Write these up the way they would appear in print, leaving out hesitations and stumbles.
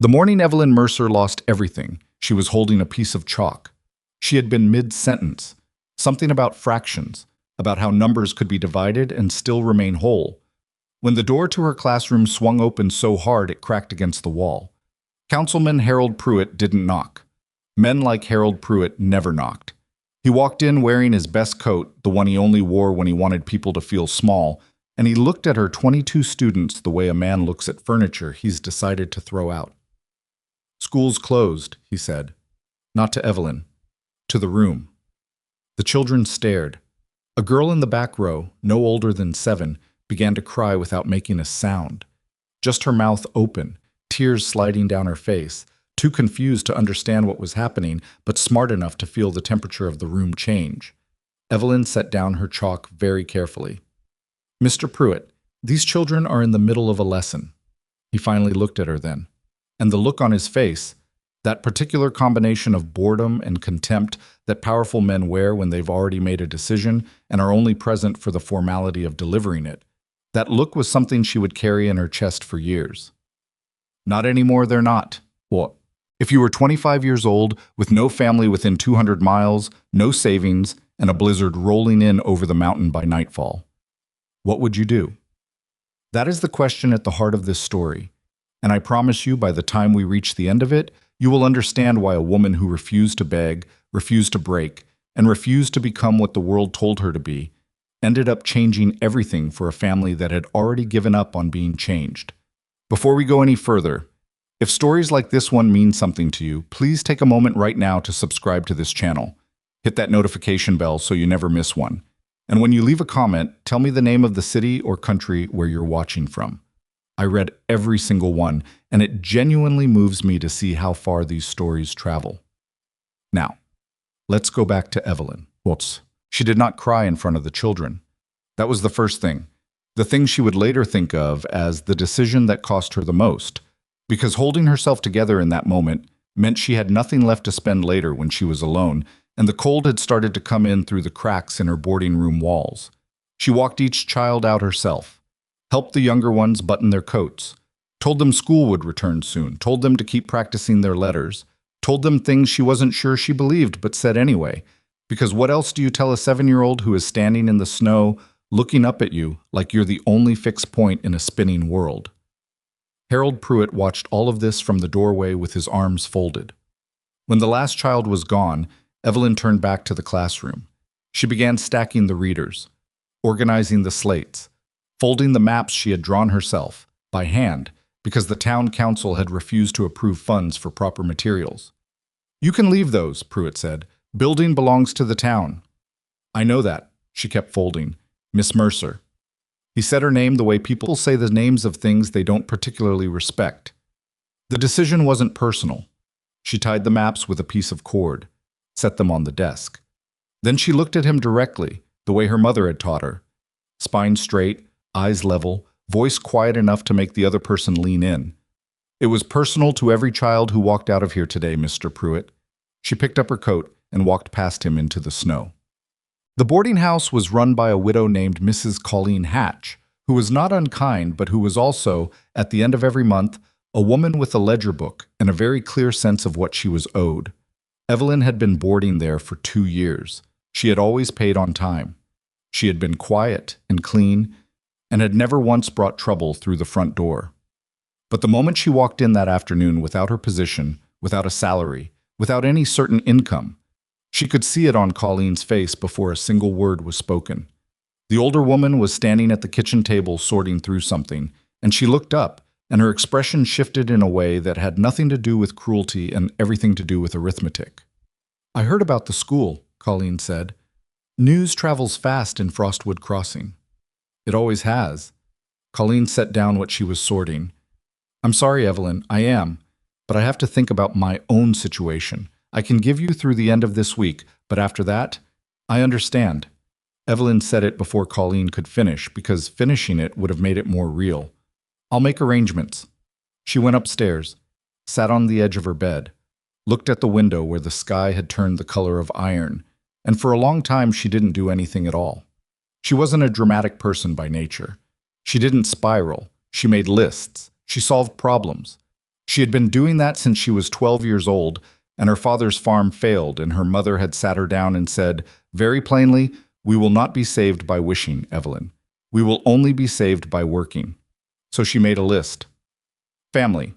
The morning Evelyn Mercer lost everything, she was holding a piece of chalk. She had been mid-sentence. Something about fractions, about how numbers could be divided and still remain whole. When the door to her classroom swung open so hard it cracked against the wall. Councilman Harold Pruitt didn't knock. Men like Harold Pruitt never knocked. He walked in wearing his best coat, the one he only wore when he wanted people to feel small, and he looked at her 22 students the way a man looks at furniture he's decided to throw out. "School's closed," he said. Not to Evelyn. To the room. The children stared. A girl in the back row, no older than 7, began to cry without making a sound. Just her mouth open, tears sliding down her face, too confused to understand what was happening, but smart enough to feel the temperature of the room change. Evelyn set down her chalk very carefully. "Mr. Pruitt, these children are in the middle of a lesson." He finally looked at her then. And the look on his face, that particular combination of boredom and contempt that powerful men wear when they've already made a decision and are only present for the formality of delivering it, that look was something she would carry in her chest for years. "Not anymore, they're not. What? If you were 25 years old, with no family within 200 miles, no savings, and a blizzard rolling in over the mountain by nightfall, what would you do?" That is the question at the heart of this story, and I promise you by the time we reach the end of it, you will understand why a woman who refused to beg, refused to break, and refused to become what the world told her to be, ended up changing everything for a family that had already given up on being changed. Before we go any further, if stories like this one mean something to you, please take a moment right now to subscribe to this channel. Hit that notification bell so you never miss one. And when you leave a comment, tell me the name of the city or country where you're watching from. I read every single one, and it genuinely moves me to see how far these stories travel. Now, let's go back to Evelyn. She did not cry in front of the children. That was the first thing. The thing she would later think of as the decision that cost her the most. Because holding herself together in that moment meant she had nothing left to spend later when she was alone, and the cold had started to come in through the cracks in her boarding room walls. She walked each child out herself, helped the younger ones button their coats, told them school would return soon, told them to keep practicing their letters, told them things she wasn't sure she believed but said anyway. Because what else do you tell a 7-year-old who is standing in the snow, looking up at you like you're the only fixed point in a spinning world? Harold Pruitt watched all of this from the doorway with his arms folded. When the last child was gone, Evelyn turned back to the classroom. She began stacking the readers, organizing the slates, folding the maps she had drawn herself, by hand, because the town council had refused to approve funds for proper materials. "You can leave those," Pruitt said. "Building belongs to the town." "I know that," she kept folding. "Miss Mercer." He said her name the way people say the names of things they don't particularly respect. The decision wasn't personal. She tied the maps with a piece of cord, set them on the desk. Then she looked at him directly, the way her mother had taught her. Spine straight, eyes level, voice quiet enough to make the other person lean in. "It was personal to every child who walked out of here today, Mr. Pruitt." She picked up her coat and walked past him into the snow. The boarding house was run by a widow named Mrs. Colleen Hatch, who was not unkind, but who was also, at the end of every month, a woman with a ledger book and a very clear sense of what she was owed. Evelyn had been boarding there for 2 years. She had always paid on time. She had been quiet and clean, and had never once brought trouble through the front door. But the moment she walked in that afternoon without her position, without a salary, without any certain income, she could see it on Colleen's face before a single word was spoken. The older woman was standing at the kitchen table sorting through something, and she looked up, and her expression shifted in a way that had nothing to do with cruelty and everything to do with arithmetic. "I heard about the school," Colleen said. "News travels fast in Frostwood Crossing." "It always has." Colleen set down what she was sorting. "I'm sorry, Evelyn, I am, but I have to think about my own situation. I can give you through the end of this week, but after that, I understand." Evelyn said it before Colleen could finish, because finishing it would have made it more real. "I'll make arrangements." She went upstairs, sat on the edge of her bed, looked at the window where the sky had turned the color of iron, and for a long time she didn't do anything at all. She wasn't a dramatic person by nature. She didn't spiral. She made lists. She solved problems. She had been doing that since she was 12 years old, and her father's farm failed, and her mother had sat her down and said, very plainly, "We will not be saved by wishing, Evelyn. We will only be saved by working." So she made a list. Family.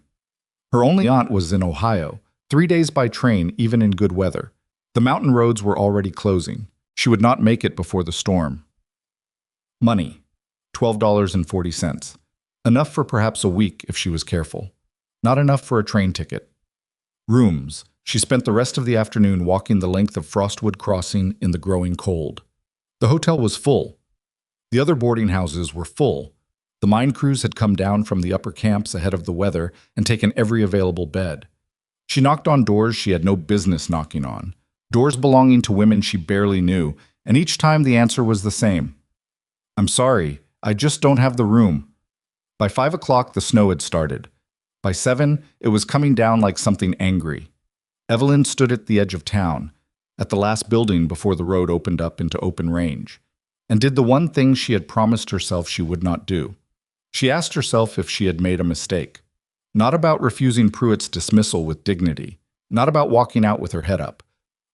Her only aunt was in Ohio, 3 days by train even in good weather. The mountain roads were already closing. She would not make it before the storm. Money. $12.40. Enough for perhaps a week if she was careful. Not enough for a train ticket. Rooms. She spent the rest of the afternoon walking the length of Frostwood Crossing in the growing cold. The hotel was full. The other boarding houses were full. The mine crews had come down from the upper camps ahead of the weather and taken every available bed. She knocked on doors she had no business knocking on, doors belonging to women she barely knew, and each time the answer was the same. "I'm sorry, I just don't have the room." By 5 o'clock, the snow had started. By 7, it was coming down like something angry. Evelyn stood at the edge of town, at the last building before the road opened up into open range, and did the one thing she had promised herself she would not do. She asked herself if she had made a mistake. Not about refusing Pruitt's dismissal with dignity, not about walking out with her head up,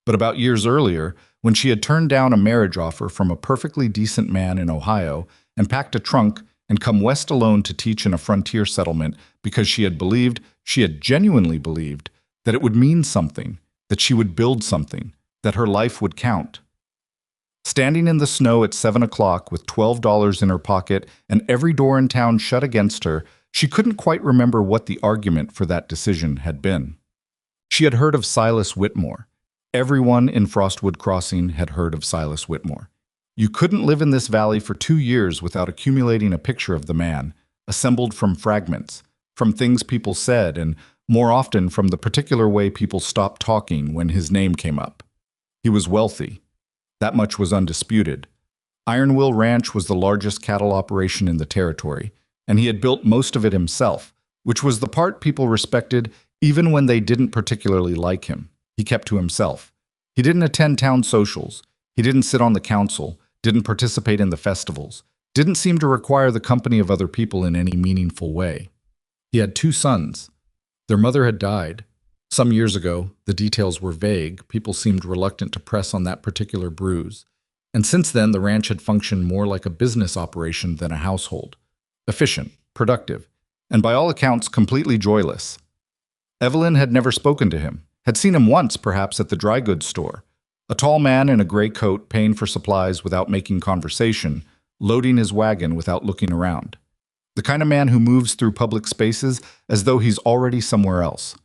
but about years earlier when she had turned down a marriage offer from a perfectly decent man in Ohio and packed a trunk and come west alone to teach in a frontier settlement because she had genuinely believed, that it would mean something, that she would build something, that her life would count. Standing in the snow at 7 o'clock with $12 in her pocket and every door in town shut against her, she couldn't quite remember what the argument for that decision had been. She had heard of Silas Whitmore. Everyone in Frostwood Crossing had heard of Silas Whitmore. You couldn't live in this valley for 2 years without accumulating a picture of the man, assembled from fragments, from things people said, and more often from the particular way people stopped talking when his name came up. He was wealthy. That much was undisputed. Ironwill Ranch was the largest cattle operation in the territory, and he had built most of it himself, which was the part people respected even when they didn't particularly like him. He kept to himself. He didn't attend town socials. He didn't sit on the council, didn't participate in the festivals, didn't seem to require the company of other people in any meaningful way. He had 2 sons. Their mother had died. Some years ago, the details were vague. People seemed reluctant to press on that particular bruise. And since then, the ranch had functioned more like a business operation than a household. Efficient, productive, and by all accounts, completely joyless. Evelyn had never spoken to him, had seen him once, perhaps, at the dry goods store. A tall man in a gray coat paying for supplies without making conversation, loading his wagon without looking around. The kind of man who moves through public spaces as though he's already somewhere else.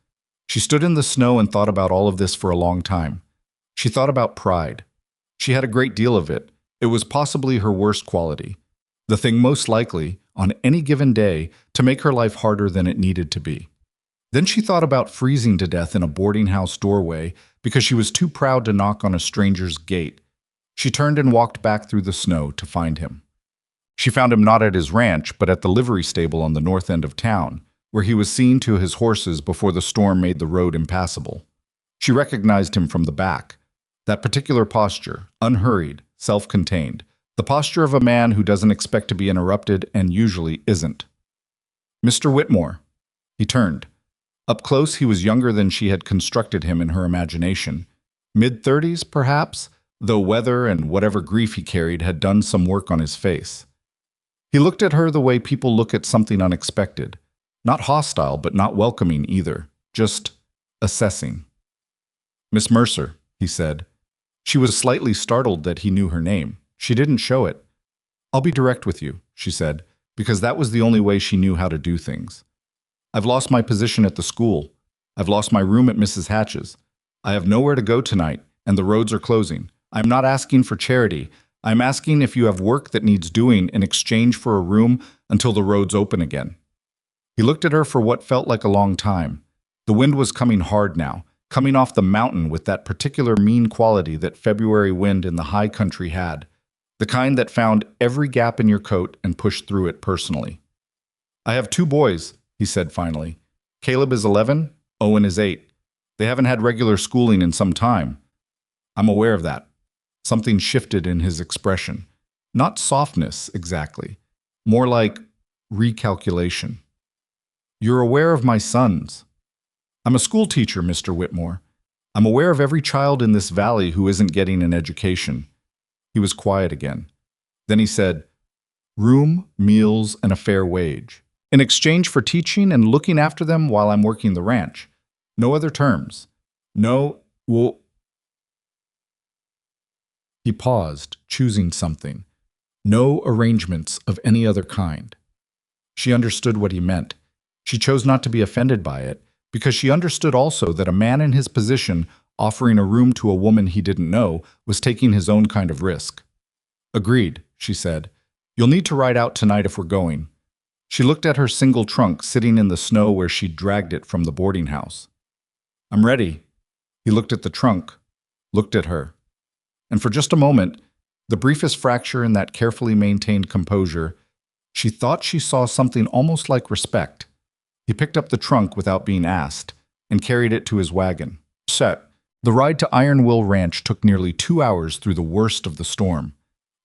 She stood in the snow and thought about all of this for a long time. She thought about pride. She had a great deal of it. It was possibly her worst quality. The thing most likely, on any given day, to make her life harder than it needed to be. Then she thought about freezing to death in a boarding house doorway because she was too proud to knock on a stranger's gate. She turned and walked back through the snow to find him. She found him not at his ranch, but at the livery stable on the north end of town, where he was seen to his horses before the storm made the road impassable. She recognized him from the back. That particular posture, unhurried, self-contained, the posture of a man who doesn't expect to be interrupted and usually isn't. "Mr. Whitmore." He turned. Up close, he was younger than she had constructed him in her imagination. Mid-30s, perhaps, though weather and whatever grief he carried had done some work on his face. He looked at her the way people look at something unexpected. Not hostile, but not welcoming either. Just assessing. "Miss Mercer," he said. She was slightly startled that he knew her name. She didn't show it. "I'll be direct with you," she said, because that was the only way she knew how to do things. "I've lost my position at the school. I've lost my room at Mrs. Hatch's. I have nowhere to go tonight, and the roads are closing. I'm not asking for charity. I'm asking if you have work that needs doing in exchange for a room until the roads open again." He looked at her for what felt like a long time. The wind was coming hard now, coming off the mountain with that particular mean quality that February wind in the high country had, the kind that found every gap in your coat and pushed through it personally. "I have 2 boys," he said finally. "Caleb is 11, Owen is 8. They haven't had regular schooling in some time." "I'm aware of that." Something shifted in his expression. Not softness, exactly. More like recalculation. "You're aware of my sons." I'm a school teacher, Mr. Whitmore. I'm aware of every child in this valley who isn't getting an education." He was quiet again. Then he said, "Room, meals, and a fair wage. In exchange for teaching and looking after them while I'm working the ranch. No other terms. No, well..." He paused, choosing something. No arrangements of any other kind. She understood what he meant. She chose not to be offended by it, because she understood also that a man in his position offering a room to a woman he didn't know was taking his own kind of risk. "Agreed," she said. "You'll need to ride out tonight if we're going." She looked at her single trunk sitting in the snow where she'd dragged it from the boarding house. "I'm ready." He looked at the trunk, looked at her. And for just a moment, the briefest fracture in that carefully maintained composure, she thought she saw something almost like respect. He picked up the trunk without being asked and carried it to his wagon. Set. The ride to Iron Will Ranch took nearly 2 hours through the worst of the storm.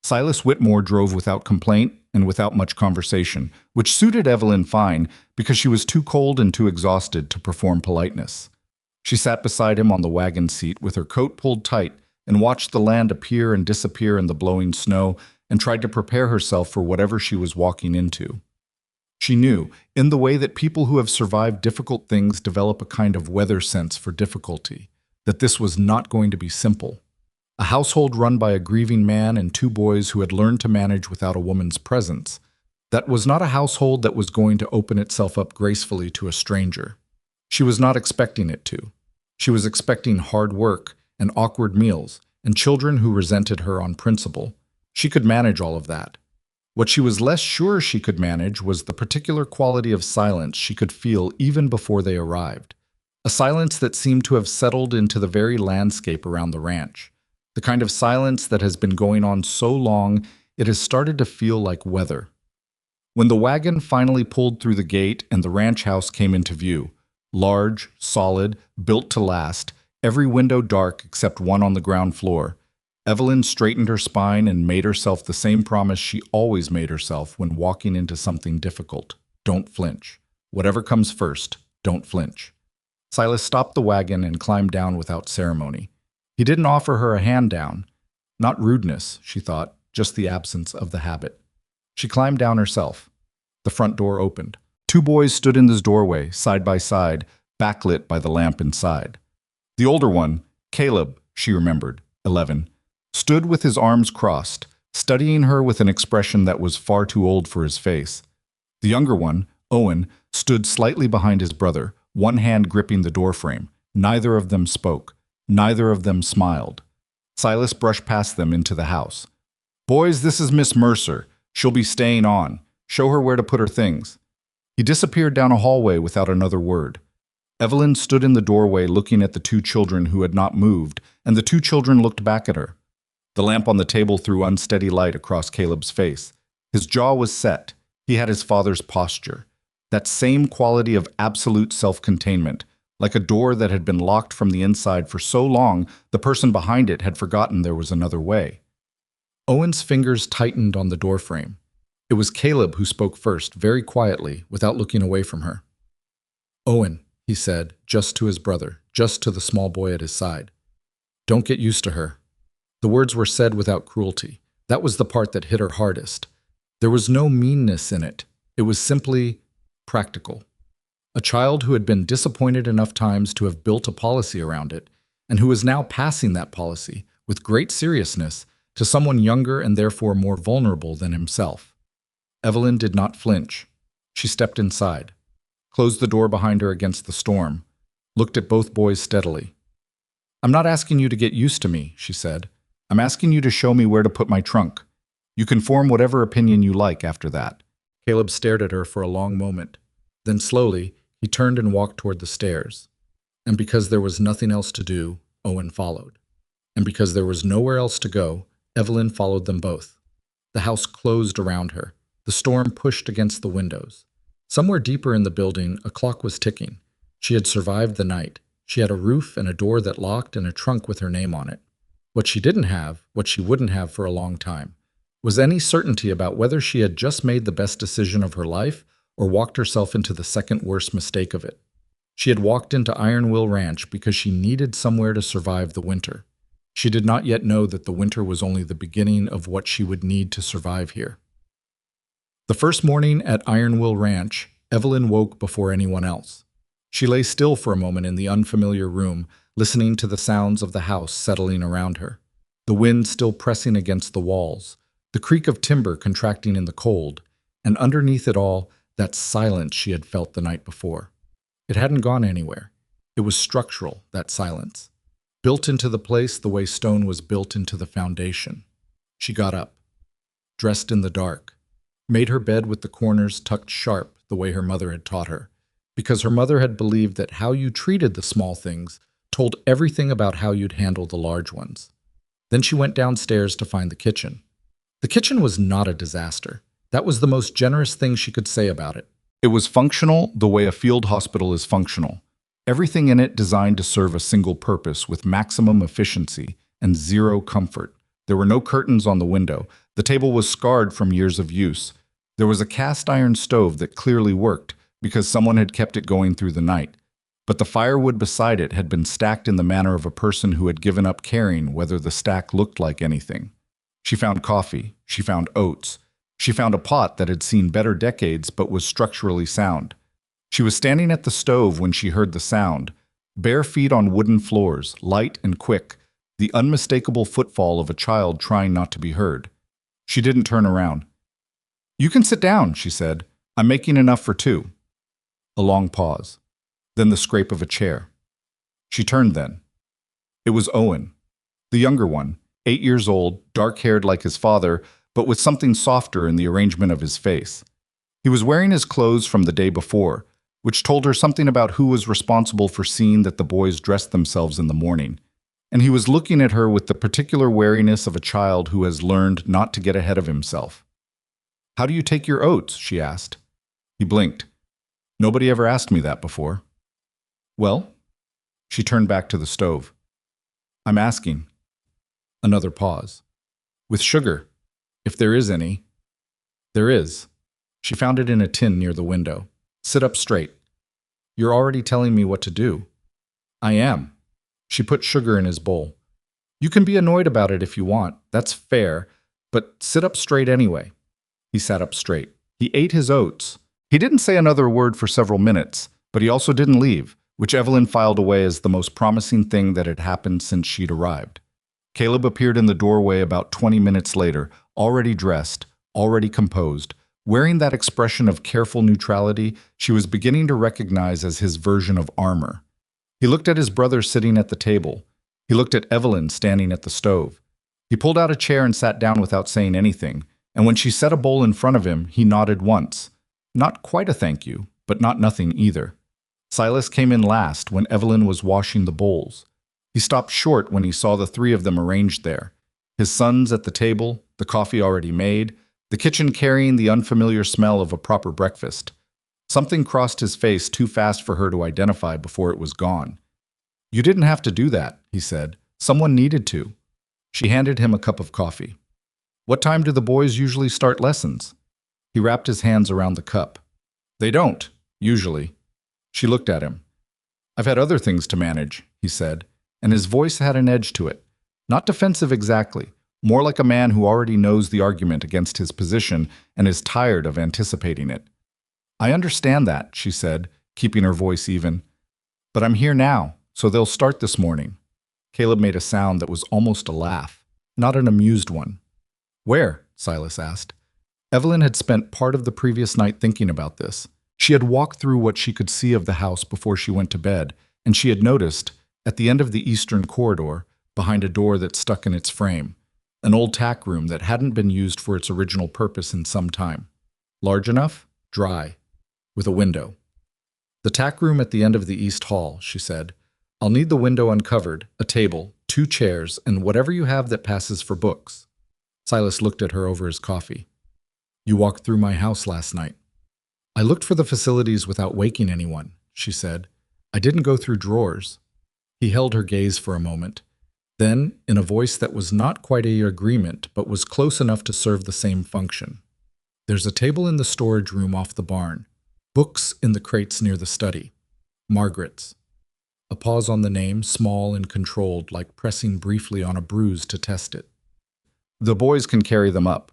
Silas Whitmore drove without complaint and without much conversation, which suited Evelyn fine because she was too cold and too exhausted to perform politeness. She sat beside him on the wagon seat with her coat pulled tight and watched the land appear and disappear in the blowing snow and tried to prepare herself for whatever she was walking into. She knew, in the way that people who have survived difficult things develop a kind of weather sense for difficulty, that this was not going to be simple. A household run by a grieving man and 2 boys who had learned to manage without a woman's presence. That was not a household that was going to open itself up gracefully to a stranger. She was not expecting it to. She was expecting hard work and awkward meals and children who resented her on principle. She could manage all of that. What she was less sure she could manage was the particular quality of silence she could feel even before they arrived. A silence that seemed to have settled into the very landscape around the ranch. The kind of silence that has been going on so long it has started to feel like weather. When the wagon finally pulled through the gate and the ranch house came into view, large, solid, built to last, every window dark except one on the ground floor, Evelyn straightened her spine and made herself the same promise she always made herself when walking into something difficult. Don't flinch. Whatever comes first, don't flinch. Silas stopped the wagon and climbed down without ceremony. He didn't offer her a hand down. Not rudeness, she thought, just the absence of the habit. She climbed down herself. The front door opened. 2 boys stood in this doorway, side by side, backlit by the lamp inside. The older one, Caleb, she remembered, 11, stood with his arms crossed, studying her with an expression that was far too old for his face. The younger one, Owen, stood slightly behind his brother, one hand gripping the doorframe. Neither of them spoke. Neither of them smiled. Silas brushed past them into the house. "Boys, this is Miss Mercer. She'll be staying on. Show her where to put her things." He disappeared down a hallway without another word. Evelyn stood in the doorway looking at the 2 children who had not moved, and the 2 children looked back at her. The lamp on the table threw unsteady light across Caleb's face. His jaw was set. He had his father's posture. That same quality of absolute self-containment, like a door that had been locked from the inside for so long the person behind it had forgotten there was another way. Owen's fingers tightened on the doorframe. It was Caleb who spoke first, very quietly, without looking away from her. "Owen," he said, just to his brother, just to the small boy at his side. "Don't get used to her." The words were said without cruelty. That was the part that hit her hardest. There was no meanness in it. It was simply practical. A child who had been disappointed enough times to have built a policy around it, and who was now passing that policy, with great seriousness, to someone younger and therefore more vulnerable than himself. Evelyn did not flinch. She stepped inside, closed the door behind her against the storm, looked at both boys steadily. "I'm not asking you to get used to me," she said. "I'm asking you to show me where to put my trunk. You can form whatever opinion you like after that." Caleb stared at her for a long moment. Then slowly, he turned and walked toward the stairs. And because there was nothing else to do, Owen followed. And because there was nowhere else to go, Evelyn followed them both. The house closed around her. The storm pushed against the windows. Somewhere deeper in the building, a clock was ticking. She had survived the night. She had a roof and a door that locked and a trunk with her name on it. What she didn't have, what she wouldn't have for a long time, was any certainty about whether she had just made the best decision of her life or walked herself into the second worst mistake of it. She had walked into Iron Will Ranch because she needed somewhere to survive the winter. She did not yet know that the winter was only the beginning of what she would need to survive here. The first morning at Iron Will Ranch, Evelyn woke before anyone else. She lay still for a moment in the unfamiliar room, listening to the sounds of the house settling around her. The wind still pressing against the walls, the creak of timber contracting in the cold, and underneath it all, that silence she had felt the night before. It hadn't gone anywhere. It was structural, that silence. Built into the place the way stone was built into the foundation. She got up, dressed in the dark, made her bed with the corners tucked sharp the way her mother had taught her, because her mother had believed that how you treated the small things told everything about how you'd handle the large ones. Then she went downstairs to find the kitchen. The kitchen was not a disaster. That was the most generous thing she could say about it. It was functional the way a field hospital is functional. Everything in it designed to serve a single purpose with maximum efficiency and zero comfort. There were no curtains on the window. The table was scarred from years of use. There was a cast iron stove that clearly worked because someone had kept it going through the night. But the firewood beside it had been stacked in the manner of a person who had given up caring whether the stack looked like anything. She found coffee. She found oats. She found a pot that had seen better decades but was structurally sound. She was standing at the stove when she heard the sound. Bare feet on wooden floors, light and quick, the unmistakable footfall of a child trying not to be heard. She didn't turn around. "You can sit down," she said. "I'm making enough for two." A long pause. Then the scrape of a chair. She turned then. It was Owen, the younger one, 8 years old, dark-haired like his father, but with something softer in the arrangement of his face. He was wearing his clothes from the day before, which told her something about who was responsible for seeing that the boys dressed themselves in the morning. And he was looking at her with the particular wariness of a child who has learned not to get ahead of himself. "How do you take your oats?" she asked. He blinked. "Nobody ever asked me that before." "Well?" She turned back to the stove. "I'm asking." Another pause. "With sugar, if there is any." "There is." She found it in a tin near the window. "Sit up straight." "You're already telling me what to do." "I am." She put sugar in his bowl. "You can be annoyed about it if you want. That's fair. But sit up straight anyway." He sat up straight. He ate his oats. He didn't say another word for several minutes, but he also didn't leave, which Evelyn filed away as the most promising thing that had happened since she'd arrived. Caleb appeared in the doorway about 20 minutes later, already dressed, already composed, wearing that expression of careful neutrality she was beginning to recognize as his version of armor. He looked at his brother sitting at the table. He looked at Evelyn standing at the stove. He pulled out a chair and sat down without saying anything, and when she set a bowl in front of him, he nodded once. Not quite a thank you, but not nothing either. Silas came in last when Evelyn was washing the bowls. He stopped short when he saw the three of them arranged there. His sons at the table, the coffee already made, the kitchen carrying the unfamiliar smell of a proper breakfast. Something crossed his face too fast for her to identify before it was gone. "You didn't have to do that," he said. "Someone needed to." She handed him a cup of coffee. "What time do the boys usually start lessons?" He wrapped his hands around the cup. "They don't, usually." She looked at him. "I've had other things to manage," he said, and his voice had an edge to it. Not defensive exactly, more like a man who already knows the argument against his position and is tired of anticipating it. "I understand that," she said, keeping her voice even. "But I'm here now, so they'll start this morning." Caleb made a sound that was almost a laugh, not an amused one. "Where?" Silas asked. Evelyn had spent part of the previous night thinking about this. She had walked through what she could see of the house before she went to bed, and she had noticed, at the end of the eastern corridor, behind a door that stuck in its frame, an old tack room that hadn't been used for its original purpose in some time. Large enough, dry, with a window. "The tack room at the end of the east hall," she said. "I'll need the window uncovered, a table, 2 chairs, and whatever you have that passes for books." Silas looked at her over his coffee. "You walked through my house last night." "I looked for the facilities without waking anyone," she said. "I didn't go through drawers." He held her gaze for a moment. Then, in a voice that was not quite an agreement, but was close enough to serve the same function. "There's a table in the storage room off the barn. Books in the crates near the study. Margaret's. A pause on the name, small and controlled, like pressing briefly on a bruise to test it. The boys can carry them up.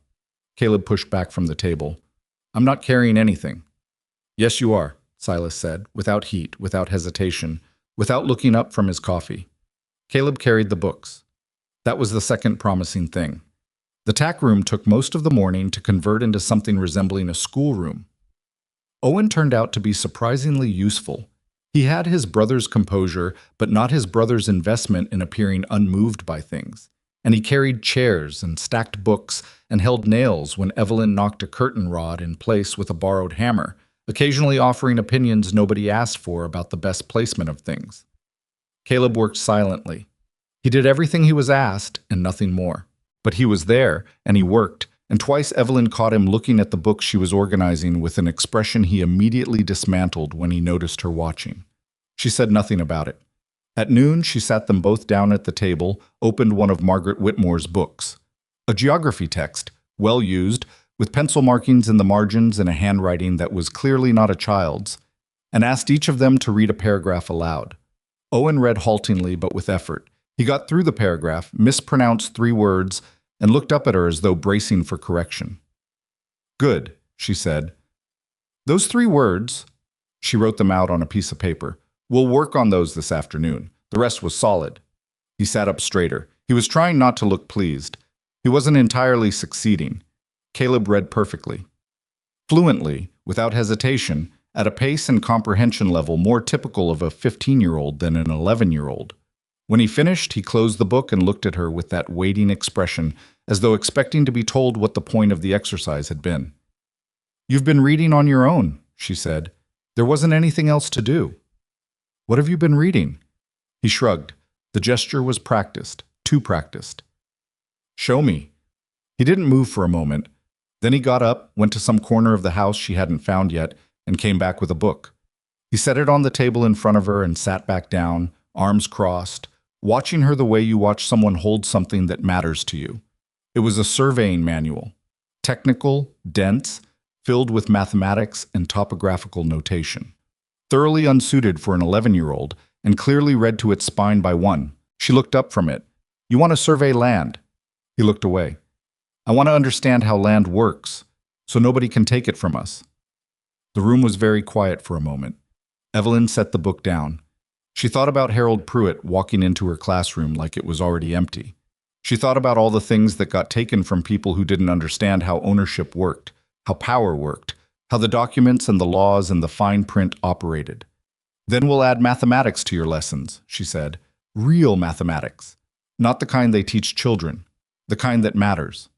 Caleb pushed back from the table. I'm not carrying anything. Yes, you are, Silas said, without heat, without hesitation, without looking up from his coffee. Caleb carried the books. That was the second promising thing. The tack room took most of the morning to convert into something resembling a schoolroom. Owen turned out to be surprisingly useful. He had his brother's composure, but not his brother's investment in appearing unmoved by things. And he carried chairs and stacked books and held nails when Evelyn knocked a curtain rod in place with a borrowed hammer, occasionally offering opinions nobody asked for about the best placement of things. Caleb worked silently. He did everything he was asked and nothing more. But he was there, and he worked, and twice Evelyn caught him looking at the books she was organizing with an expression he immediately dismantled when he noticed her watching. She said nothing about it. At noon, she sat them both down at the table, opened one of Margaret Whitmore's books. A geography text, well used, with pencil markings in the margins and a handwriting that was clearly not a child's, and asked each of them to read a paragraph aloud. Owen read haltingly but with effort. He got through the paragraph, mispronounced 3 words, and looked up at her as though bracing for correction. Good, she said. Those 3 words, she wrote them out on a piece of paper. We'll work on those this afternoon. The rest was solid. He sat up straighter. He was trying not to look pleased. He wasn't entirely succeeding. Caleb read perfectly. Fluently, without hesitation, at a pace and comprehension level more typical of a 15-year-old than an 11-year-old. When he finished, he closed the book and looked at her with that waiting expression, as though expecting to be told what the point of the exercise had been. You've been reading on your own, she said. There wasn't anything else to do. What have you been reading? He shrugged. The gesture was practiced, too practiced. Show me. He didn't move for a moment. Then he got up, went to some corner of the house she hadn't found yet, and came back with a book. He set it on the table in front of her and sat back down, arms crossed, watching her the way you watch someone hold something that matters to you. It was a surveying manual, technical, dense, filled with mathematics and topographical notation. Thoroughly unsuited for an 11-year-old, and clearly read to its spine by one. She looked up from it. You want to survey land? He looked away. I want to understand how land works, so nobody can take it from us. The room was very quiet for a moment. Evelyn set the book down. She thought about Harold Pruitt walking into her classroom like it was already empty. She thought about all the things that got taken from people who didn't understand how ownership worked, how power worked, how the documents and the laws and the fine print operated. Then we'll add mathematics to your lessons, she said. Real mathematics. Not the kind they teach children. The kind that matters.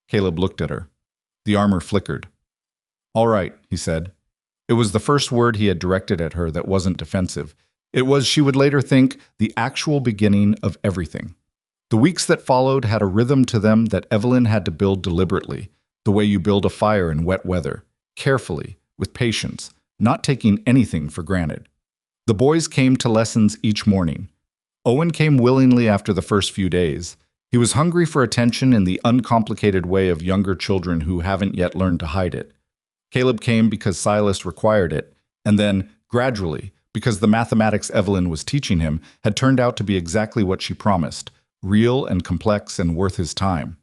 Caleb looked at her. The armor flickered. All right, he said. It was the first word he had directed at her that wasn't defensive. It was, she would later think, the actual beginning of everything. The weeks that followed had a rhythm to them that Evelyn had to build deliberately, the way you build a fire in wet weather, carefully, with patience, not taking anything for granted. The boys came to lessons each morning. Owen came willingly after the first few days. He was hungry for attention in the uncomplicated way of younger children who haven't yet learned to hide it. Caleb came because Silas required it, and then, gradually, because the mathematics Evelyn was teaching him had turned out to be exactly what she promised, real and complex and worth his time.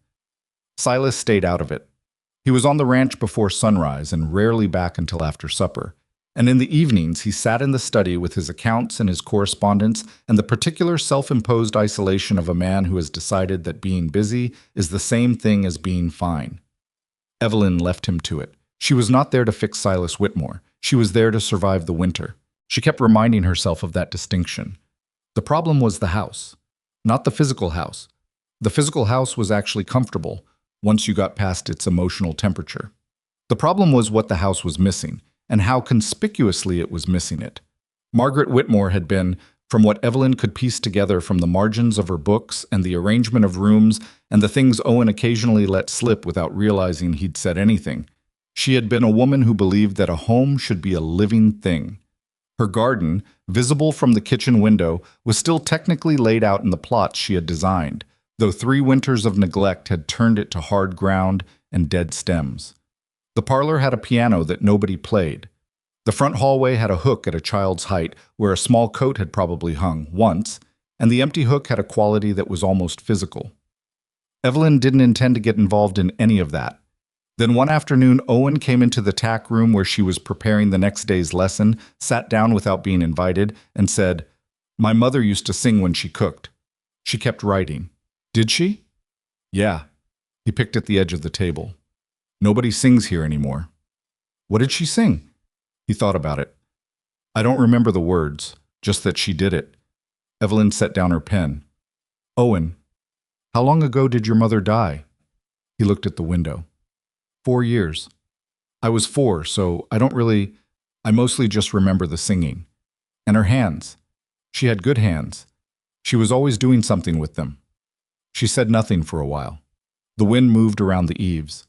Silas stayed out of it. He was on the ranch before sunrise and rarely back until after supper. And in the evenings, he sat in the study with his accounts and his correspondence and the particular self-imposed isolation of a man who has decided that being busy is the same thing as being fine. Evelyn left him to it. She was not there to fix Silas Whitmore. She was there to survive the winter. She kept reminding herself of that distinction. The problem was the house, not the physical house. The physical house was actually comfortable once you got past its emotional temperature. The problem was what the house was missing, and how conspicuously it was missing it. Margaret Whitmore had been, from what Evelyn could piece together from the margins of her books and the arrangement of rooms and the things Owen occasionally let slip without realizing he'd said anything, she had been a woman who believed that a home should be a living thing. Her garden, visible from the kitchen window, was still technically laid out in the plots she had designed, though 3 winters of neglect had turned it to hard ground and dead stems. The parlor had a piano that nobody played. The front hallway had a hook at a child's height where a small coat had probably hung once, and the empty hook had a quality that was almost physical. Evelyn didn't intend to get involved in any of that. Then one afternoon, Owen came into the tack room where she was preparing the next day's lesson, sat down without being invited, and said, "My mother used to sing when she cooked." She kept writing. "Did she?" "Yeah." He picked at the edge of the table. "Nobody sings here anymore." "What did she sing?" He thought about it. "I don't remember the words, just that she did it." Evelyn set down her pen. "Owen, how long ago did your mother die?" He looked at the window. 4 years. I was 4, so I mostly just remember the singing. And her hands. She had good hands. She was always doing something with them. She said nothing for a while. The wind moved around the eaves.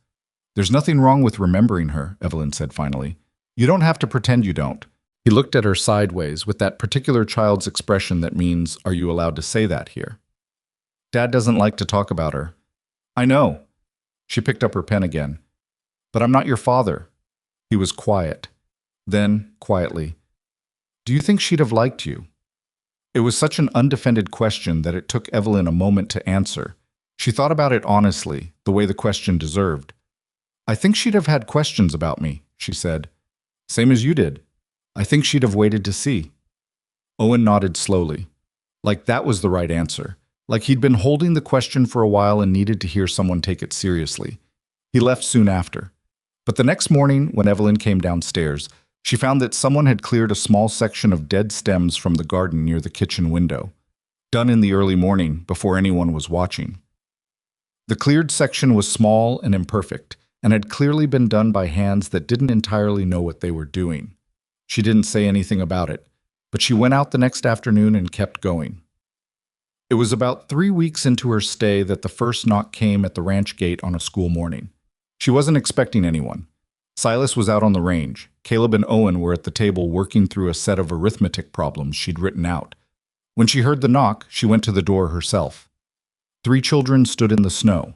"There's nothing wrong with remembering her," Evelyn said finally. "You don't have to pretend you don't." He looked at her sideways with that particular child's expression that means, "Are you allowed to say that here?" "Dad doesn't like to talk about her." "I know." She picked up her pen again. "But I'm not your father." He was quiet. Then, quietly, "Do you think she'd have liked you?" It was such an undefended question that it took Evelyn a moment to answer. She thought about it honestly, the way the question deserved. "I think she'd have had questions about me," she said. "Same as you did. I think she'd have waited to see." Owen nodded slowly. Like that was the right answer. Like he'd been holding the question for a while and needed to hear someone take it seriously. He left soon after. But the next morning, when Evelyn came downstairs, she found that someone had cleared a small section of dead stems from the garden near the kitchen window. Done in the early morning, before anyone was watching. The cleared section was small and imperfect, and had clearly been done by hands that didn't entirely know what they were doing. She didn't say anything about it, but she went out the next afternoon and kept going. It was about 3 weeks into her stay that the first knock came at the ranch gate on a school morning. She wasn't expecting anyone. Silas was out on the range. Caleb and Owen were at the table working through a set of arithmetic problems she'd written out. When she heard the knock, she went to the door herself. 3 children stood in the snow.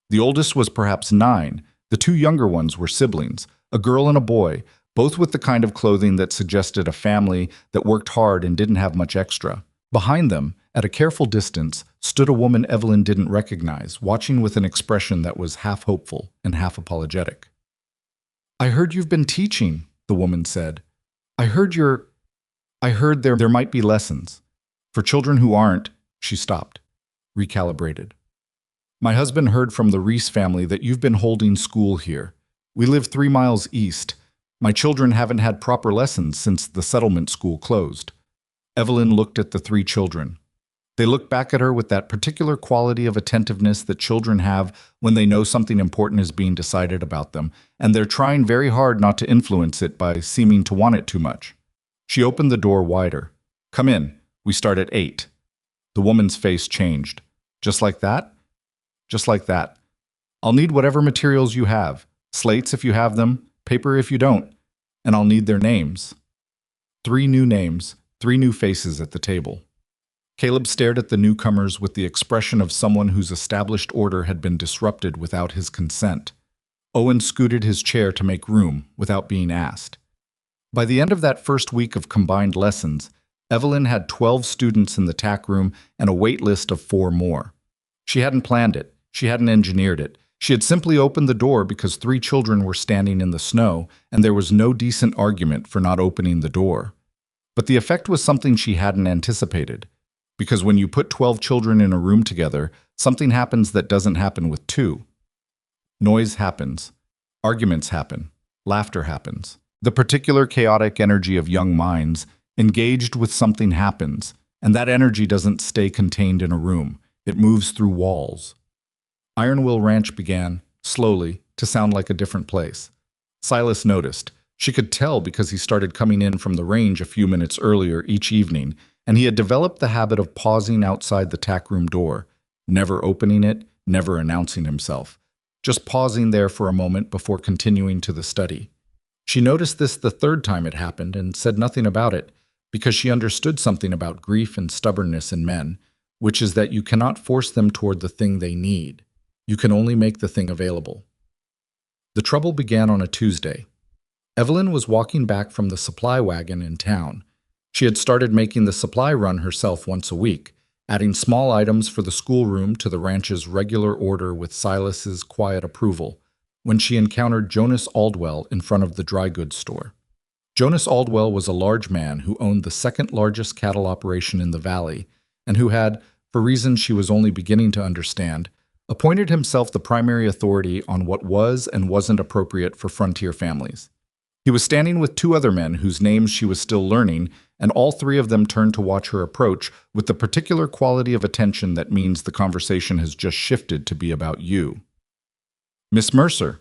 The oldest was perhaps 9. The 2 younger ones were siblings, a girl and a boy, both with the kind of clothing that suggested a family that worked hard and didn't have much extra. Behind them, at a careful distance, stood a woman Evelyn didn't recognize, watching with an expression that was half hopeful and half apologetic. "I heard you've been teaching," the woman said. I heard there might be lessons. For children who aren't," she stopped, recalibrated. "My husband heard from the Reese family that you've been holding school here. We live 3 miles east. My children haven't had proper lessons since the settlement school closed." Evelyn looked at the 3 children. They looked back at her with that particular quality of attentiveness that children have when they know something important is being decided about them, and they're trying very hard not to influence it by seeming to want it too much. She opened the door wider. "Come in. We start at 8. The woman's face changed. "Just like that?" "Just like that. I'll need whatever materials you have. Slates if you have them, paper if you don't. And I'll need their names." 3 new names, 3 new faces at the table. Caleb stared at the newcomers with the expression of someone whose established order had been disrupted without his consent. Owen scooted his chair to make room without being asked. By the end of that first week of combined lessons, Evelyn had 12 students in the tack room and a wait list of 4 more. She hadn't planned it. She hadn't engineered it. She had simply opened the door because 3 children were standing in the snow, and there was no decent argument for not opening the door. But the effect was something she hadn't anticipated. Because when you put 12 children in a room together, something happens that doesn't happen with 2. Noise happens. Arguments happen. Laughter happens. The particular chaotic energy of young minds engaged with something happens, and that energy doesn't stay contained in a room. It moves through walls. Ironwell Ranch began, slowly, to sound like a different place. Silas noticed. She could tell because he started coming in from the range a few minutes earlier each evening, and he had developed the habit of pausing outside the tack room door, never opening it, never announcing himself, just pausing there for a moment before continuing to the study. She noticed this the 3rd time it happened and said nothing about it, because she understood something about grief and stubbornness in men, which is that you cannot force them toward the thing they need. You can only make the thing available. The trouble began on a Tuesday. Evelyn was walking back from the supply wagon in town. She had started making the supply run herself once a week, adding small items for the schoolroom to the ranch's regular order with Silas's quiet approval, when she encountered Jonas Aldwell in front of the dry goods store. Jonas Aldwell was a large man who owned the second largest cattle operation in the valley, and who had, for reasons she was only beginning to understand, appointed himself the primary authority on what was and wasn't appropriate for frontier families. He was standing with two other men whose names she was still learning, and all three of them turned to watch her approach with the particular quality of attention that means the conversation has just shifted to be about you. "Miss Mercer,"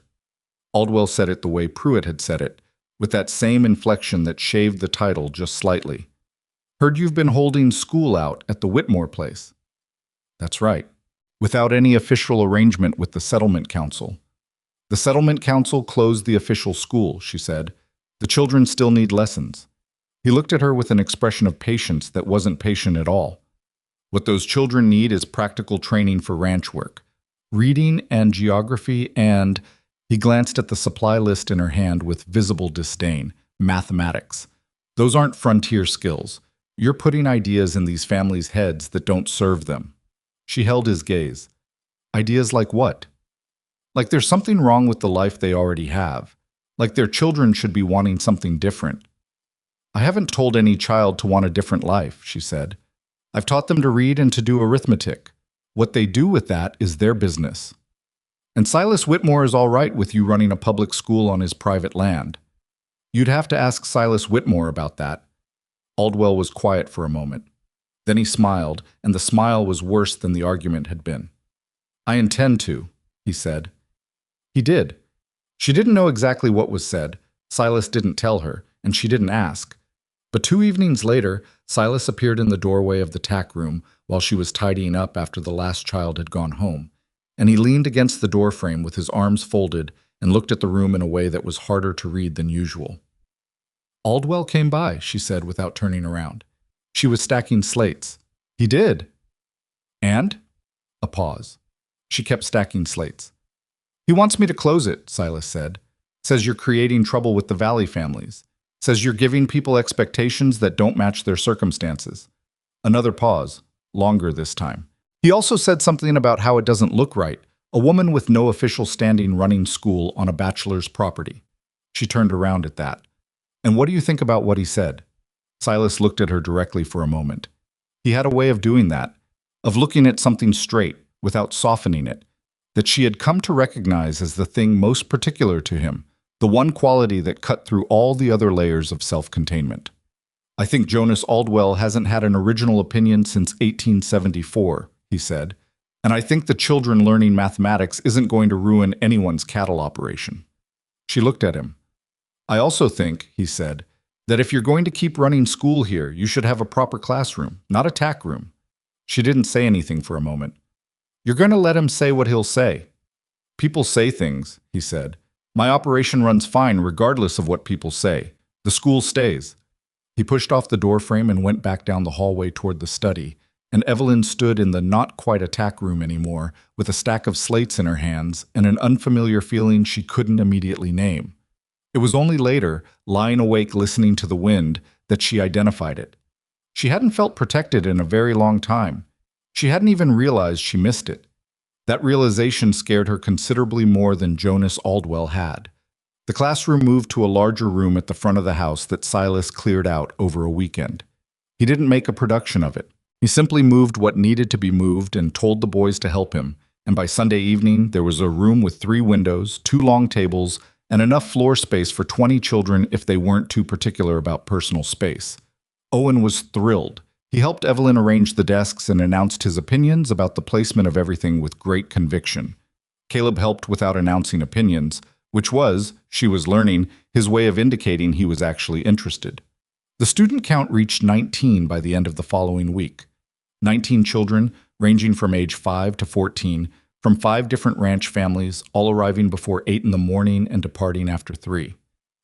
Aldwell said it the way Pruitt had said it, with that same inflection that shaved the title just slightly. "Heard you've been holding school out at the Whitmore place." "That's right. Without any official arrangement with the Settlement Council." "The Settlement Council closed the official school," she said. "The children still need lessons." He looked at her with an expression of patience that wasn't patient at all. "What those children need is practical training for ranch work. Reading and geography and—" He glanced at the supply list in her hand with visible disdain. "Mathematics. Those aren't frontier skills. You're putting ideas in these families' heads that don't serve them." She held his gaze. "Ideas like what?" "Like there's something wrong with the life they already have. Like their children should be wanting something different." "I haven't told any child to want a different life," she said. "I've taught them to read and to do arithmetic. What they do with that is their business. And Silas Whitmore is all right with you running a public school on his private land." "You'd have to ask Silas Whitmore about that." Aldwell was quiet for a moment. Then he smiled, and the smile was worse than the argument had been. "I intend to," he said. He did. She didn't know exactly what was said. Silas didn't tell her, and she didn't ask. But 2 evenings later, Silas appeared in the doorway of the tack room while she was tidying up after the last child had gone home, and he leaned against the doorframe with his arms folded and looked at the room in a way that was harder to read than usual. "Aldwell came by," she said without turning around. "She was stacking slates." "He did." "And?" A pause. She kept stacking slates. "He wants me to close it," Silas said. "Says you're creating trouble with the Valley families. Says you're giving people expectations that don't match their circumstances." Another pause, longer this time. "He also said something about how it doesn't look right, a woman with no official standing running school on a bachelor's property." She turned around at that. "And what do you think about what he said?" Silas looked at her directly for a moment. He had a way of doing that, of looking at something straight, without softening it, that she had come to recognize as the thing most particular to him, the one quality that cut through all the other layers of self-containment. "I think Jonas Aldwell hasn't had an original opinion since 1874, he said, "and I think the children learning mathematics isn't going to ruin anyone's cattle operation." She looked at him. "I also think," he said, "that if you're going to keep running school here, you should have a proper classroom, not a tack room." She didn't say anything for a moment. "You're going to let him say what he'll say." "People say things," he said. "My operation runs fine regardless of what people say. The school stays." He pushed off the doorframe and went back down the hallway toward the study, and Evelyn stood in the not quite a tack room anymore, with a stack of slates in her hands and an unfamiliar feeling she couldn't immediately name. It was only later, lying awake listening to the wind, that she identified it. She hadn't felt protected in a very long time. She hadn't even realized she missed it. That realization scared her considerably more than Jonas Aldwell had. The classroom moved to a larger room at the front of the house that Silas cleared out over a weekend. He didn't make a production of it. He simply moved what needed to be moved and told the boys to help him, and by Sunday evening there was a room with 3 windows, 2 long tables, and enough floor space for 20 children if they weren't too particular about personal space. Owen was thrilled. He helped Evelyn arrange the desks and announced his opinions about the placement of everything with great conviction. Caleb helped without announcing opinions, which was, she was learning, his way of indicating he was actually interested. The student count reached 19 by the end of the following week. 19 children, ranging from age 5 to 14, from 5 different ranch families, all arriving before 8 in the morning and departing after 3.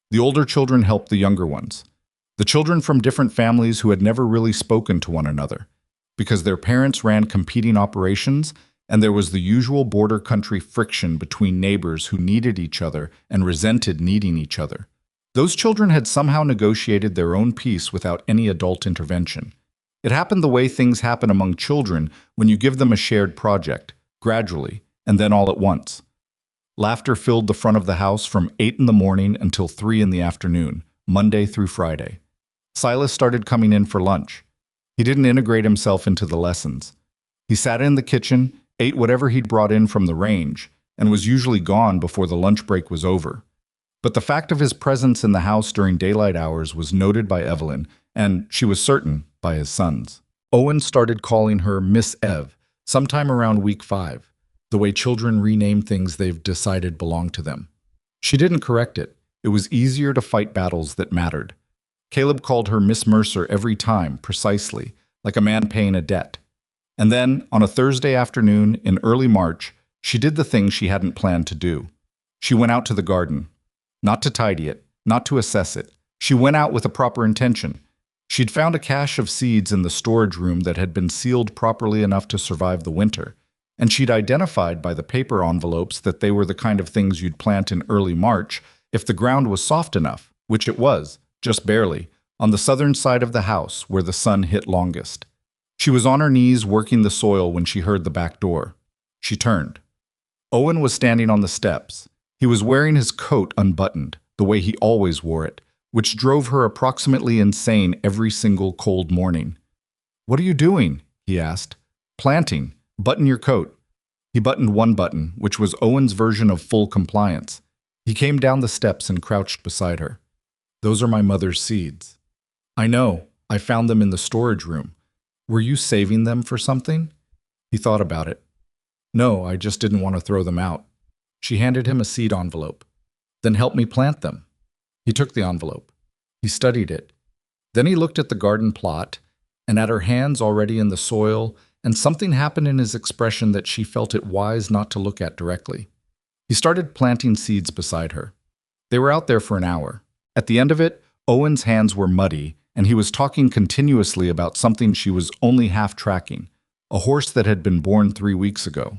The older children helped the younger ones. The children from different families who had never really spoken to one another, because their parents ran competing operations, and there was the usual border country friction between neighbors who needed each other and resented needing each other. Those children had somehow negotiated their own peace without any adult intervention. It happened the way things happen among children when you give them a shared project, gradually, and then all at once. Laughter filled the front of the house from 8 in the morning until 3 in the afternoon, Monday through Friday. Silas started coming in for lunch. He didn't integrate himself into the lessons. He sat in the kitchen, ate whatever he'd brought in from the range, and was usually gone before the lunch break was over. But the fact of his presence in the house during daylight hours was noted by Evelyn, and, she was certain, by his sons. Owen started calling her Miss Ev sometime around week 5, the way children rename things they've decided belong to them. She didn't correct it. It was easier to fight battles that mattered. Caleb called her Miss Mercer every time, precisely, like a man paying a debt. And then, on a Thursday afternoon in early March, she did the thing she hadn't planned to do. She went out to the garden. Not to tidy it, not to assess it. She went out with a proper intention. She'd found a cache of seeds in the storage room that had been sealed properly enough to survive the winter, and she'd identified by the paper envelopes that they were the kind of things you'd plant in early March if the ground was soft enough, which it was, just barely, on the southern side of the house where the sun hit longest. She was on her knees working the soil when she heard the back door. She turned. Owen was standing on the steps. He was wearing his coat unbuttoned, the way he always wore it, which drove her approximately insane every single cold morning. "What are you doing?" he asked. "Planting. Button your coat." He buttoned one button, which was Owen's version of full compliance. He came down the steps and crouched beside her. "Those are my mother's seeds." "I know. I found them in the storage room. Were you saving them for something?" He thought about it. "No, I just didn't want to throw them out." She handed him a seed envelope. "Then help me plant them." He took the envelope. He studied it. Then he looked at the garden plot and at her hands already in the soil, and something happened in his expression that she felt it wise not to look at directly. He started planting seeds beside her. They were out there for an hour. At the end of it, Owen's hands were muddy, and he was talking continuously about something she was only half tracking, a horse that had been born 3 weeks ago.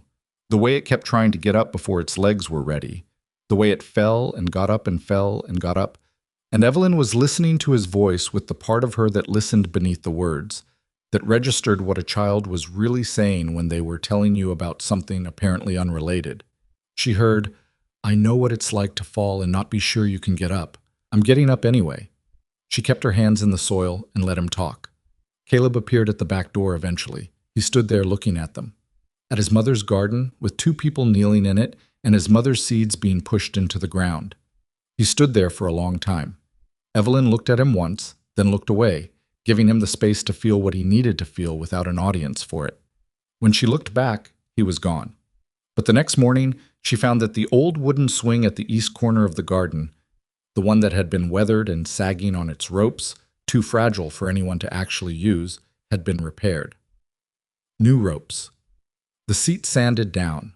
The way it kept trying to get up before its legs were ready. The way it fell and got up and fell and got up. And Evelyn was listening to his voice with the part of her that listened beneath the words, that registered what a child was really saying when they were telling you about something apparently unrelated. She heard, "I know what it's like to fall and not be sure you can get up. I'm getting up anyway." She kept her hands in the soil and let him talk. Caleb appeared at the back door eventually. He stood there looking at them. At his mother's garden, with 2 people kneeling in it and his mother's seeds being pushed into the ground. He stood there for a long time. Evelyn looked at him once, then looked away, giving him the space to feel what he needed to feel without an audience for it. When she looked back, he was gone. But the next morning, she found that the old wooden swing at the east corner of the garden, the one that had been weathered and sagging on its ropes, too fragile for anyone to actually use, had been repaired. New ropes. The seat sanded down.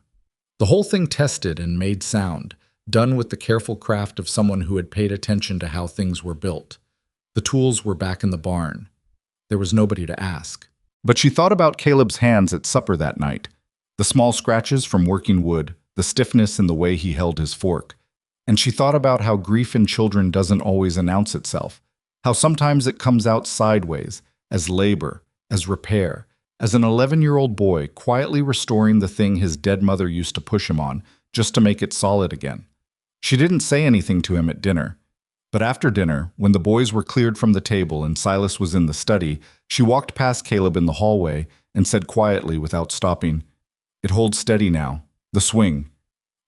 The whole thing tested and made sound, done with the careful craft of someone who had paid attention to how things were built. The tools were back in the barn. There was nobody to ask. But she thought about Caleb's hands at supper that night. The small scratches from working wood, the stiffness in the way he held his fork. And she thought about how grief in children doesn't always announce itself, how sometimes it comes out sideways, as labor, as repair, as an 11-year-old boy quietly restoring the thing his dead mother used to push him on, just to make it solid again. She didn't say anything to him at dinner. But after dinner, when the boys were cleared from the table and Silas was in the study, she walked past Caleb in the hallway and said quietly without stopping, "It holds steady now. The swing."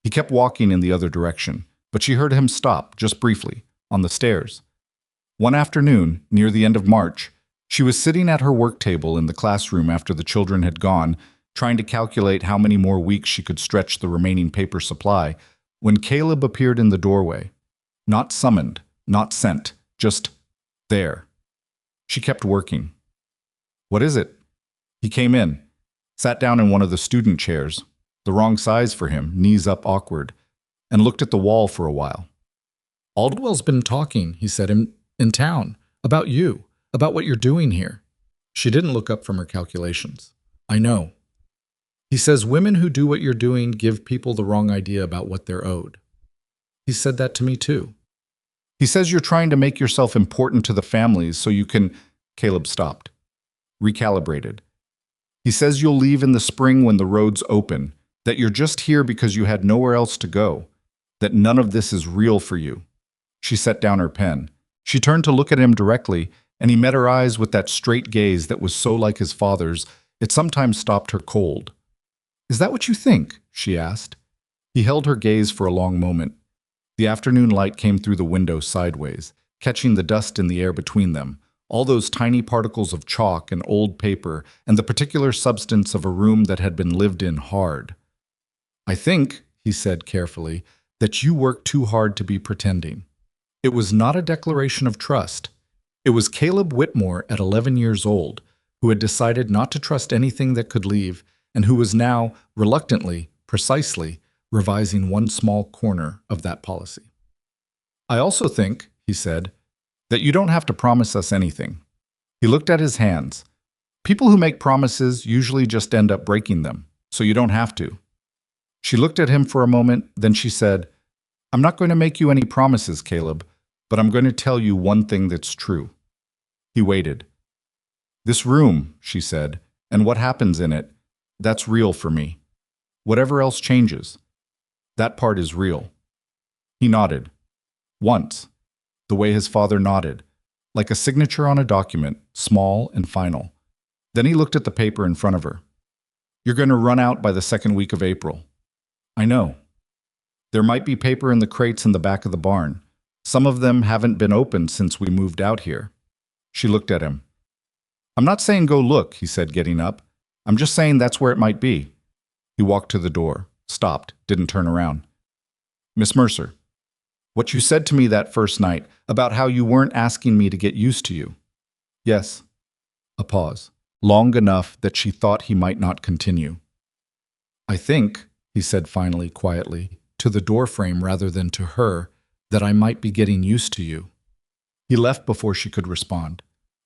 He kept walking in the other direction, but she heard him stop, just briefly, on the stairs. One afternoon, near the end of March, she was sitting at her work table in the classroom after the children had gone, trying to calculate how many more weeks she could stretch the remaining paper supply, when Caleb appeared in the doorway. Not summoned, not sent, just there. She kept working. "What is it?" He came in, sat down in one of the student chairs, the wrong size for him, knees up awkward, and looked at the wall for a while. "Aldwell's been talking," he said, in town, about you. About what you're doing here." She didn't look up from her calculations. "I know. He says women who do what you're doing give people the wrong idea about what they're owed." "He said that to me too." He says you're trying to make yourself important to the families so you can. Caleb stopped, recalibrated. He says you'll leave in the spring when the roads open, that you're just here because you had nowhere else to go, that none of this is real for you. She set down her pen. She turned to look at him directly, and he met her eyes with that straight gaze that was so like his father's, it sometimes stopped her cold. Is that what you think? She asked. He held her gaze for a long moment. The afternoon light came through the window sideways, catching the dust in the air between them, all those tiny particles of chalk and old paper and the particular substance of a room that had been lived in hard. I think, he said carefully, that you work too hard to be pretending. It was not a declaration of trust. It was Caleb Whitmore at 11 years old, who had decided not to trust anything that could leave, and who was now, reluctantly, precisely, revising one small corner of that policy. I also think, he said, that you don't have to promise us anything. He looked at his hands. People who make promises usually just end up breaking them, so you don't have to. She looked at him for a moment, then she said, I'm not going to make you any promises, Caleb, but I'm going to tell you one thing that's true. He waited. This room, she said, and what happens in it, that's real for me. Whatever else changes, that part is real. He nodded. Once, the way his father nodded, like a signature on a document, small and final. Then he looked at the paper in front of her. You're going to run out by the second week of April. I know. There might be paper in the crates in the back of the barn. Some of them haven't been opened since we moved out here. She looked at him. I'm not saying go look, he said, getting up. I'm just saying that's where it might be. He walked to the door, stopped, didn't turn around. Miss Mercer, what you said to me that first night about how you weren't asking me to get used to you. Yes. A pause, long enough that she thought he might not continue. I think, he said finally, quietly, to the doorframe rather than to her, that I might be getting used to you. He left before she could respond.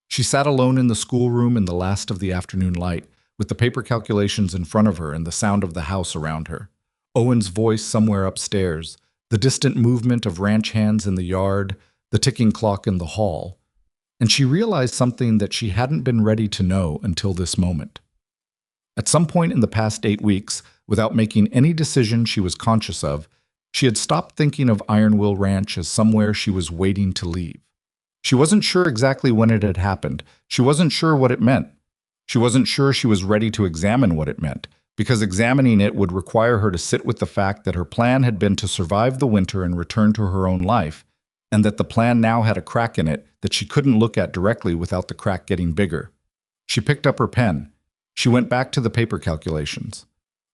She sat alone in the schoolroom in the last of the afternoon light, with the paper calculations in front of her and the sound of the house around her. Owen's voice somewhere upstairs, the distant movement of ranch hands in the yard, the ticking clock in the hall. And she realized something that she hadn't been ready to know until this moment. At some point in the past 8 weeks, without making any decision she was conscious of, she had stopped thinking of Ironwill Ranch as somewhere she was waiting to leave. She wasn't sure exactly when it had happened. She wasn't sure what it meant. She wasn't sure she was ready to examine what it meant, because examining it would require her to sit with the fact that her plan had been to survive the winter and return to her own life, and that the plan now had a crack in it that she couldn't look at directly without the crack getting bigger. She picked up her pen. She went back to the paper calculations.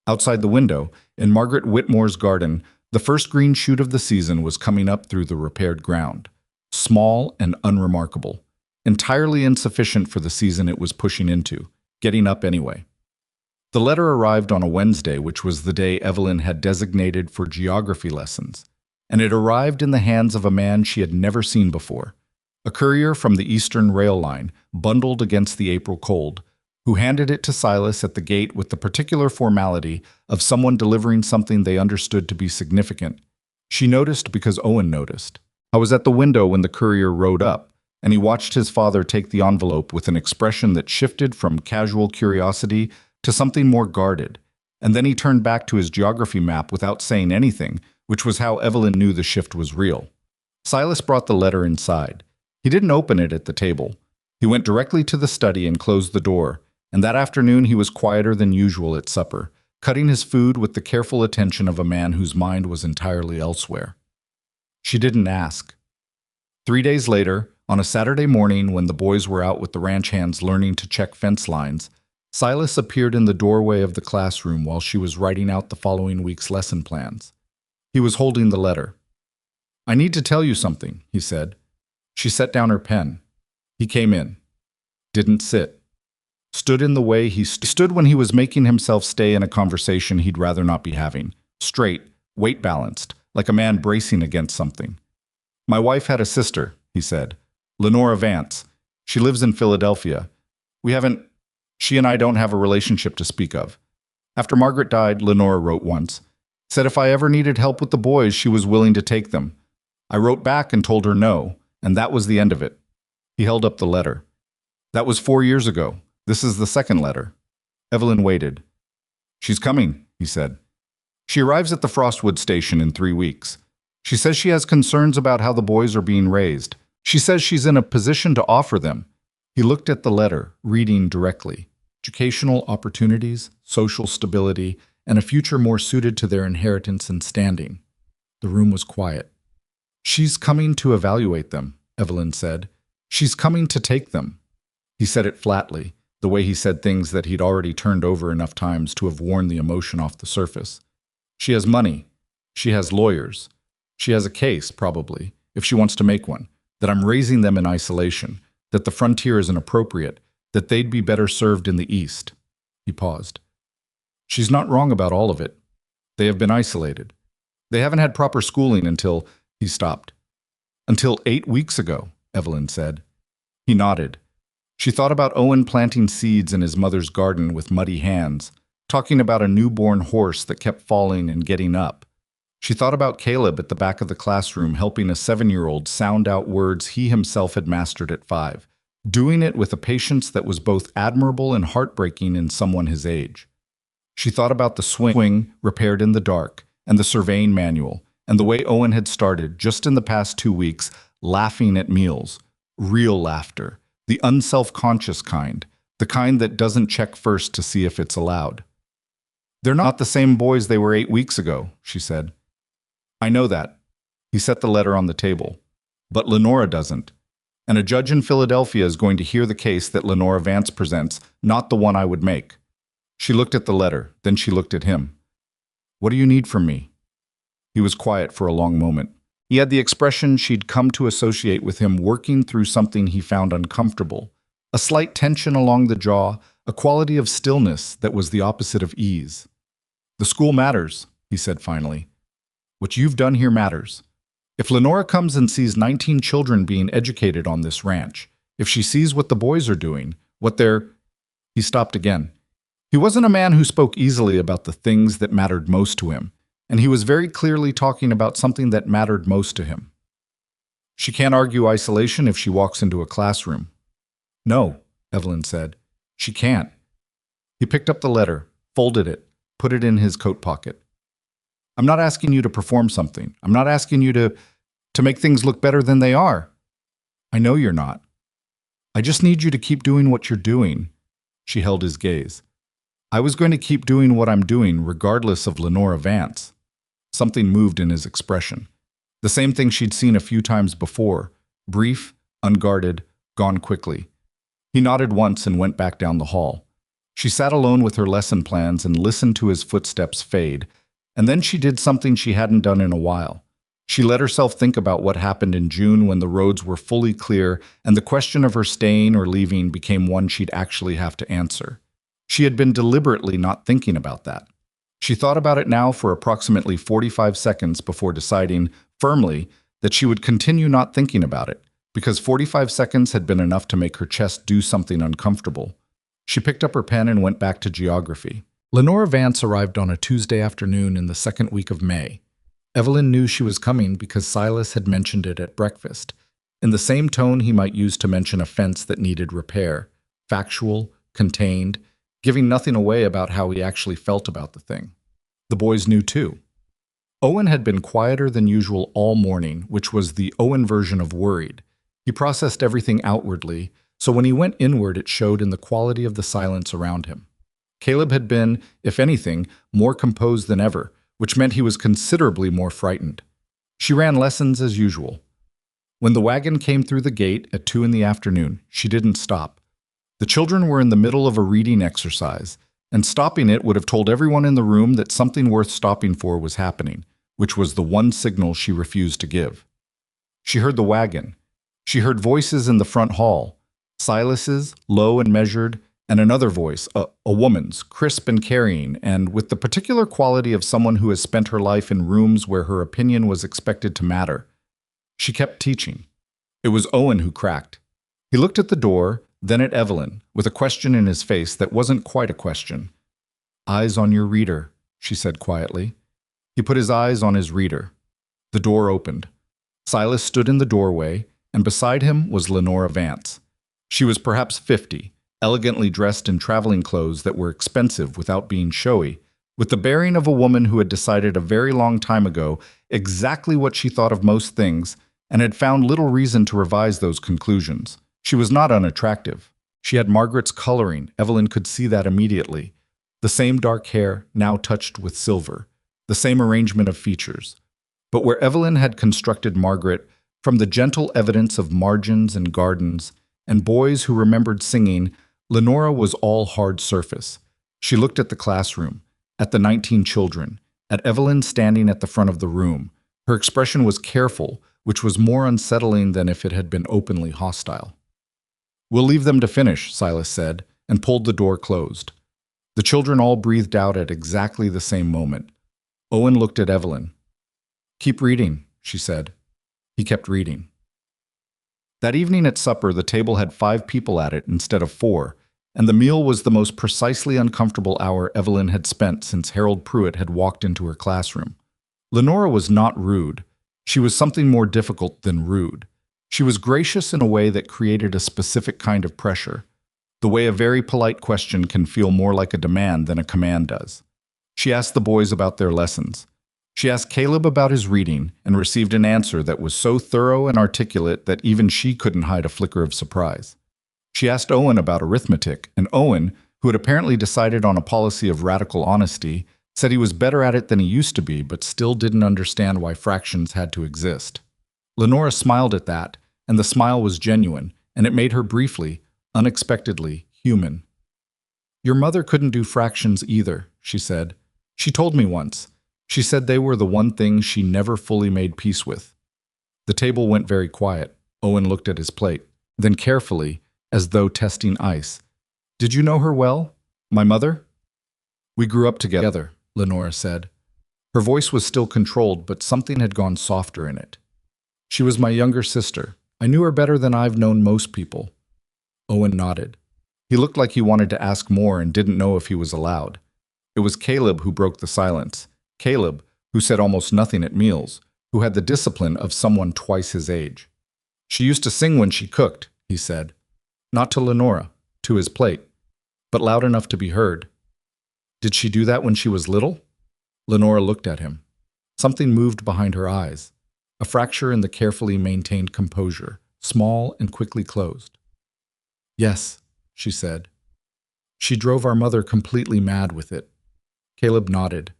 Outside the window, in Margaret Whitmore's garden, the first green shoot of the season was coming up through the repaired ground. Small and unremarkable, entirely insufficient for the season it was pushing into, getting up anyway. The letter arrived on a Wednesday, which was the day Evelyn had designated for geography lessons, and it arrived in the hands of a man she had never seen before, a courier from the Eastern Rail Line, bundled against the April cold, who handed it to Silas at the gate with the particular formality of someone delivering something they understood to be significant. She noticed because Owen noticed. I was at the window when the courier rode up, and he watched his father take the envelope with an expression that shifted from casual curiosity to something more guarded, and then he turned back to his geography map without saying anything, which was how Evelyn knew the shift was real. Silas brought the letter inside. He didn't open it at the table. He went directly to the study and closed the door, and that afternoon he was quieter than usual at supper, cutting his food with the careful attention of a man whose mind was entirely elsewhere. She didn't ask. 3 days later, on a Saturday morning when the boys were out with the ranch hands learning to check fence lines, Silas appeared in the doorway of the classroom while she was writing out the following week's lesson plans. He was holding the letter. I need to tell you something, he said. She set down her pen. He came in. Didn't sit. Stood in the way he stood when he was making himself stay in a conversation he'd rather not be having. Straight, weight-balanced, like a man bracing against something. My wife had a sister, he said. Lenora Vance. She lives in Philadelphia. She and I don't have a relationship to speak of. After Margaret died, Lenora wrote once, said if I ever needed help with the boys, she was willing to take them. I wrote back and told her no, and that was the end of it. He held up the letter. That was 4 years ago. This is the second letter. Evelyn waited. She's coming, he said. She arrives at the Frostwood station in 3 weeks. She says she has concerns about how the boys are being raised. She says she's in a position to offer them. He looked at the letter, reading directly. Educational opportunities, social stability, and a future more suited to their inheritance and standing. The room was quiet. She's coming to evaluate them, Evelyn said. She's coming to take them. He said it flatly, the way he said things that he'd already turned over enough times to have worn the emotion off the surface. She has money. She has lawyers. She has a case, probably, if she wants to make one, that I'm raising them in isolation, that the frontier is inappropriate, that they'd be better served in the East. He paused. She's not wrong about all of it. They have been isolated. They haven't had proper schooling until... He stopped. Until 8 weeks ago, Evelyn said. He nodded. She thought about Owen planting seeds in his mother's garden with muddy hands, talking about a newborn horse that kept falling and getting up. She thought about Caleb at the back of the classroom helping a 7-year-old sound out words he himself had mastered at 5, doing it with a patience that was both admirable and heartbreaking in someone his age. She thought about the swing repaired in the dark, and the surveying manual, and the way Owen had started, just in the past 2 weeks, laughing at meals. Real laughter. The unself-conscious kind. The kind that doesn't check first to see if it's allowed. They're not the same boys they were 8 weeks ago, she said. I know that. He set the letter on the table. But Lenora doesn't. And a judge in Philadelphia is going to hear the case that Lenora Vance presents, not the one I would make. She looked at the letter, then she looked at him. What do you need from me? He was quiet for a long moment. He had the expression she'd come to associate with him working through something he found uncomfortable. A slight tension along the jaw, a quality of stillness that was the opposite of ease. The school matters, he said finally. What you've done here matters. If Lenora comes and sees 19 children being educated on this ranch, if she sees what the boys are doing, what they're... He stopped again. He wasn't a man who spoke easily about the things that mattered most to him, and he was very clearly talking about something that mattered most to him. She can't argue isolation if she walks into a classroom. No, Evelyn said. She can't. He picked up the letter, folded it, put it in his coat pocket. I'm not asking you to perform something. I'm not asking you to make things look better than they are. I know you're not. I just need you to keep doing what you're doing. She held his gaze. I was going to keep doing what I'm doing regardless of Lenora Vance. Something moved in his expression. The same thing she'd seen a few times before, brief, unguarded, gone quickly. He nodded once and went back down the hall. She sat alone with her lesson plans and listened to his footsteps fade, and then she did something she hadn't done in a while. She let herself think about what happened in June when the roads were fully clear and the question of her staying or leaving became one she'd actually have to answer. She had been deliberately not thinking about that. She thought about it now for approximately 45 seconds before deciding, firmly, that she would continue not thinking about it, because 45 seconds had been enough to make her chest do something uncomfortable. She picked up her pen and went back to geography. Lenora Vance arrived on a Tuesday afternoon in the second week of May. Evelyn knew she was coming because Silas had mentioned it at breakfast, in the same tone he might use to mention a fence that needed repair, factual, contained, giving nothing away about how he actually felt about the thing. The boys knew too. Owen had been quieter than usual all morning, which was the Owen version of worried. He processed everything outwardly, so when he went inward it showed in the quality of the silence around him. Caleb had been, if anything, more composed than ever, which meant he was considerably more frightened. She ran lessons as usual. When the wagon came through the gate at 2 in the afternoon, she didn't stop. The children were in the middle of a reading exercise, and stopping it would have told everyone in the room that something worth stopping for was happening, which was the one signal she refused to give. She heard the wagon. She heard voices in the front hall, Silas's, low and measured, and another voice, a woman's, crisp and carrying, and with the particular quality of someone who has spent her life in rooms where her opinion was expected to matter. She kept teaching. It was Owen who cracked. He looked at the door, then at Evelyn, with a question in his face that wasn't quite a question. Eyes on your reader, she said quietly. He put his eyes on his reader. The door opened. Silas stood in the doorway, and beside him was Lenora Vance. She was perhaps 50, elegantly dressed in traveling clothes that were expensive without being showy, with the bearing of a woman who had decided a very long time ago exactly what she thought of most things and had found little reason to revise those conclusions. She was not unattractive. She had Margaret's coloring, Evelyn could see that immediately. The same dark hair, now touched with silver. The same arrangement of features. But where Evelyn had constructed Margaret from the gentle evidence of margins and gardens, and boys who remembered singing, Lenora was all hard surface. She looked at the classroom, at the 19 children, at Evelyn standing at the front of the room. Her expression was careful, which was more unsettling than if it had been openly hostile. "We'll leave them to finish," Silas said, and pulled the door closed. The children all breathed out at exactly the same moment. Owen looked at Evelyn. "Keep reading," she said. He kept reading. That evening at supper, the table had 5 people at it instead of 4, and the meal was the most precisely uncomfortable hour Evelyn had spent since Harold Pruitt had walked into her classroom. Lenora was not rude. She was something more difficult than rude. She was gracious in a way that created a specific kind of pressure, the way a very polite question can feel more like a demand than a command does. She asked the boys about their lessons. She asked Caleb about his reading and received an answer that was so thorough and articulate that even she couldn't hide a flicker of surprise. She asked Owen about arithmetic, and Owen, who had apparently decided on a policy of radical honesty, said he was better at it than he used to be, but still didn't understand why fractions had to exist. Lenora smiled at that, and the smile was genuine, and it made her briefly, unexpectedly, human. "Your mother couldn't do fractions either," she said. "She told me once. She said they were the one thing she never fully made peace with." The table went very quiet. Owen looked at his plate. Then carefully, as though testing ice. "Did you know her well? My mother?" "We grew up together," Lenora said. Her voice was still controlled, but something had gone softer in it. "She was my younger sister. I knew her better than I've known most people." Owen nodded. He looked like he wanted to ask more and didn't know if he was allowed. It was Caleb who broke the silence. Caleb, who said almost nothing at meals, who had the discipline of someone twice his age. "She used to sing when she cooked," he said. Not to Lenora, to his plate, but loud enough to be heard. "Did she do that when she was little?" Lenora looked at him. Something moved behind her eyes, a fracture in the carefully maintained composure, small and quickly closed. "Yes," she said. "She drove our mother completely mad with it." Caleb nodded.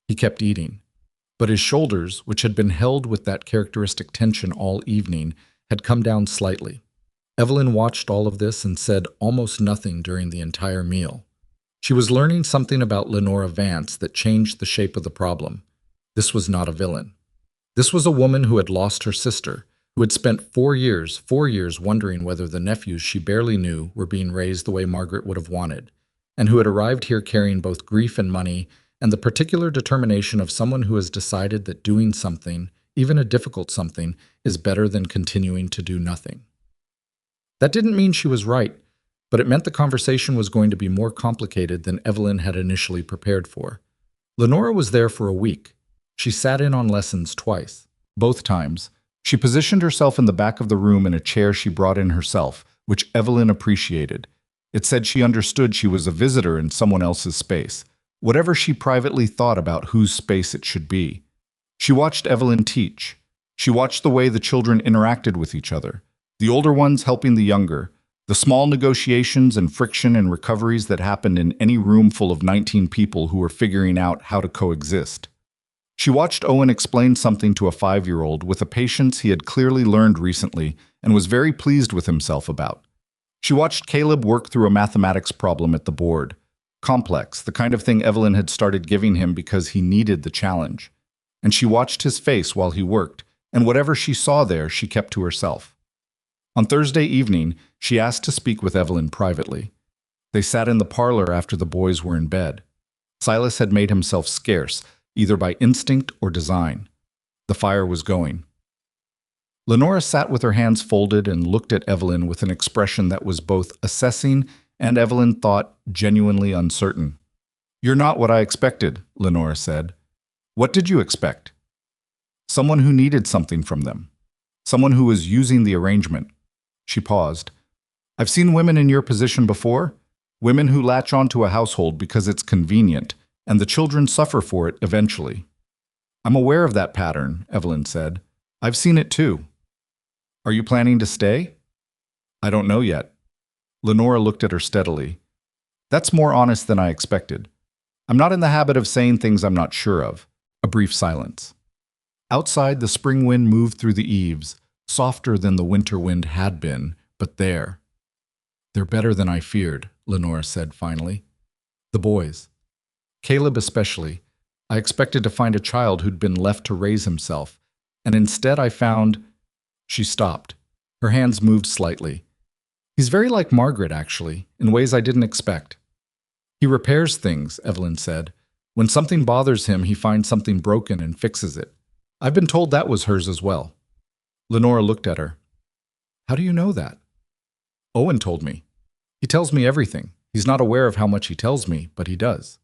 He kept eating. But his shoulders, which had been held with that characteristic tension all evening, had come down slightly. Evelyn watched all of this and said almost nothing during the entire meal. She was learning something about Lenora Vance that changed the shape of the problem. This was not a villain. This was a woman who had lost her sister, who had spent 4 years wondering whether the nephews she barely knew were being raised the way Margaret would have wanted, and who had arrived here carrying both grief and money, and the particular determination of someone who has decided that doing something, even a difficult something, is better than continuing to do nothing. That didn't mean she was right, but it meant the conversation was going to be more complicated than Evelyn had initially prepared for. Lenora was there for a week. She sat in on lessons twice. Both times, she positioned herself in the back of the room in a chair she brought in herself, which Evelyn appreciated. It said she understood she was a visitor in someone else's space, whatever she privately thought about whose space it should be. She watched Evelyn teach. She watched the way the children interacted with each other, the older ones helping the younger, the small negotiations and friction and recoveries that happened in any room full of 19 people who were figuring out how to coexist. She watched Owen explain something to a 5-year-old with a patience he had clearly learned recently and was very pleased with himself about. She watched Caleb work through a mathematics problem at the board. Complex, the kind of thing Evelyn had started giving him because he needed the challenge. And she watched his face while he worked, and whatever she saw there, she kept to herself. On Thursday evening, she asked to speak with Evelyn privately. They sat in the parlor after the boys were in bed. Silas had made himself scarce, either by instinct or design. The fire was going. Lenora sat with her hands folded and looked at Evelyn with an expression that was both assessing and, Evelyn thought, genuinely uncertain. "You're not what I expected," Lenora said. "What did you expect?" "Someone who needed something from them." Someone who was using the arrangement. She paused. I've seen women in your position before. Women who latch onto a household because it's convenient, and the children suffer for it eventually. I'm aware of that pattern, Evelyn said. I've seen it too. Are you planning to stay? I don't know yet. Lenora looked at her steadily. That's more honest than I expected. I'm not in the habit of saying things I'm not sure of. A brief silence. Outside, the spring wind moved through the eaves, softer than the winter wind had been, but there. They're better than I feared, Lenora said finally. The boys. Caleb especially. I expected to find a child who'd been left to raise himself, and instead I found… She stopped. Her hands moved slightly. He's very like Margaret, actually, in ways I didn't expect. He repairs things, Evelyn said. When something bothers him, he finds something broken and fixes it. I've been told that was hers as well. Lenora looked at her. How do you know that? Owen told me. He tells me everything. He's not aware of how much he tells me, but he does.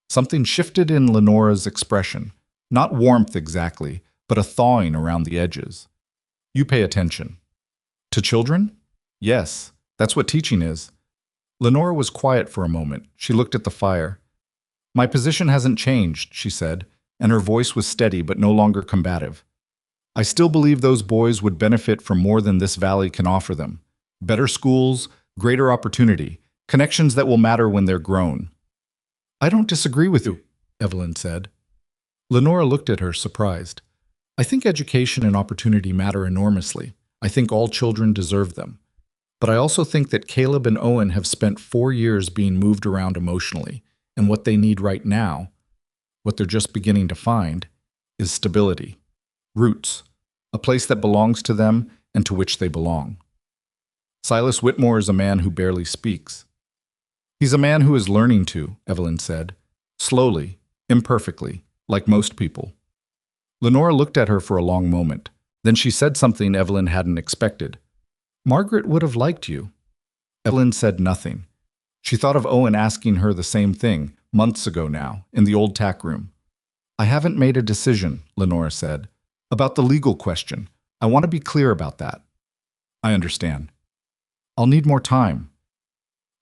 Something shifted in Lenora's expression. Not warmth exactly, but a thawing around the edges. You pay attention. To children? Yes, that's what teaching is. Lenora was quiet for a moment. She looked at the fire. My position hasn't changed, she said, and her voice was steady but no longer combative. I still believe those boys would benefit from more than this valley can offer them. Better schools, greater opportunity, connections that will matter when they're grown. I don't disagree with you, Evelyn said. Lenora looked at her, surprised. I think education and opportunity matter enormously. I think all children deserve them. But I also think that Caleb and Owen have spent 4 years being moved around emotionally, and what they need right now, what they're just beginning to find, is stability, roots, a place that belongs to them and to which they belong. Silas Whitmore is a man who barely speaks. He's a man who is learning to, Evelyn said, slowly, imperfectly, like most people. Lenora looked at her for a long moment. Then she said something Evelyn hadn't expected. Margaret would have liked you. Evelyn said nothing. She thought of Owen asking her the same thing, months ago now, in the old tack room. I haven't made a decision, Lenora said. About the legal question. I want to be clear about that. I understand. I'll need more time.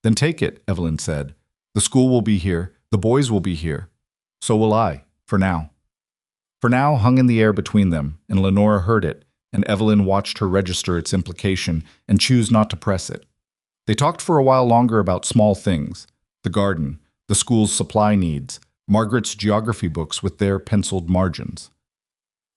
Then take it, Evelyn said. The school will be here. The boys will be here. So will I, for now. For now hung in the air between them, and Lenora heard it, and Evelyn watched her register its implication and choose not to press it. They talked for a while longer about small things, the garden, the school's supply needs, Margaret's geography books with their penciled margins.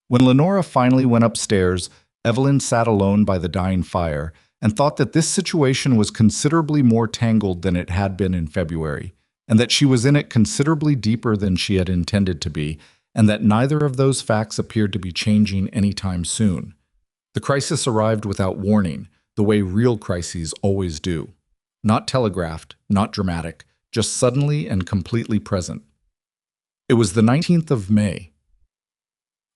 When Lenora finally went upstairs, Evelyn sat alone by the dying fire and thought that this situation was considerably more tangled than it had been in February, and that she was in it considerably deeper than she had intended to be, and that neither of those facts appeared to be changing anytime soon. The crisis arrived without warning, the way real crises always do. Not telegraphed, not dramatic, just suddenly and completely present. It was the 19th of May.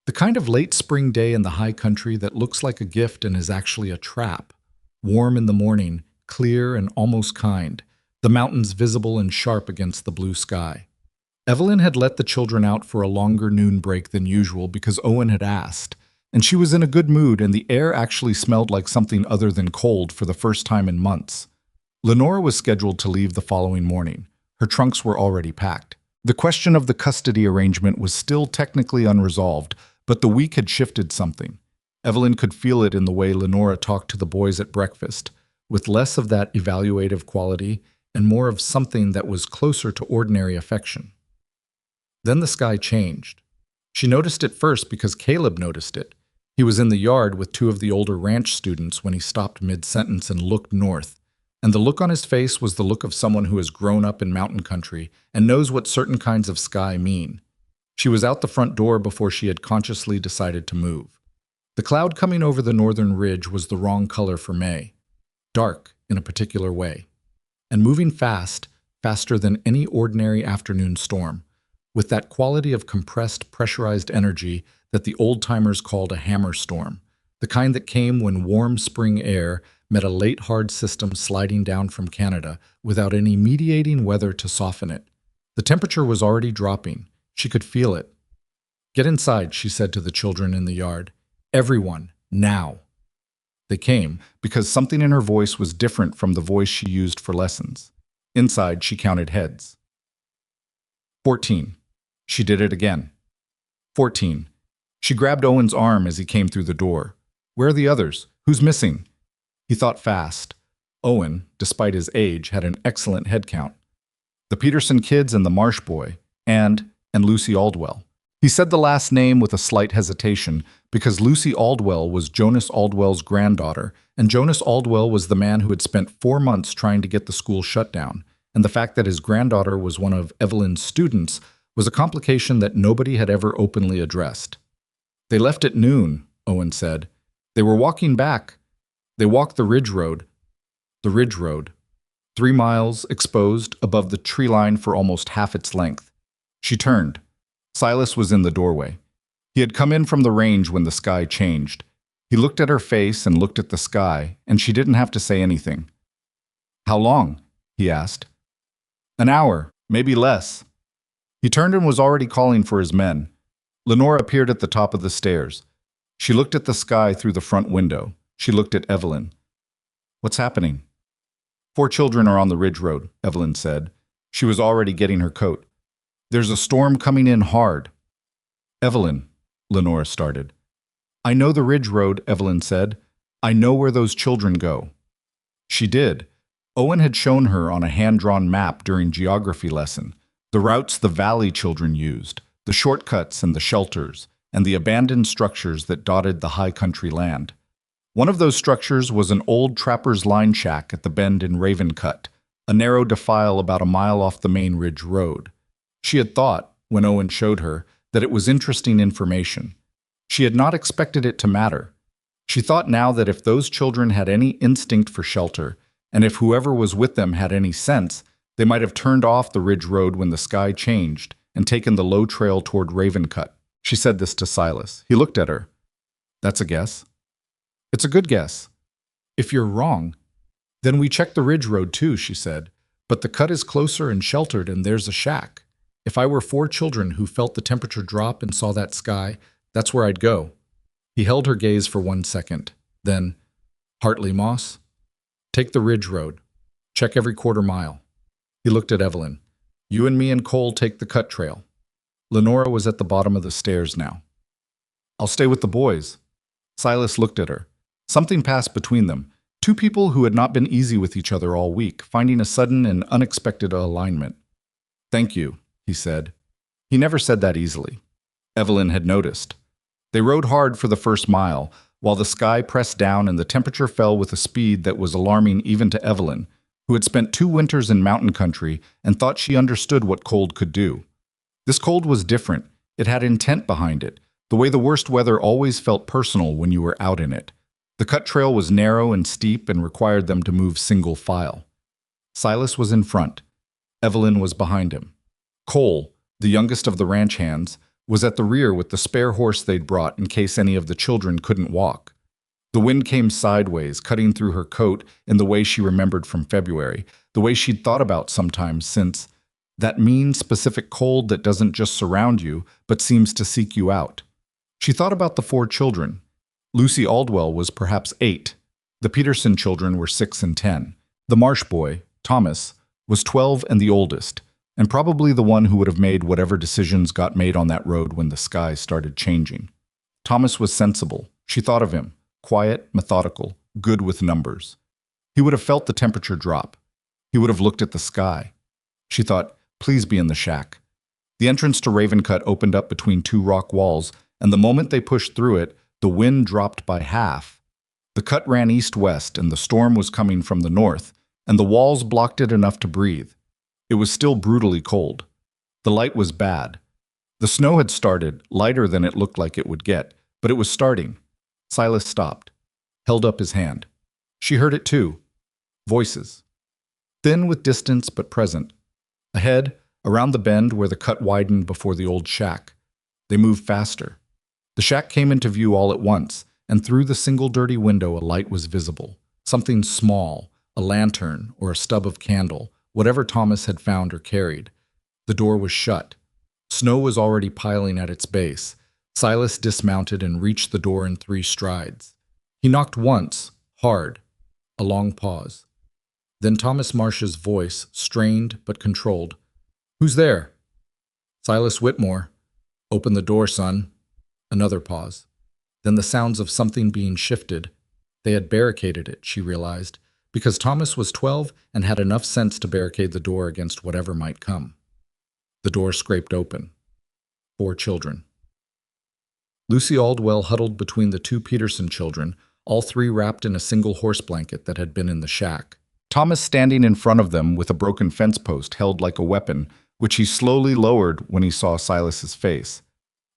The kind of late spring day in the high country that looks like a gift and is actually a trap. Warm in the morning, clear and almost kind, the mountains visible and sharp against the blue sky. Evelyn had let the children out for a longer noon break than usual because Owen had asked, and she was in a good mood and the air actually smelled like something other than cold for the first time in months. Lenora was scheduled to leave the following morning. Her trunks were already packed. The question of the custody arrangement was still technically unresolved, but the week had shifted something. Evelyn could feel it in the way Lenora talked to the boys at breakfast, with less of that evaluative quality and more of something that was closer to ordinary affection. Then the sky changed. She noticed it first because Caleb noticed it. He was in the yard with 2 of the older ranch students when he stopped mid-sentence and looked north, and the look on his face was the look of someone who has grown up in mountain country and knows what certain kinds of sky mean. She was out the front door before she had consciously decided to move. The cloud coming over the northern ridge was the wrong color for May, dark in a particular way, and moving fast, faster than any ordinary afternoon storm, with that quality of compressed, pressurized energy that the old-timers called a hammer storm, the kind that came when warm spring air met a late hard system sliding down from Canada without any mediating weather to soften it. The temperature was already dropping. She could feel it. Get inside, she said to the children in the yard. Everyone, Now. They came because something in her voice was different from the voice she used for lessons. Inside, she counted heads. 14. She did it again. 14. She grabbed Owen's arm as he came through the door. Where are the others? Who's missing? He thought fast. Owen, despite his age, had an excellent head count. The Peterson kids and the Marsh boy, and Lucy Aldwell. He said the last name with a slight hesitation because Lucy Aldwell was Jonas Aldwell's granddaughter, and Jonas Aldwell was the man who had spent 4 months trying to get the school shut down, and the fact that his granddaughter was one of Evelyn's students was a complication that nobody had ever openly addressed. They left at noon, Owen said. They were walking back. They walked the ridge road. The ridge road. 3 miles exposed above the tree line for almost half its length. She turned. Silas was in the doorway. He had come in from the range when the sky changed. He looked at her face and looked at the sky, and she didn't have to say anything. How long? He asked. An hour, maybe less. He turned and was already calling for his men. Lenore appeared at the top of the stairs. She looked at the sky through the front window. She looked at Evelyn. What's happening? 4 children are on the ridge road, Evelyn said. She was already getting her coat. There's a storm coming in hard. Evelyn, Lenore started. I know the ridge road, Evelyn said. I know where those children go. She did. Owen had shown her on a hand-drawn map during geography lesson, the routes the valley children used, the shortcuts and the shelters, and the abandoned structures that dotted the high country land. One of those structures was an old trapper's line shack at the bend in Ravencut, a narrow defile about a mile off the main ridge road. She had thought, when Owen showed her, that it was interesting information. She had not expected it to matter. She thought now that if those children had any instinct for shelter, and if whoever was with them had any sense, they might have turned off the ridge road when the sky changed and taken the low trail toward Ravencut. She said this to Silas. He looked at her. That's a guess. It's a good guess. If you're wrong, then we check the ridge road too, she said. But the cut is closer and sheltered, and there's a shack. If I were 4 children who felt the temperature drop and saw that sky, that's where I'd go. He held her gaze for 1 second. Then, Hartley Moss? Take the ridge road. Check every quarter mile. He looked at Evelyn. You and me and Cole take the cut trail. Lenora was at the bottom of the stairs now. I'll stay with the boys. Silas looked at her. Something passed between them. 2 people who had not been easy with each other all week, finding a sudden and unexpected alignment. Thank you, he said. He never said that easily. Evelyn had noticed. They rode hard for the first mile, while the sky pressed down and the temperature fell with a speed that was alarming even to Evelyn, who had spent 2 winters in mountain country and thought she understood what cold could do. This cold was different. It had intent behind it, the way the worst weather always felt personal when you were out in it. The cut trail was narrow and steep and required them to move single file. Silas was in front. Evelyn was behind him. Cole, the youngest of the ranch hands, was at the rear with the spare horse they'd brought in case any of the children couldn't walk. The wind came sideways, cutting through her coat in the way she remembered from February, the way she'd thought about sometimes since, that mean, specific cold that doesn't just surround you, but seems to seek you out. She thought about the 4 children. Lucy Aldwell was perhaps 8. The Peterson children were 6 and 10. The Marsh boy, Thomas, was 12 and the oldest, and probably the one who would have made whatever decisions got made on that road when the sky started changing. Thomas was sensible. She thought of him, quiet, methodical, good with numbers. He would have felt the temperature drop. He would have looked at the sky. She thought, please be in the shack. The entrance to Ravencut opened up between 2 rock walls, and the moment they pushed through it, the wind dropped by half. The cut ran east-west, and the storm was coming from the north, and the walls blocked it enough to breathe. It was still brutally cold. The light was bad. The snow had started, lighter than it looked like it would get, but it was starting. Silas stopped, held up his hand. She heard it too. Voices. Thin with distance but present. Ahead, around the bend where the cut widened before the old shack. They moved faster. The shack came into view all at once, and through the single dirty window a light was visible. Something small, a lantern or a stub of candle, whatever Thomas had found or carried. The door was shut. Snow was already piling at its base. Silas dismounted and reached the door in 3 strides. He knocked once, hard, a long pause. Then Thomas Marsh's voice, strained but controlled. "Who's there?" "Silas Whitmore." "Open the door, son." Another pause. Then the sounds of something being shifted. They had barricaded it, she realized, because Thomas was 12 and had enough sense to barricade the door against whatever might come. The door scraped open. 4 children. Lucy Aldwell huddled between the 2 Peterson children, all 3 wrapped in a single horse blanket that had been in the shack. Thomas standing in front of them with a broken fence post held like a weapon, which he slowly lowered when he saw Silas's face.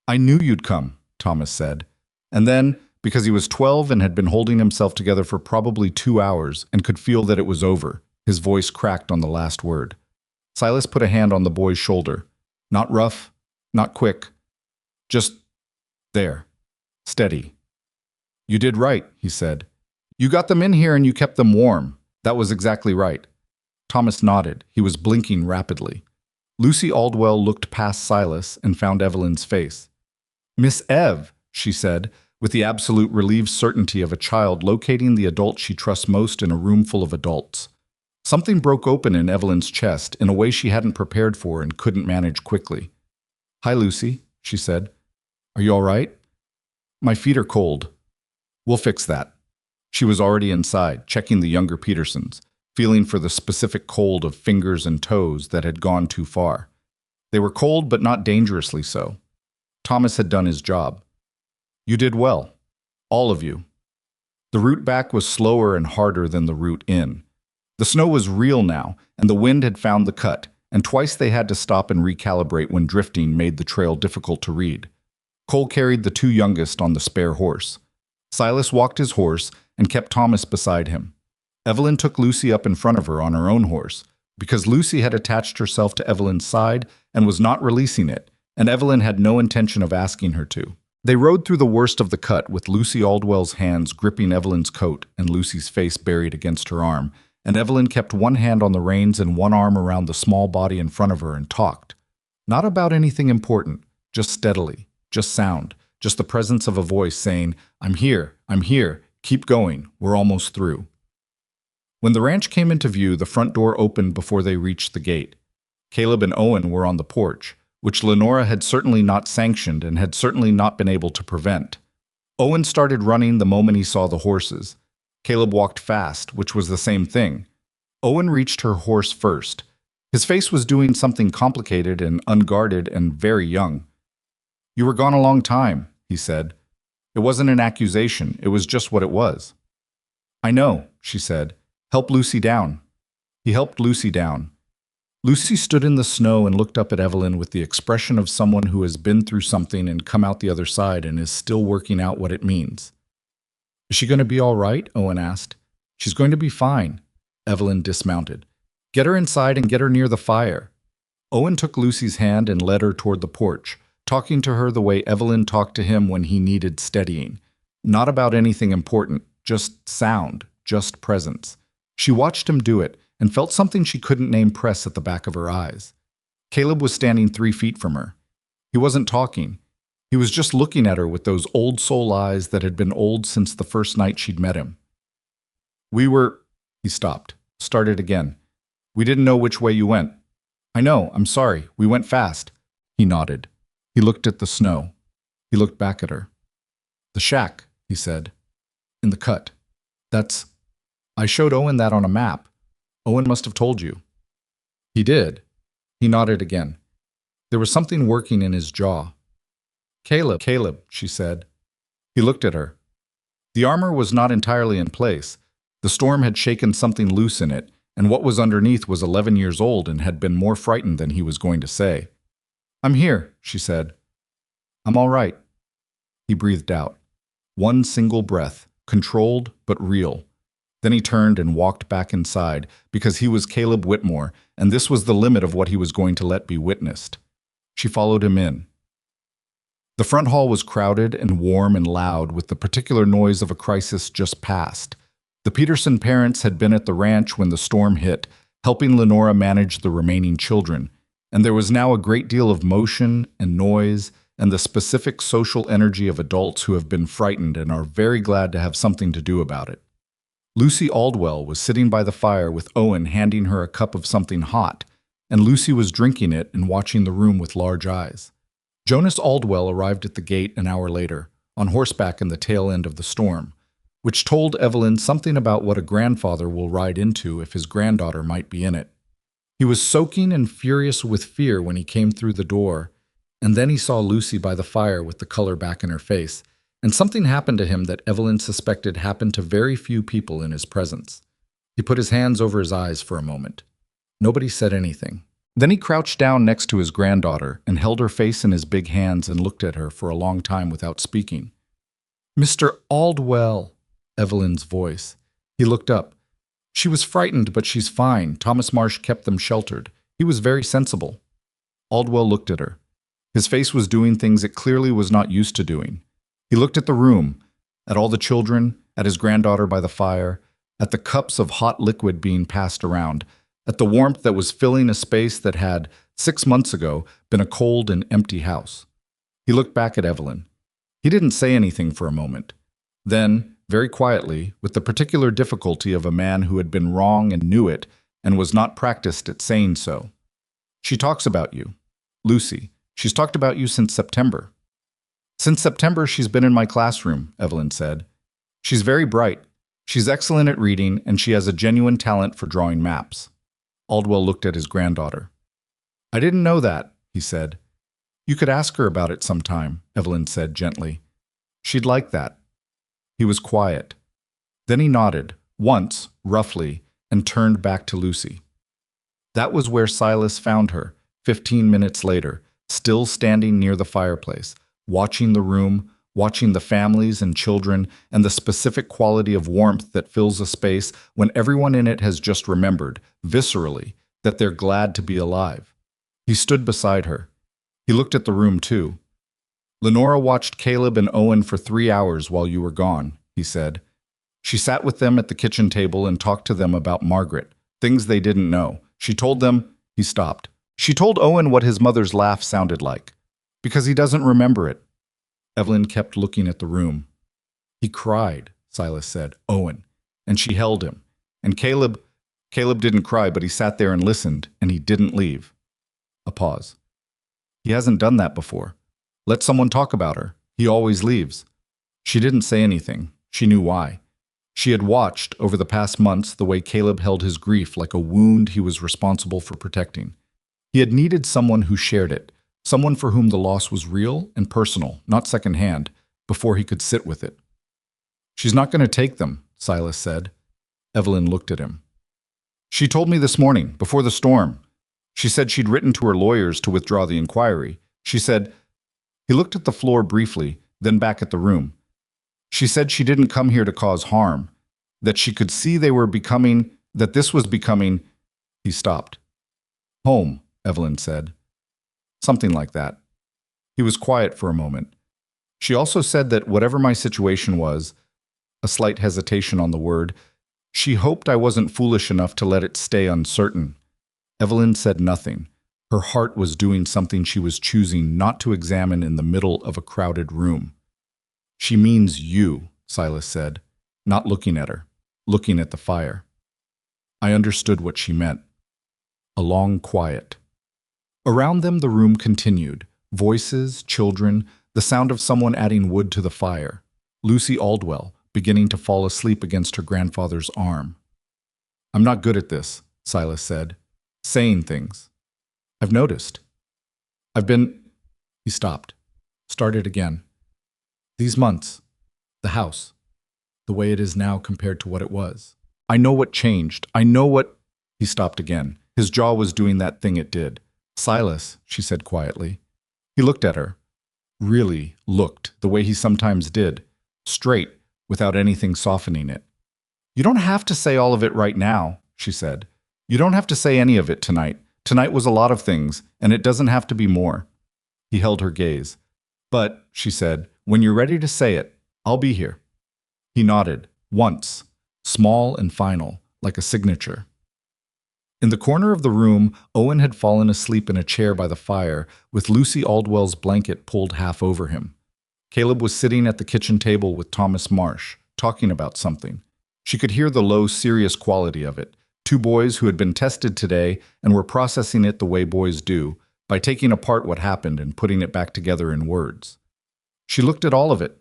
"I knew you'd come," Thomas said. And then, because he was 12 and had been holding himself together for probably 2 hours and could feel that it was over, his voice cracked on the last word. Silas put a hand on the boy's shoulder. Not rough, not quick, just there, steady. "You did right," he said. "You got them in here and you kept them warm. That was exactly right." Thomas nodded. He was blinking rapidly. Lucy Aldwell looked past Silas and found Evelyn's face. "Miss Ev," she said, with the absolute relieved certainty of a child locating the adult she trusts most in a room full of adults. Something broke open in Evelyn's chest in a way she hadn't prepared for and couldn't manage quickly. "Hi, Lucy," she said. "Are you all right?" "My feet are cold." "We'll fix that." She was already inside, checking the younger Petersons, feeling for the specific cold of fingers and toes that had gone too far. They were cold, but not dangerously so. Thomas had done his job. "You did well. All of you." The route back was slower and harder than the route in. The snow was real now, and the wind had found the cut, and twice they had to stop and recalibrate when drifting made the trail difficult to read. Cole carried the 2 youngest on the spare horse. Silas walked his horse and kept Thomas beside him. Evelyn took Lucy up in front of her on her own horse, because Lucy had attached herself to Evelyn's side and was not releasing it, and Evelyn had no intention of asking her to. They rode through the worst of the cut with Lucy Aldwell's hands gripping Evelyn's coat and Lucy's face buried against her arm, and Evelyn kept one hand on the reins and one arm around the small body in front of her and talked. Not about anything important, just steadily, just sound, just the presence of a voice saying, I'm here, keep going, we're almost through." When the ranch came into view, the front door opened before they reached the gate. Caleb and Owen were on the porch, which Lenora had certainly not sanctioned and had certainly not been able to prevent. Owen started running the moment he saw the horses. Caleb walked fast, which was the same thing. Owen reached her horse first. His face was doing something complicated and unguarded and very young. "You were gone a long time," he said. It wasn't an accusation, it was just what it was. "I know," she said. "Help Lucy down." He helped Lucy down. Lucy stood in the snow and looked up at Evelyn with the expression of someone who has been through something and come out the other side and is still working out what it means. "Is she going to be all right?" Owen asked. "She's going to be fine." Evelyn dismounted. "Get her inside and get her near the fire." Owen took Lucy's hand and led her toward the porch, talking to her the way Evelyn talked to him when he needed steadying. Not about anything important, just sound, just presence. She watched him do it and felt something she couldn't name press at the back of her eyes. Caleb was standing 3 feet from her. He wasn't talking. He was just looking at her with those old soul eyes that had been old since the first night she'd met him. He stopped, started again. "We didn't know which way you went." "I know, I'm sorry, we went fast." He nodded. He looked at the snow. He looked back at her. "The shack," he said. "In the cut. I showed Owen that on a map. Owen must have told you." "He did." He nodded again. There was something working in his jaw. Caleb, she said. He looked at her. The armor was not entirely in place. The storm had shaken something loose in it, and what was underneath was 11 years old and had been more frightened than he was going to say. "I'm here," she said. "I'm all right." He breathed out. One single breath, controlled but real. Then he turned and walked back inside, because he was Caleb Whitmore, and this was the limit of what he was going to let be witnessed. She followed him in. The front hall was crowded and warm and loud with the particular noise of a crisis just past. The Peterson parents had been at the ranch when the storm hit, helping Lenora manage the remaining children, and there was now a great deal of motion and noise and the specific social energy of adults who have been frightened and are very glad to have something to do about it. Lucy Aldwell was sitting by the fire with Owen handing her a cup of something hot, and Lucy was drinking it and watching the room with large eyes. Jonas Aldwell arrived at the gate an hour later, on horseback in the tail end of the storm, which told Evelyn something about what a grandfather will ride into if his granddaughter might be in it. He was soaking and furious with fear when he came through the door, and then he saw Lucy by the fire with the color back in her face, and something happened to him that Evelyn suspected happened to very few people in his presence. He put his hands over his eyes for a moment. Nobody said anything. Then he crouched down next to his granddaughter and held her face in his big hands and looked at her for a long time without speaking. "Mr. Aldwell," Evelyn's voice. He looked up. She was frightened, but she's fine. Thomas Marsh kept them sheltered. He was very sensible. Aldwell looked at her. His face was doing things it clearly was not used to doing. He looked at the room, at all the children, at his granddaughter by the fire, at the cups of hot liquid being passed around, at the warmth that was filling a space that had, 6 months ago, been a cold and empty house. He looked back at Evelyn. He didn't say anything for a moment. Then, very quietly, with the particular difficulty of a man who had been wrong and knew it, and was not practiced at saying so. "She talks about you. Lucy, she's talked about you since September." "Since September, she's been in my classroom," Evelyn said. "She's very bright. She's excellent at reading, and she has a genuine talent for drawing maps." Aldwell looked at his granddaughter. "I didn't know that," he said. "You could ask her about it sometime," Evelyn said gently. "She'd like that." He was quiet. Then he nodded, once, roughly, and turned back to Lucy. That was where Silas found her, 15 minutes later, still standing near the fireplace, watching the room, watching the families and children, and the specific quality of warmth that fills a space when everyone in it has just remembered, viscerally, that they're glad to be alive. He stood beside her. He looked at the room, too. "Lenora watched Caleb and Owen for 3 hours while you were gone," he said. "She sat with them at the kitchen table and talked to them about Margaret, things they didn't know. She told them—" He stopped. "She told Owen what his mother's laugh sounded like, because he doesn't remember it." Evelyn kept looking at the room. "He cried," Silas said. "Owen." And she held him. And Caleb didn't cry, but he sat there and listened, and he didn't leave. A pause. "He hasn't done that before. Let someone talk about her. He always leaves." She didn't say anything. She knew why. She had watched, over the past months, the way Caleb held his grief like a wound he was responsible for protecting. He had needed someone who shared it, someone for whom the loss was real and personal, not secondhand, before he could sit with it. "She's not going to take them," Silas said. Evelyn looked at him. "She told me this morning, before the storm. She said she'd written to her lawyers to withdraw the inquiry. She said—" He looked at the floor briefly, then back at the room. "She said she didn't come here to cause harm, that she could see that this was becoming—" He stopped. "Home," Evelyn said. "Something like that." He was quiet for a moment. "She also said that whatever my situation was," a slight hesitation on the word, "she hoped I wasn't foolish enough to let it stay uncertain." Evelyn said nothing. Her heart was doing something she was choosing not to examine in the middle of a crowded room. "She means you," Silas said, not looking at her, looking at the fire. I understood what she meant. A long quiet. Around them the room continued. Voices, children, the sound of someone adding wood to the fire. Lucy Aldwell, beginning to fall asleep against her grandfather's arm. "I'm not good at this," Silas said. "Saying things. I've noticed. I've been—" He stopped. Started again. "These months. The house. The way it is now compared to what it was. I know what changed. I know what—" He stopped again. His jaw was doing that thing it did. "Silas," she said quietly. He looked at her. Really looked, the way he sometimes did. Straight, without anything softening it. "You don't have to say all of it right now," she said. "You don't have to say any of it tonight. Tonight was a lot of things, and it doesn't have to be more." He held her gaze. "But," she said, "when you're ready to say it, I'll be here." He nodded, once, small and final, like a signature. In the corner of the room, Owen had fallen asleep in a chair by the fire, with Lucy Aldwell's blanket pulled half over him. Caleb was sitting at the kitchen table with Thomas Marsh, talking about something. She could hear the low, serious quality of it. Two boys who had been tested today and were processing it the way boys do, by taking apart what happened and putting it back together in words. She looked at all of it.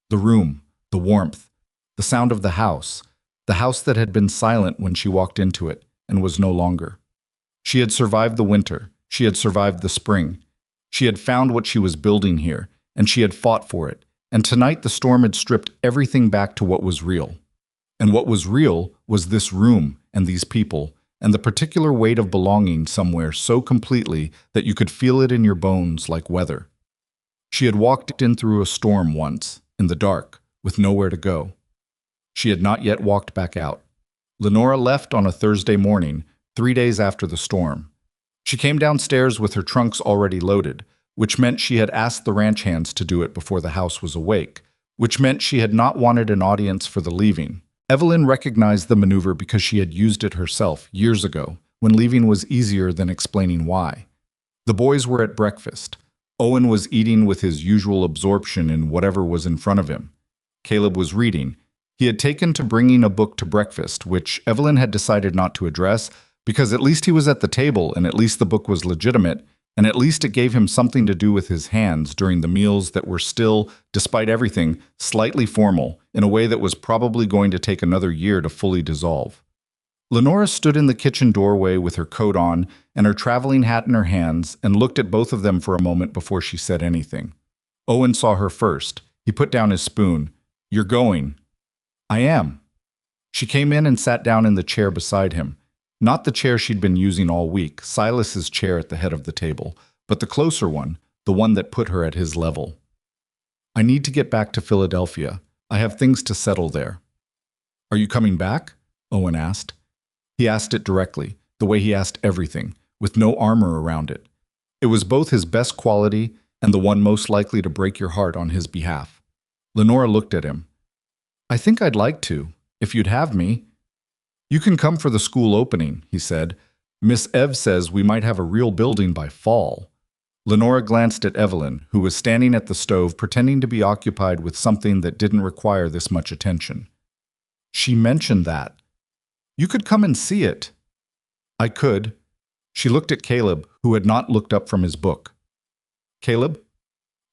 The room, the warmth, the sound of the house that had been silent when she walked into it and was no longer. She had survived the winter. She had survived the spring. She had found what she was building here, and she had fought for it. And tonight the storm had stripped everything back to what was real. And what was real was this room and these people, and the particular weight of belonging somewhere so completely that you could feel it in your bones like weather. She had walked in through a storm once, in the dark, with nowhere to go. She had not yet walked back out. Lenora left on a Thursday morning, 3 days after the storm. She came downstairs with her trunks already loaded, which meant she had asked the ranch hands to do it before the house was awake, which meant she had not wanted an audience for the leaving. Evelyn recognized the maneuver because she had used it herself years ago, when leaving was easier than explaining why. The boys were at breakfast. Owen was eating with his usual absorption in whatever was in front of him. Caleb was reading. He had taken to bringing a book to breakfast, which Evelyn had decided not to address, because at least he was at the table and at least the book was legitimate, and at least it gave him something to do with his hands during the meals that were still, despite everything, slightly formal, in a way that was probably going to take another year to fully dissolve. Lenora stood in the kitchen doorway with her coat on and her traveling hat in her hands and looked at both of them for a moment before she said anything. Owen saw her first. He put down his spoon. "You're going." "I am." She came in and sat down in the chair beside him. Not the chair she'd been using all week, Silas's chair at the head of the table, but the closer one, the one that put her at his level. "I need to get back to Philadelphia. I have things to settle there." "Are you coming back?" Owen asked. He asked it directly, the way he asked everything, with no armor around it. It was both his best quality and the one most likely to break your heart on his behalf. Lenora looked at him. "I think I'd like to, if you'd have me." "You can come for the school opening," he said. "Miss Ev says we might have a real building by fall." Lenora glanced at Evelyn, who was standing at the stove pretending to be occupied with something that didn't require this much attention. "She mentioned that. You could come and see it." "I could." She looked at Caleb, who had not looked up from his book. "Caleb?"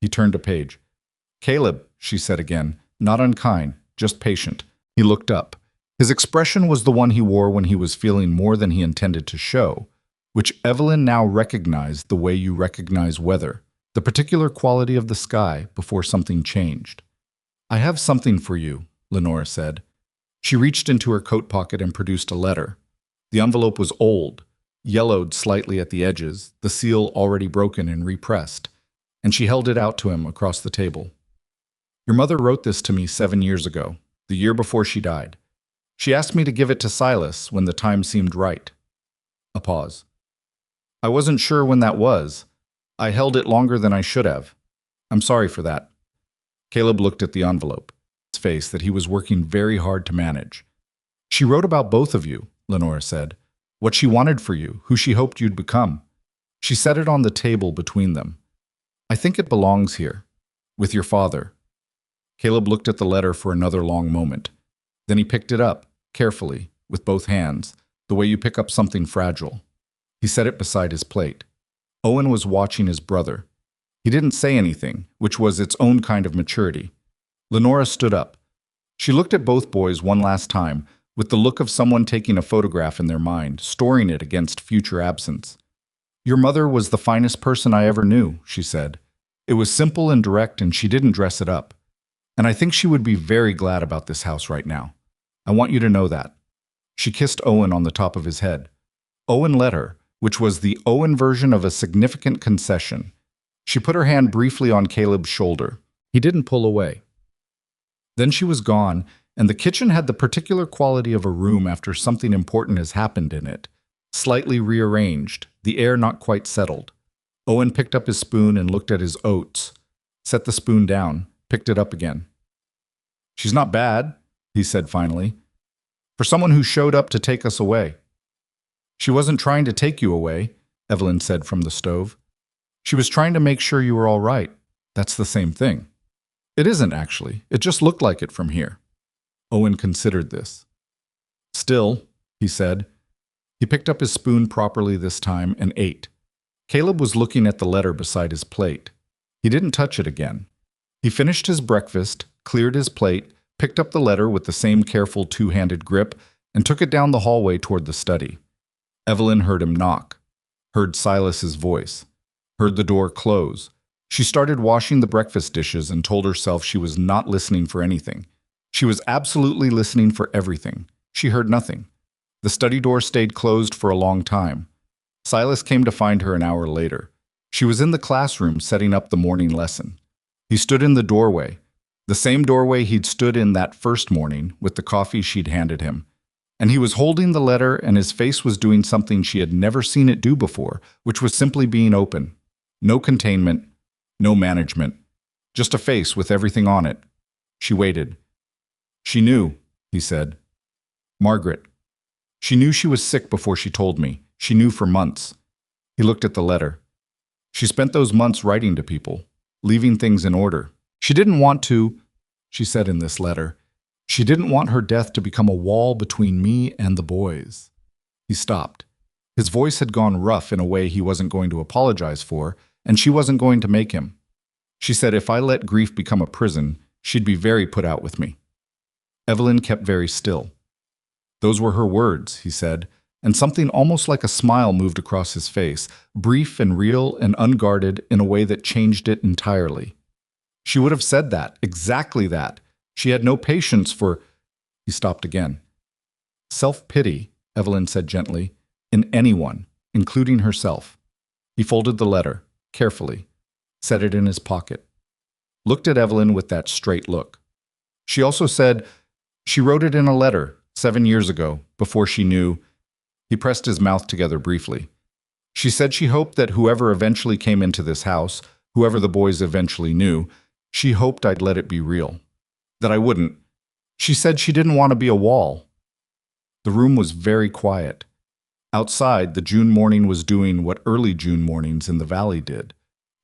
He turned a page. "Caleb," she said again, not unkind, just patient. He looked up. His expression was the one he wore when he was feeling more than he intended to show, which Evelyn now recognized the way you recognize weather, the particular quality of the sky before something changed. "I have something for you," Lenora said. She reached into her coat pocket and produced a letter. The envelope was old, yellowed slightly at the edges, the seal already broken and repressed, and she held it out to him across the table. "Your mother wrote this to me 7 years ago, the year before she died. She asked me to give it to Silas when the time seemed right." A pause. "I wasn't sure when that was. I held it longer than I should have. I'm sorry for that." Caleb looked at the envelope, his face that he was working very hard to manage. "She wrote about both of you," Lenora said. "What she wanted for you, who she hoped you'd become. She set it on the table between them. I think it belongs here, with your father." Caleb looked at the letter for another long moment. Then he picked it up, carefully, with both hands, the way you pick up something fragile. He set it beside his plate. Owen was watching his brother. He didn't say anything, which was its own kind of maturity. Lenora stood up. She looked at both boys one last time, with the look of someone taking a photograph in their mind, storing it against future absence. "Your mother was the finest person I ever knew," she said. "It was simple and direct, and she didn't dress it up. And I think she would be very glad about this house right now. I want you to know that." She kissed Owen on the top of his head. Owen let her, which was the Owen version of a significant concession. She put her hand briefly on Caleb's shoulder. He didn't pull away. Then she was gone, and the kitchen had the particular quality of a room after something important has happened in it. Slightly rearranged, the air not quite settled. Owen picked up his spoon and looked at his oats, set the spoon down, picked it up again. "She's not bad," he said finally, "for someone who showed up to take us away." She wasn't trying to take you away, Evelyn said from the stove. She was trying to make sure you were all right. That's the same thing. It isn't, actually. It just looked like it from here. Owen considered this. Still, he said. He picked up his spoon properly this time and ate. Caleb was looking at the letter beside his plate. He didn't touch it again. He finished his breakfast, cleared his plate, picked up the letter with the same careful two-handed grip, and took it down the hallway toward the study. Evelyn heard him knock, heard Silas's voice, heard the door close. She started washing the breakfast dishes and told herself she was not listening for anything. She was absolutely listening for everything. She heard nothing. The study door stayed closed for a long time. Silas came to find her an hour later. She was in the classroom setting up the morning lesson. He stood in the doorway, the same doorway he'd stood in that first morning with the coffee she'd handed him. And he was holding the letter, and his face was doing something she had never seen it do before, which was simply being open. No containment, no management. Just a face with everything on it. She waited. She knew, he said. Margaret. She knew she was sick before she told me. She knew for months. He looked at the letter. She spent those months writing to people, leaving things in order. She didn't want to, she said in this letter, she didn't want her death to become a wall between me and the boys. He stopped. His voice had gone rough in a way he wasn't going to apologize for, and she wasn't going to make him. She said if I let grief become a prison, she'd be very put out with me. Evelyn kept very still. Those were her words, he said, and something almost like a smile moved across his face, brief and real and unguarded in a way that changed it entirely. She would have said that, exactly that. She had no patience for... He stopped again. Self-pity, Evelyn said gently, in anyone, including herself. He folded the letter, carefully, set it in his pocket, looked at Evelyn with that straight look. She also said, she wrote it in a letter 7 years ago, before she knew. He pressed his mouth together briefly. She said she hoped that whoever eventually came into this house, whoever the boys eventually knew, she hoped I'd let it be real. That I wouldn't. She said she didn't want to be a wall. The room was very quiet. Outside, the June morning was doing what early June mornings in the valley did.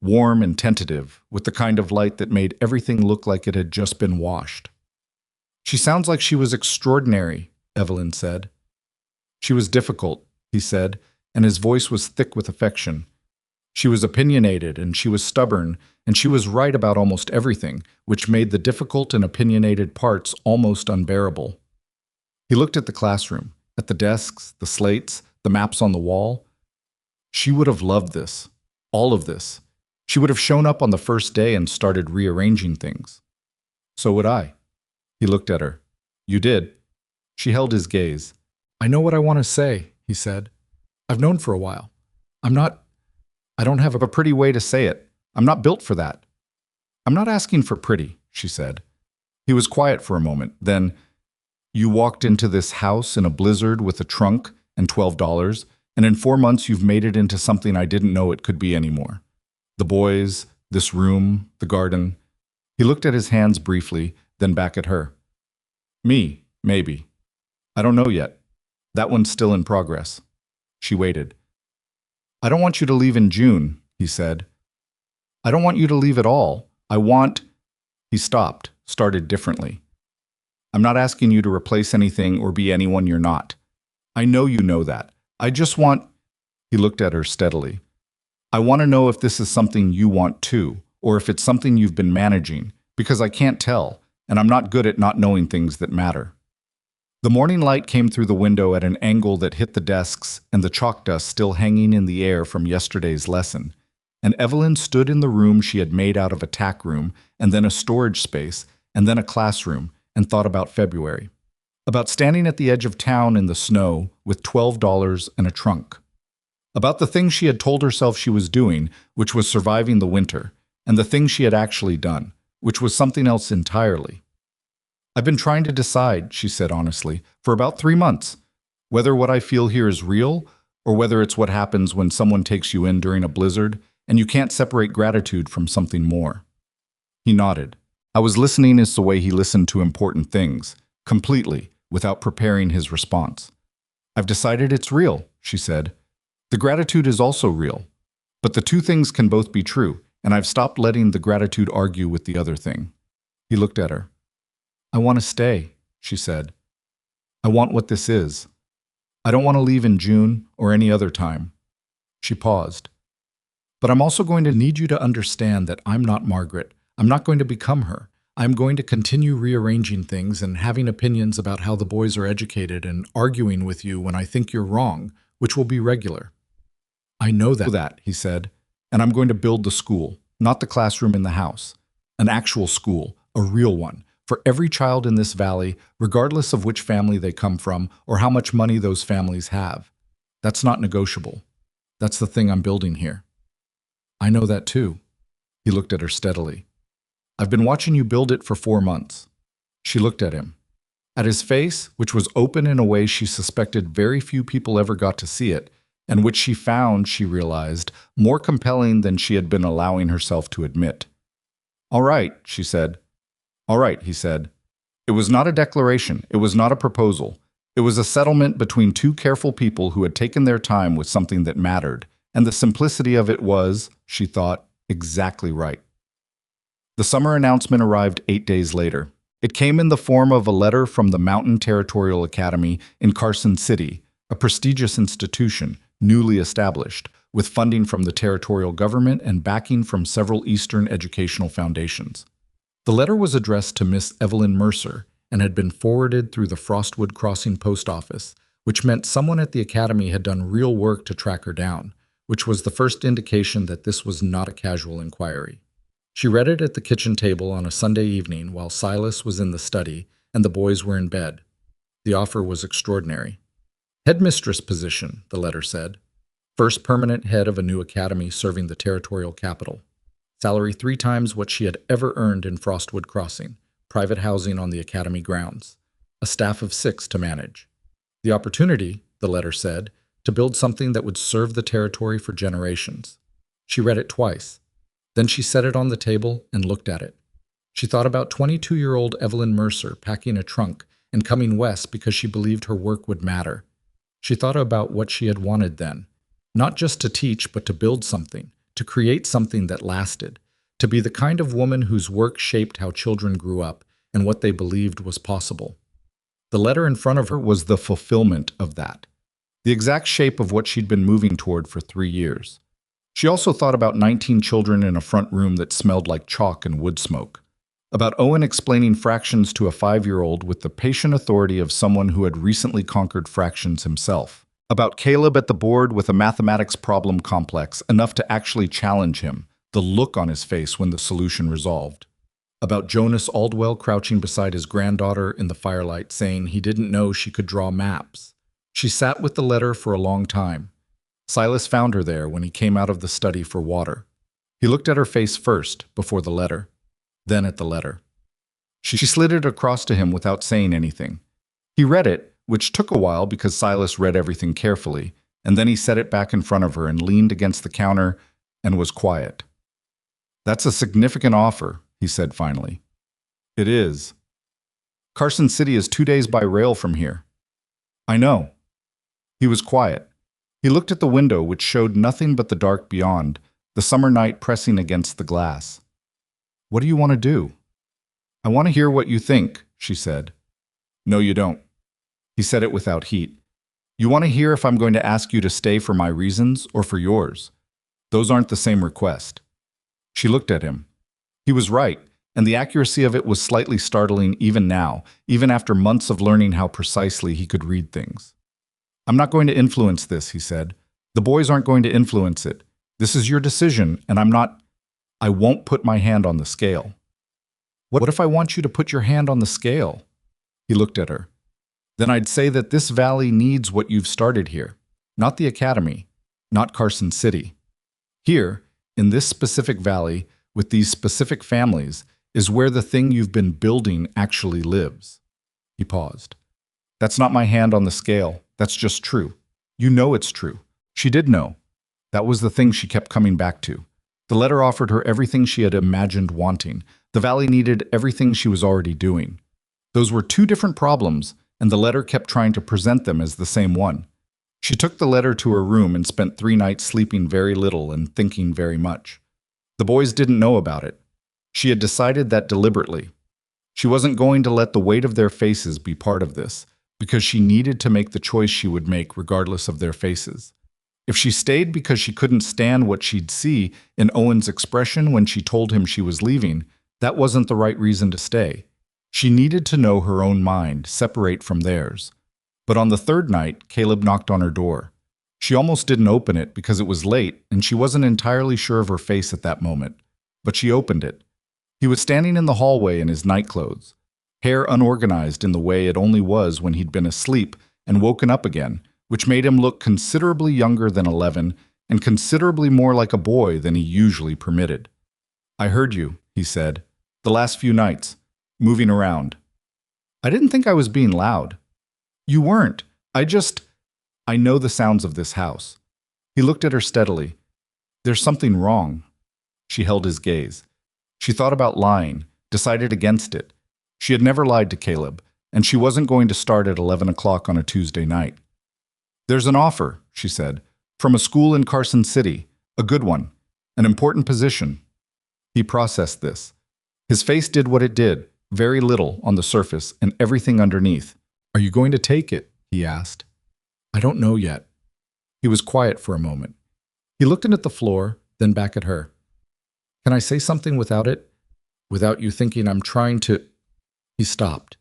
Warm and tentative, with the kind of light that made everything look like it had just been washed. She sounds like she was extraordinary, Evelyn said. She was difficult, he said, and his voice was thick with affection. She was opinionated, and she was stubborn, and she was right about almost everything, which made the difficult and opinionated parts almost unbearable. He looked at the classroom, at the desks, the slates, the maps on the wall. She would have loved this, all of this. She would have shown up on the first day and started rearranging things. So would I. He looked at her. You did. She held his gaze. I know what I want to say, he said. I've known for a while. I don't have a pretty way to say it. I'm not built for that. I'm not asking for pretty, she said. He was quiet for a moment. Then, you walked into this house in a blizzard with a trunk and $12, and in 4 months you've made it into something I didn't know it could be anymore. The boys, this room, the garden. He looked at his hands briefly, then back at her. Me, maybe. I don't know yet. That one's still in progress. She waited. I don't want you to leave in June, he said. I don't want you to leave at all. I want... He stopped, started differently. I'm not asking you to replace anything or be anyone you're not. I know you know that. I just want... He looked at her steadily. I want to know if this is something you want too, or if it's something you've been managing, because I can't tell, and I'm not good at not knowing things that matter. The morning light came through the window at an angle that hit the desks and the chalk dust still hanging in the air from yesterday's lesson, and Evelyn stood in the room she had made out of a tack room, and then a storage space, and then a classroom, and thought about February. About standing at the edge of town in the snow with $12 and a trunk. About the thing she had told herself she was doing, which was surviving the winter, and the thing she had actually done, which was something else entirely. I've been trying to decide, she said honestly, for about 3 months, whether what I feel here is real, or whether it's what happens when someone takes you in during a blizzard, and you can't separate gratitude from something more. He nodded. I was listening as the way he listened to important things, completely, without preparing his response. I've decided it's real, she said. The gratitude is also real. But the two things can both be true, and I've stopped letting the gratitude argue with the other thing. He looked at her. I want to stay, she said. I want what this is. I don't want to leave in June or any other time. She paused. But I'm also going to need you to understand that I'm not Margaret. I'm not going to become her. I'm going to continue rearranging things and having opinions about how the boys are educated and arguing with you when I think you're wrong, which will be regular. I know that, he said, and I'm going to build the school, not the classroom in the house. An actual school, a real one, for every child in this valley, regardless of which family they come from or how much money those families have. That's not negotiable. That's the thing I'm building here. I know that too. He looked at her steadily. I've been watching you build it for 4 months. She looked at him. At his face, which was open in a way she suspected very few people ever got to see it, and which she found, she realized, more compelling than she had been allowing herself to admit. All right, she said. All right, he said. It was not a declaration. It was not a proposal. It was a settlement between two careful people who had taken their time with something that mattered, and the simplicity of it was, she thought, exactly right. The summer announcement arrived 8 days later. It came in the form of a letter from the Mountain Territorial Academy in Carson City, a prestigious institution, newly established, with funding from the territorial government and backing from several Eastern educational foundations. The letter was addressed to Miss Evelyn Mercer and had been forwarded through the Frostwood Crossing post office, which meant someone at the academy had done real work to track her down, which was the first indication that this was not a casual inquiry. She read it at the kitchen table on a Sunday evening while Silas was in the study and the boys were in bed. The offer was extraordinary. Headmistress position, the letter said. First permanent head of a new academy serving the territorial capital. Salary 3 times what she had ever earned in Frostwood Crossing. Private housing on the academy grounds. A staff of 6 to manage. The opportunity, the letter said, to build something that would serve the territory for generations. She read it twice. Then she set it on the table and looked at it. She thought about 22-year-old Evelyn Mercer packing a trunk and coming west because she believed her work would matter. She thought about what she had wanted then. Not just to teach, but to build something, to create something that lasted, to be the kind of woman whose work shaped how children grew up and what they believed was possible. The letter in front of her was the fulfillment of that, the exact shape of what she'd been moving toward for 3 years. She also thought about 19 children in a front room that smelled like chalk and wood smoke, about Owen explaining fractions to a 5-year-old with the patient authority of someone who had recently conquered fractions himself, about Caleb at the board with a mathematics problem complex enough to actually challenge him, the look on his face when the solution resolved, about Jonas Aldwell crouching beside his granddaughter in the firelight saying he didn't know she could draw maps. She sat with the letter for a long time. Silas found her there when he came out of the study for water. He looked at her face first, before the letter, then at the letter. She slid it across to him without saying anything. He read it, which took a while because Silas read everything carefully, and then he set it back in front of her and leaned against the counter and was quiet. That's a significant offer, he said finally. It is. Carson City is 2 days by rail from here. I know. He was quiet. He looked at the window, which showed nothing but the dark beyond, the summer night pressing against the glass. What do you want to do? I want to hear what you think, she said. No, you don't. He said it without heat. You want to hear if I'm going to ask you to stay for my reasons or for yours. Those aren't the same request. She looked at him. He was right, and the accuracy of it was slightly startling even now, even after months of learning how precisely he could read things. I'm not going to influence this, he said. The boys aren't going to influence it. This is your decision, and I won't put my hand on the scale. What if I want you to put your hand on the scale? He looked at her. Then I'd say that this valley needs what you've started here, not the academy, not Carson City. Here, in this specific valley, with these specific families, is where the thing you've been building actually lives. He paused. That's not my hand on the scale. That's just true. You know it's true. She did know. That was the thing she kept coming back to. The letter offered her everything she had imagined wanting. The valley needed everything she was already doing. Those were 2 different problems, and the letter kept trying to present them as the same one. She took the letter to her room and spent 3 nights sleeping very little and thinking very much. The boys didn't know about it. She had decided that deliberately. She wasn't going to let the weight of their faces be part of this, because she needed to make the choice she would make regardless of their faces. If she stayed because she couldn't stand what she'd see in Owen's expression when she told him she was leaving, that wasn't the right reason to stay. She needed to know her own mind, separate from theirs. But on the 3rd night, Caleb knocked on her door. She almost didn't open it because it was late and she wasn't entirely sure of her face at that moment. But she opened it. He was standing in the hallway in his nightclothes, hair unorganized in the way it only was when he'd been asleep and woken up again, which made him look considerably younger than 11 and considerably more like a boy than he usually permitted. "I heard you," he said, "the last few nights, moving around. I didn't think I was being loud." "You weren't. I know the sounds of this house." He looked at her steadily. "There's something wrong." She held his gaze. She thought about lying, decided against it. She had never lied to Caleb, and she wasn't going to start at 11 o'clock on a Tuesday night. "There's an offer," she said, "from a school in Carson City, a good one, an important position." He processed this. His face did what it did, very little on the surface and everything underneath. "Are you going to take it?" he asked. "I don't know yet." He was quiet for a moment. He looked at the floor, then back at her. "Can I say something without it? Without you thinking I'm trying to—" He stopped.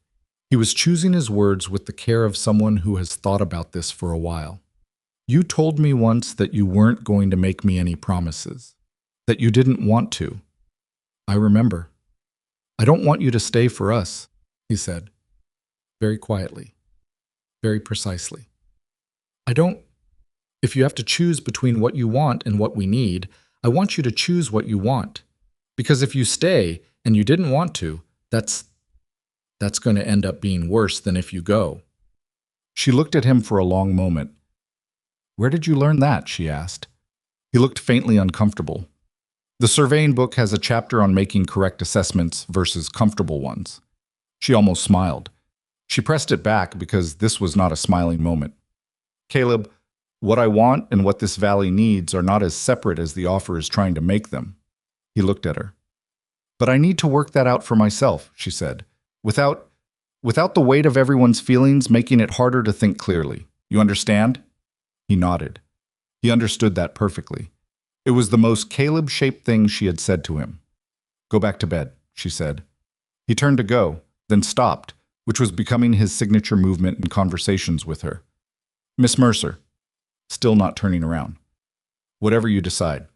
He was choosing his words with the care of someone who has thought about this for a while. "You told me once that you weren't going to make me any promises, that you didn't want to. I remember. I don't want you to stay for us," he said, very quietly, very precisely. If you have to choose between what you want and what we need, I want you to choose what you want. Because if you stay and you didn't want to, that's going to end up being worse than if you go." She looked at him for a long moment. "Where did you learn that?" she asked. He looked faintly uncomfortable. The surveying book has a chapter on making correct assessments versus comfortable ones. She almost smiled. She pressed it back because this was not a smiling moment. "Caleb, what I want and what this valley needs are not as separate as the offer is trying to make them." He looked at her. "But I need to work that out for myself," she said, without the weight of everyone's feelings making it harder to think clearly. "You understand?" He nodded. He understood that perfectly. It was the most Caleb-shaped thing she had said to him. "Go back to bed," she said. He turned to go, then stopped, which was becoming his signature movement in conversations with her. "Miss Mercer," still not turning around. "Whatever you decide.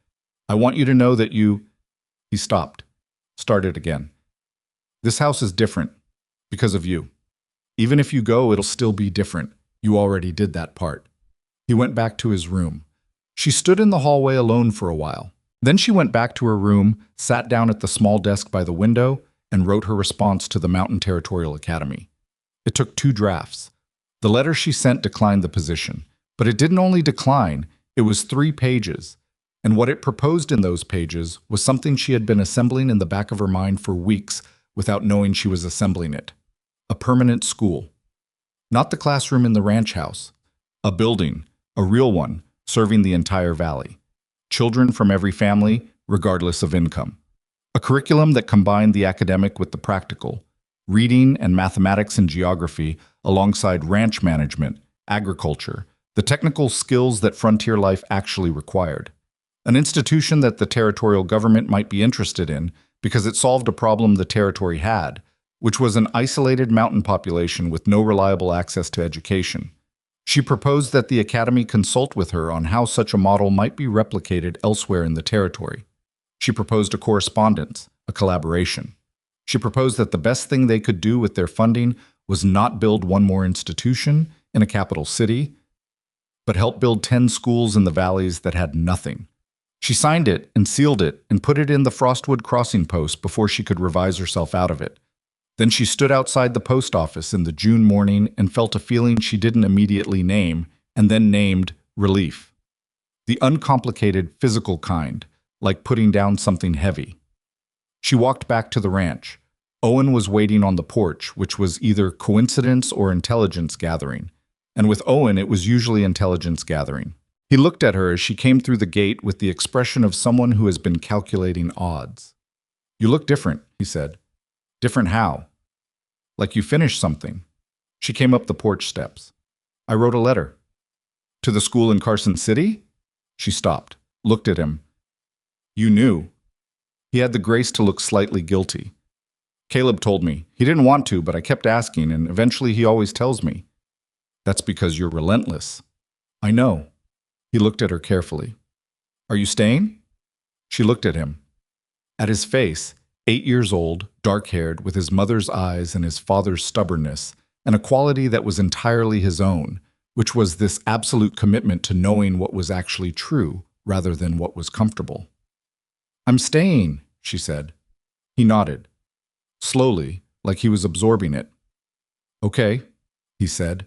I want you to know that you—" He stopped, started again. "This house is different, because of you. Even if you go, it'll still be different. You already did that part." He went back to his room. She stood in the hallway alone for a while. Then she went back to her room, sat down at the small desk by the window, and wrote her response to the Mountain Territorial Academy. It took 2 drafts. The letter she sent declined the position, but it didn't only decline, it was 3 pages. And what it proposed in those pages was something she had been assembling in the back of her mind for weeks without knowing she was assembling it. A permanent school. Not the classroom in the ranch house. A building, a real one, serving the entire valley. Children from every family, regardless of income. A curriculum that combined the academic with the practical, reading and mathematics and geography alongside ranch management, agriculture, the technical skills that frontier life actually required. An institution that the territorial government might be interested in because it solved a problem the territory had, which was an isolated mountain population with no reliable access to education. She proposed that the academy consult with her on how such a model might be replicated elsewhere in the territory. She proposed a correspondence, a collaboration. She proposed that the best thing they could do with their funding was not build one more institution in a capital city, but help build 10 schools in the valleys that had nothing. She signed it and sealed it and put it in the Frostwood Crossing post before she could revise herself out of it. Then she stood outside the post office in the June morning and felt a feeling she didn't immediately name, and then named relief. The uncomplicated, physical kind, like putting down something heavy. She walked back to the ranch. Owen was waiting on the porch, which was either coincidence or intelligence gathering, and with Owen it was usually intelligence gathering. He looked at her as she came through the gate with the expression of someone who has been calculating odds. "You look different," he said. "Different how?" "Like you finished something." She came up the porch steps. "I wrote a letter." "To the school in Carson City?" She stopped, looked at him. "You knew." He had the grace to look slightly guilty. "Caleb told me. He didn't want to, but I kept asking, and eventually he always tells me." "That's because you're relentless." "I know." He looked at her carefully. "Are you staying?" She looked at him. At his face, 8 years old, dark-haired, with his mother's eyes and his father's stubbornness, and a quality that was entirely his own, which was this absolute commitment to knowing what was actually true rather than what was comfortable. "I'm staying," she said. He nodded, slowly, like he was absorbing it. "Okay," he said.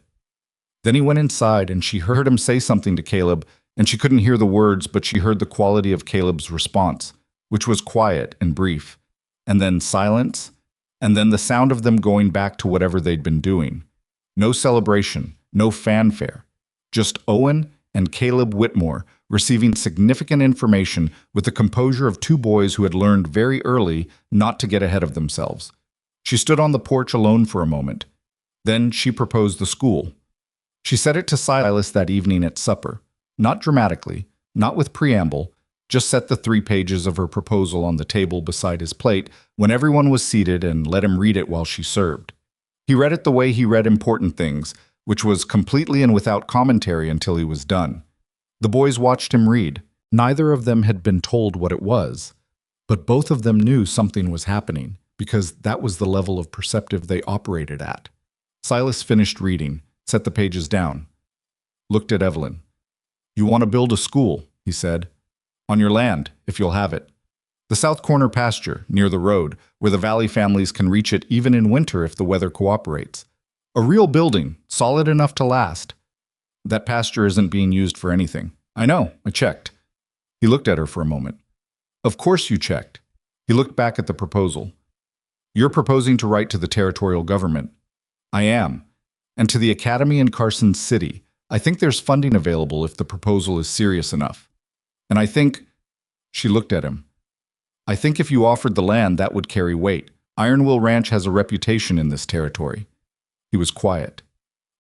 Then he went inside and she heard him say something to Caleb, and she couldn't hear the words, but she heard the quality of Caleb's response, which was quiet and brief, and then silence, and then the sound of them going back to whatever they'd been doing. No celebration, no fanfare, just Owen and Caleb Whitmore receiving significant information with the composure of two boys who had learned very early not to get ahead of themselves. She stood on the porch alone for a moment. Then she proposed the school. She said it to Silas that evening at supper, not dramatically, not with preamble, just set the 3 pages of her proposal on the table beside his plate when everyone was seated and let him read it while she served. He read it the way he read important things, which was completely and without commentary until he was done. The boys watched him read. Neither of them had been told what it was, but both of them knew something was happening because that was the level of perceptive they operated at. Silas finished reading, set the pages down, looked at Evelyn. "You want to build a school," he said. "On your land, if you'll have it. The south corner pasture, near the road, where the valley families can reach it even in winter if the weather cooperates. A real building, solid enough to last. That pasture isn't being used for anything. I know, I checked." He looked at her for a moment. "Of course you checked." He looked back at the proposal. "You're proposing to write to the territorial government." "I am. And to the academy in Carson City. I think there's funding available if the proposal is serious enough. And I think—" She looked at him. "I think if you offered the land, that would carry weight. Ironwill Ranch has a reputation in this territory." He was quiet.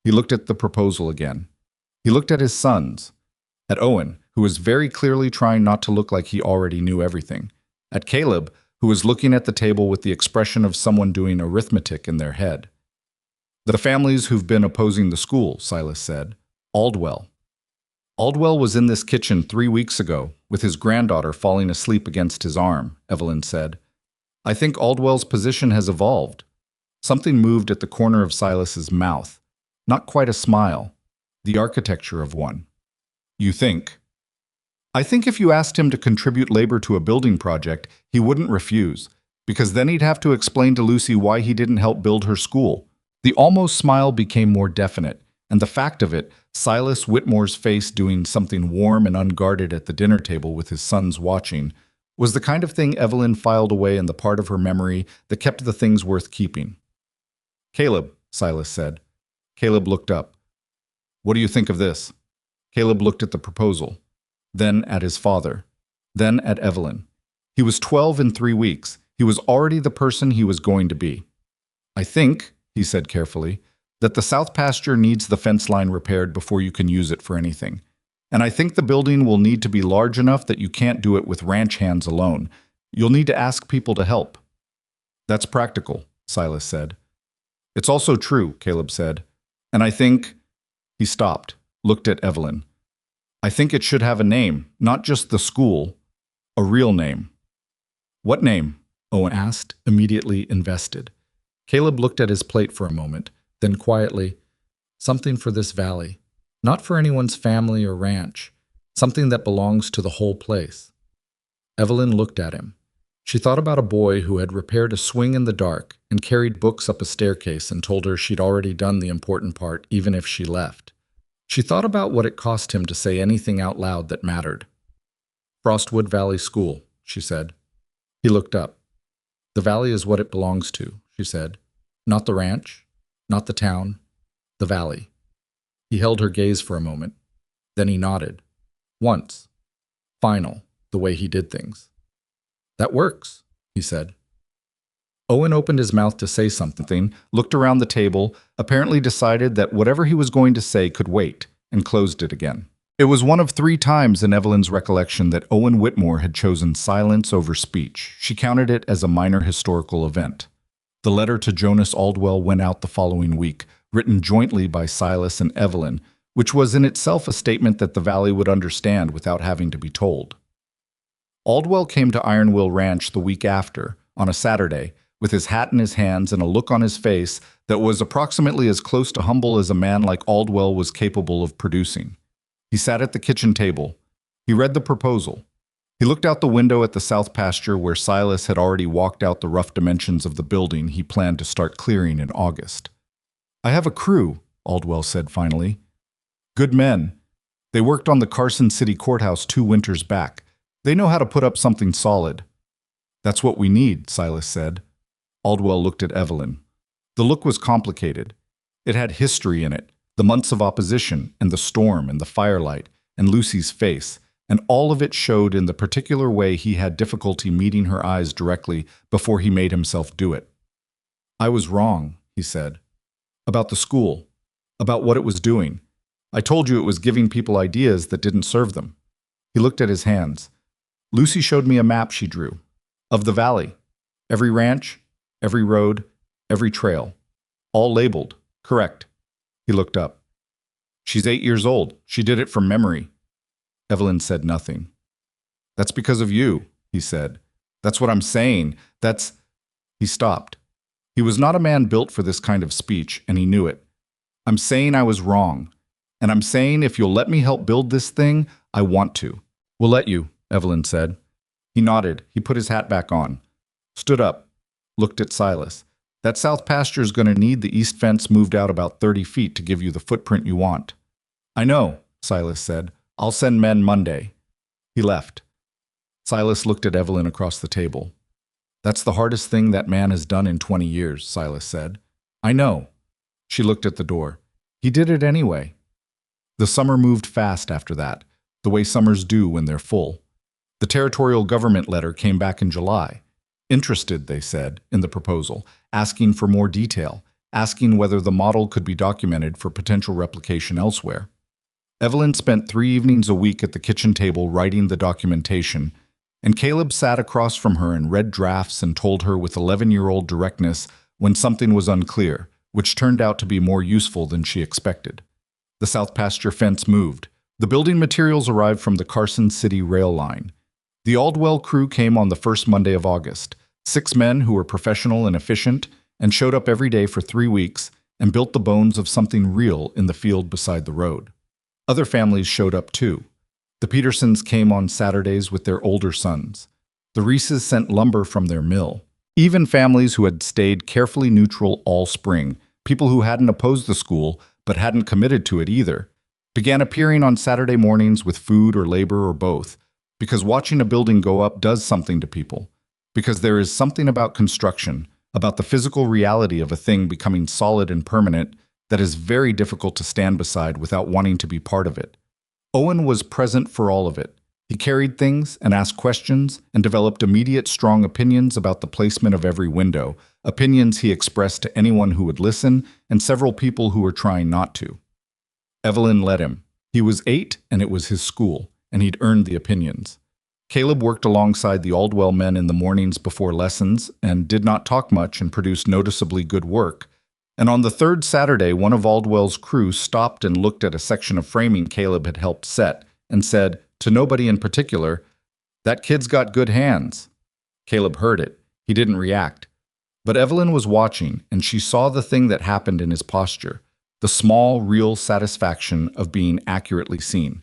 He looked at the proposal again. He looked at his sons. At Owen, who was very clearly trying not to look like he already knew everything. At Caleb, who was looking at the table with the expression of someone doing arithmetic in their head. "The families who've been opposing the school," Silas said. "Aldwell. Aldwell was in this kitchen 3 weeks ago, with his granddaughter falling asleep against his arm," Evelyn said. "I think Aldwell's position has evolved." Something moved at the corner of Silas's mouth. Not quite a smile. The architecture of one. "You think?" "I think if you asked him to contribute labor to a building project, he wouldn't refuse, because then he'd have to explain to Lucy why he didn't help build her school." The almost smile became more definite, and the fact of it, Silas Whitmore's face doing something warm and unguarded at the dinner table with his sons watching, was the kind of thing Evelyn filed away in the part of her memory that kept the things worth keeping. "Caleb," Silas said. Caleb looked up. "What do you think of this?" Caleb looked at the proposal, then at his father, then at Evelyn. He was 12 in 3 weeks. He was already the person he was going to be. "I think," he said carefully, "that the south pasture needs the fence line repaired before you can use it for anything. And I think the building will need to be large enough that you can't do it with ranch hands alone. You'll need to ask people to help." "That's practical," Silas said. "It's also true," Caleb said. "And I think—" He stopped, looked at Evelyn. "I think it should have a name, not just the school, a real name." "What name?" Owen asked, immediately invested. Caleb looked at his plate for a moment, then quietly, "Something for this valley. Not for anyone's family or ranch. Something that belongs to the whole place." Evelyn looked at him. She thought about a boy who had repaired a swing in the dark and carried books up a staircase and told her she'd already done the important part even if she left. She thought about what it cost him to say anything out loud that mattered. "Frostwood Valley School," she said. He looked up. "The valley is what it belongs to," she said. "Not the ranch, not the town, the valley." He held her gaze for a moment. Then he nodded. Once. Final, the way he did things. That works, he said. Owen opened his mouth to say something, looked around the table, apparently decided that whatever he was going to say could wait, and closed it again. It was one of 3 times in Evelyn's recollection that Owen Whitmore had chosen silence over speech. She counted it as a minor historical event. The letter to Jonas Aldwell went out the following week, written jointly by Silas and Evelyn, which was in itself a statement that the Valley would understand without having to be told. Aldwell came to Ironwill Ranch the week after, on a Saturday, with his hat in his hands and a look on his face that was approximately as close to humble as a man like Aldwell was capable of producing. He sat at the kitchen table. He read the proposal. He looked out the window at the south pasture where Silas had already walked out the rough dimensions of the building he planned to start clearing in August. I have a crew, Aldwell said finally. Good men. They worked on the Carson City Courthouse 2 winters back. They know how to put up something solid. That's what we need, Silas said. Aldwell looked at Evelyn. The look was complicated. It had history in it, the months of opposition, and the storm, and the firelight, and Lucy's face, and all of it showed in the particular way he had difficulty meeting her eyes directly before he made himself do it. I was wrong, he said. About the school. About what it was doing. I told you it was giving people ideas that didn't serve them. He looked at his hands. Lucy showed me a map she drew. Of the valley. Every ranch, every road, every trail. All labeled. Correct. He looked up. She's 8 years old. She did it from memory. Evelyn said nothing. That's because of you, he said. That's what I'm saying. He stopped. He was not a man built for this kind of speech, and he knew it. I'm saying I was wrong. And I'm saying if you'll let me help build this thing, I want to. We'll let you, Evelyn said. He nodded. He put his hat back on. Stood up. Looked at Silas. That south pasture's going to need the east fence moved out about 30 feet to give you the footprint you want. I know, Silas said. I'll send men Monday. He left. Silas looked at Evelyn across the table. That's the hardest thing that man has done in 20 years, Silas said. I know. She looked at the door. He did it anyway. The summer moved fast after that, the way summers do when they're full. The territorial government letter came back in July. Interested, they said, in the proposal, asking for more detail, asking whether the model could be documented for potential replication elsewhere. Evelyn spent 3 evenings a week at the kitchen table writing the documentation, and Caleb sat across from her and read drafts and told her with 11-year-old directness when something was unclear, which turned out to be more useful than she expected. The south pasture fence moved. The building materials arrived from the Carson City rail line. The Aldwell crew came on the first Monday of August, 6 men who were professional and efficient and showed up every day for 3 weeks and built the bones of something real in the field beside the road. Other families showed up too. The Petersons came on Saturdays with their older sons. The Reeses sent lumber from their mill. Even families who had stayed carefully neutral all spring, people who hadn't opposed the school but hadn't committed to it either, began appearing on Saturday mornings with food or labor or both, because watching a building go up does something to people, because there is something about construction, about the physical reality of a thing becoming solid and permanent that is very difficult to stand beside without wanting to be part of it. Owen was present for all of it. He carried things and asked questions and developed immediate strong opinions about the placement of every window, opinions he expressed to anyone who would listen and several people who were trying not to. Evelyn let him. He was 8 and it was his school, and he'd earned the opinions. Caleb worked alongside the Aldwell men in the mornings before lessons and did not talk much and produced noticeably good work. And on the 3rd Saturday, one of Aldwell's crew stopped and looked at a section of framing Caleb had helped set and said, to nobody in particular, "That kid's got good hands." Caleb heard it. He didn't react. But Evelyn was watching, and she saw the thing that happened in his posture, the small, real satisfaction of being accurately seen.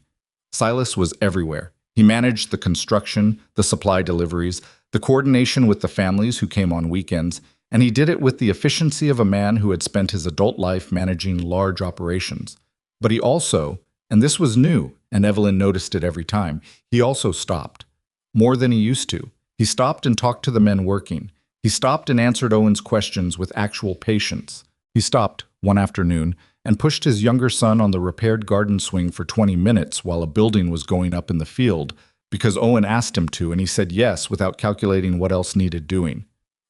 Silas was everywhere. He managed the construction, the supply deliveries, the coordination with the families who came on weekends, and he did it with the efficiency of a man who had spent his adult life managing large operations. But he also, and this was new, and Evelyn noticed it every time, he also stopped. More than he used to. He stopped and talked to the men working. He stopped and answered Owen's questions with actual patience. He stopped one afternoon and pushed his younger son on the repaired garden swing for 20 minutes while a building was going up in the field because Owen asked him to, and he said yes without calculating what else needed doing.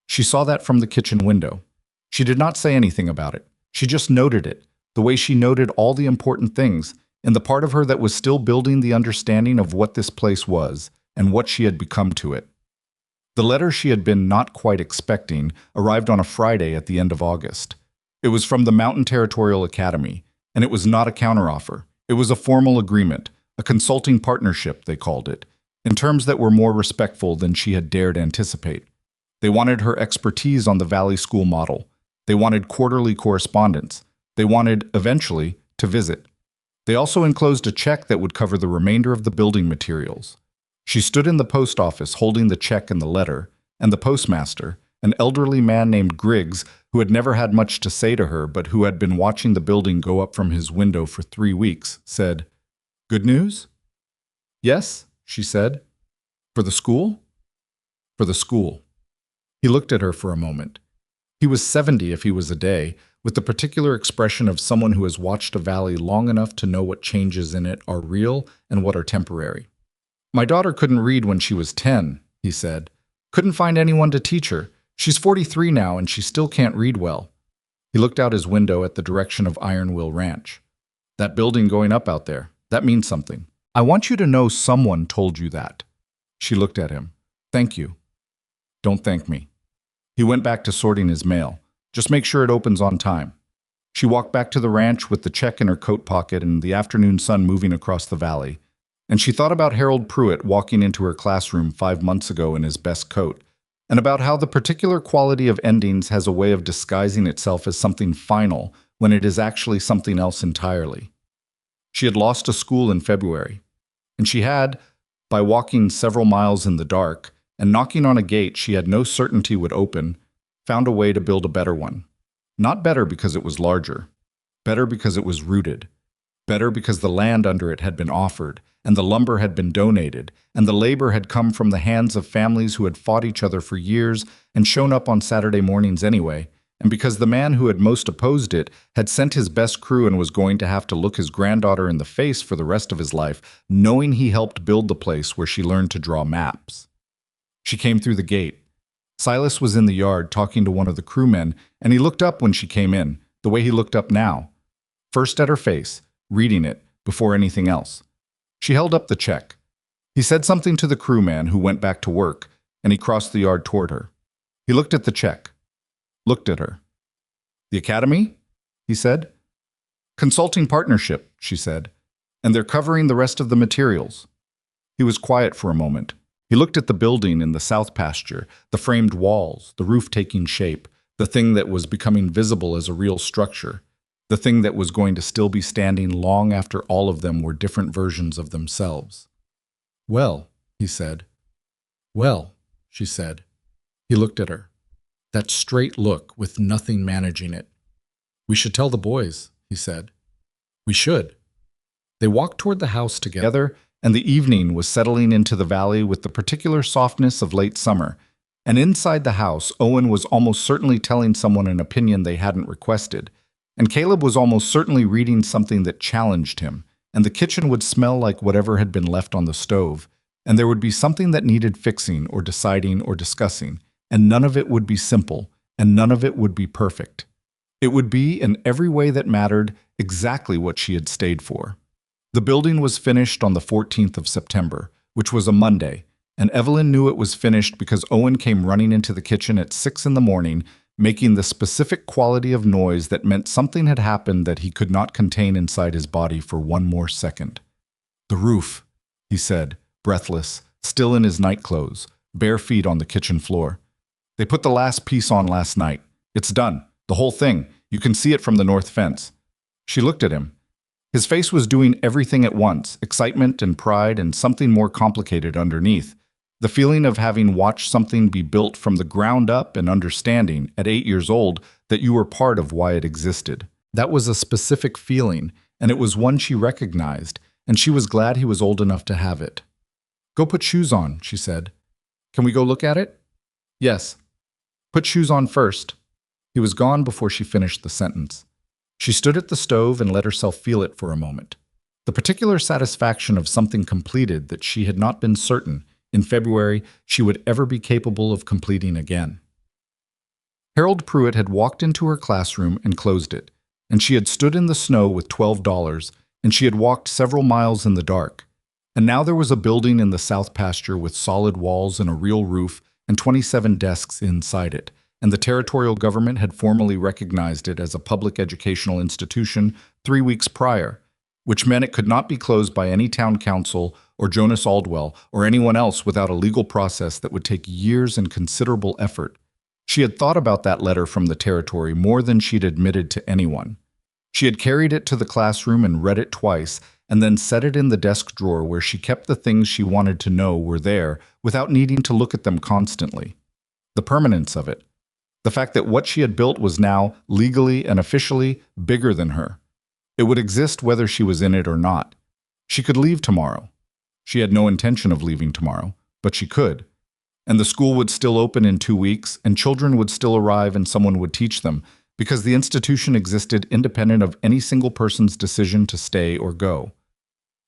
She saw that from the kitchen window. She did not say anything about it. She just noted it, the way she noted all the important things, in the part of her that was still building the understanding of what this place was and what she had become to it. The letter she had been not quite expecting arrived on a Friday at the end of August. It was from the Mountain Territorial Academy, and it was not a counteroffer. It was a formal agreement, a consulting partnership, they called it, in terms that were more respectful than she had dared anticipate. They wanted her expertise on the Valley School model. They wanted quarterly correspondence. They wanted, eventually, to visit. They also enclosed a check that would cover the remainder of the building materials. She stood in the post office holding the check and the letter, and the postmaster, an elderly man named Griggs, who had never had much to say to her but who had been watching the building go up from his window for 3 weeks, said, "Good news?" "Yes," she said. "For the school?" "For the school." He looked at her for a moment. He was 70 if he was a day, with the particular expression of someone who has watched a valley long enough to know what changes in it are real and what are temporary. "My daughter couldn't read when she was 10, he said. "Couldn't find anyone to teach her. She's 43 now and she still can't read well." He looked out his window at the direction of Ironwill Ranch. "That building going up out there, that means something. I want you to know someone told you that." She looked at him. "Thank you." "Don't thank me." He went back to sorting his mail. "Just make sure it opens on time." She walked back to the ranch with the check in her coat pocket and the afternoon sun moving across the valley. And she thought about Harold Pruitt walking into her classroom 5 months ago in his best coat, and about how the particular quality of endings has a way of disguising itself as something final when it is actually something else entirely. She had lost a school in February, and she had, by walking several miles in the dark and knocking on a gate she had no certainty would open, found a way to build a better one. Not better because it was larger, better because it was rooted, better because the land under it had been offered, and the lumber had been donated, and the labor had come from the hands of families who had fought each other for years and shown up on Saturday mornings anyway, and because the man who had most opposed it had sent his best crew and was going to have to look his granddaughter in the face for the rest of his life, knowing he helped build the place where she learned to draw maps. She came through the gate. Silas was in the yard talking to one of the crewmen, and he looked up when she came in, the way he looked up now. First at her face, reading it, before anything else. She held up the check. He said something to the crewman who went back to work, and he crossed the yard toward her. He looked at the check. Looked at her. "The academy?" he said. "Consulting partnership," she said. "And they're covering the rest of the materials." He was quiet for a moment. He looked at the building in the south pasture, the framed walls, the roof taking shape, the thing that was becoming visible as a real structure, the thing that was going to still be standing long after all of them were different versions of themselves. "Well," he said. "Well," she said. He looked at her. That straight look with nothing managing it. "We should tell the boys," he said. "We should." They walked toward the house together, and the evening was settling into the valley with the particular softness of late summer. And inside the house, Owen was almost certainly telling someone an opinion they hadn't requested. And Caleb was almost certainly reading something that challenged him. And the kitchen would smell like whatever had been left on the stove. And there would be something that needed fixing or deciding or discussing. And none of it would be simple, and none of it would be perfect. It would be, in every way that mattered, exactly what she had stayed for. The building was finished on the 14th of September, which was a Monday, and Evelyn knew it was finished because Owen came running into the kitchen at 6 in the morning, making the specific quality of noise that meant something had happened that he could not contain inside his body for one more second. "The roof," he said, breathless, still in his nightclothes, bare feet on the kitchen floor. "They put the last piece on last night. It's done. The whole thing. You can see it from the north fence." She looked at him. His face was doing everything at once, excitement and pride and something more complicated underneath. The feeling of having watched something be built from the ground up and understanding, at 8 years old, that you were part of why it existed. That was a specific feeling, and it was one she recognized, and she was glad he was old enough to have it. "Go put shoes on," she said. "Can we go look at it?" "Yes." "Put shoes on first." He was gone before she finished the sentence. She stood at the stove and let herself feel it for a moment. The particular satisfaction of something completed that she had not been certain, in February, she would ever be capable of completing again. Harold Pruitt had walked into her classroom and closed it, and she had stood in the snow with $12, and she had walked several miles in the dark. And now there was a building in the south pasture with solid walls and a real roof and 27 desks inside it, and the territorial government had formally recognized it as a public educational institution 3 weeks prior, which meant it could not be closed by any town council or Jonas Aldwell or anyone else without a legal process that would take years and considerable effort. She had thought about that letter from the territory more than she'd admitted to anyone. She had carried it to the classroom and read it twice, and then set it in the desk drawer where she kept the things she wanted to know were there without needing to look at them constantly. The permanence of it. The fact that what she had built was now, legally and officially, bigger than her. It would exist whether she was in it or not. She could leave tomorrow. She had no intention of leaving tomorrow, but she could. And the school would still open in 2 weeks, and children would still arrive and someone would teach them, because the institution existed independent of any single person's decision to stay or go.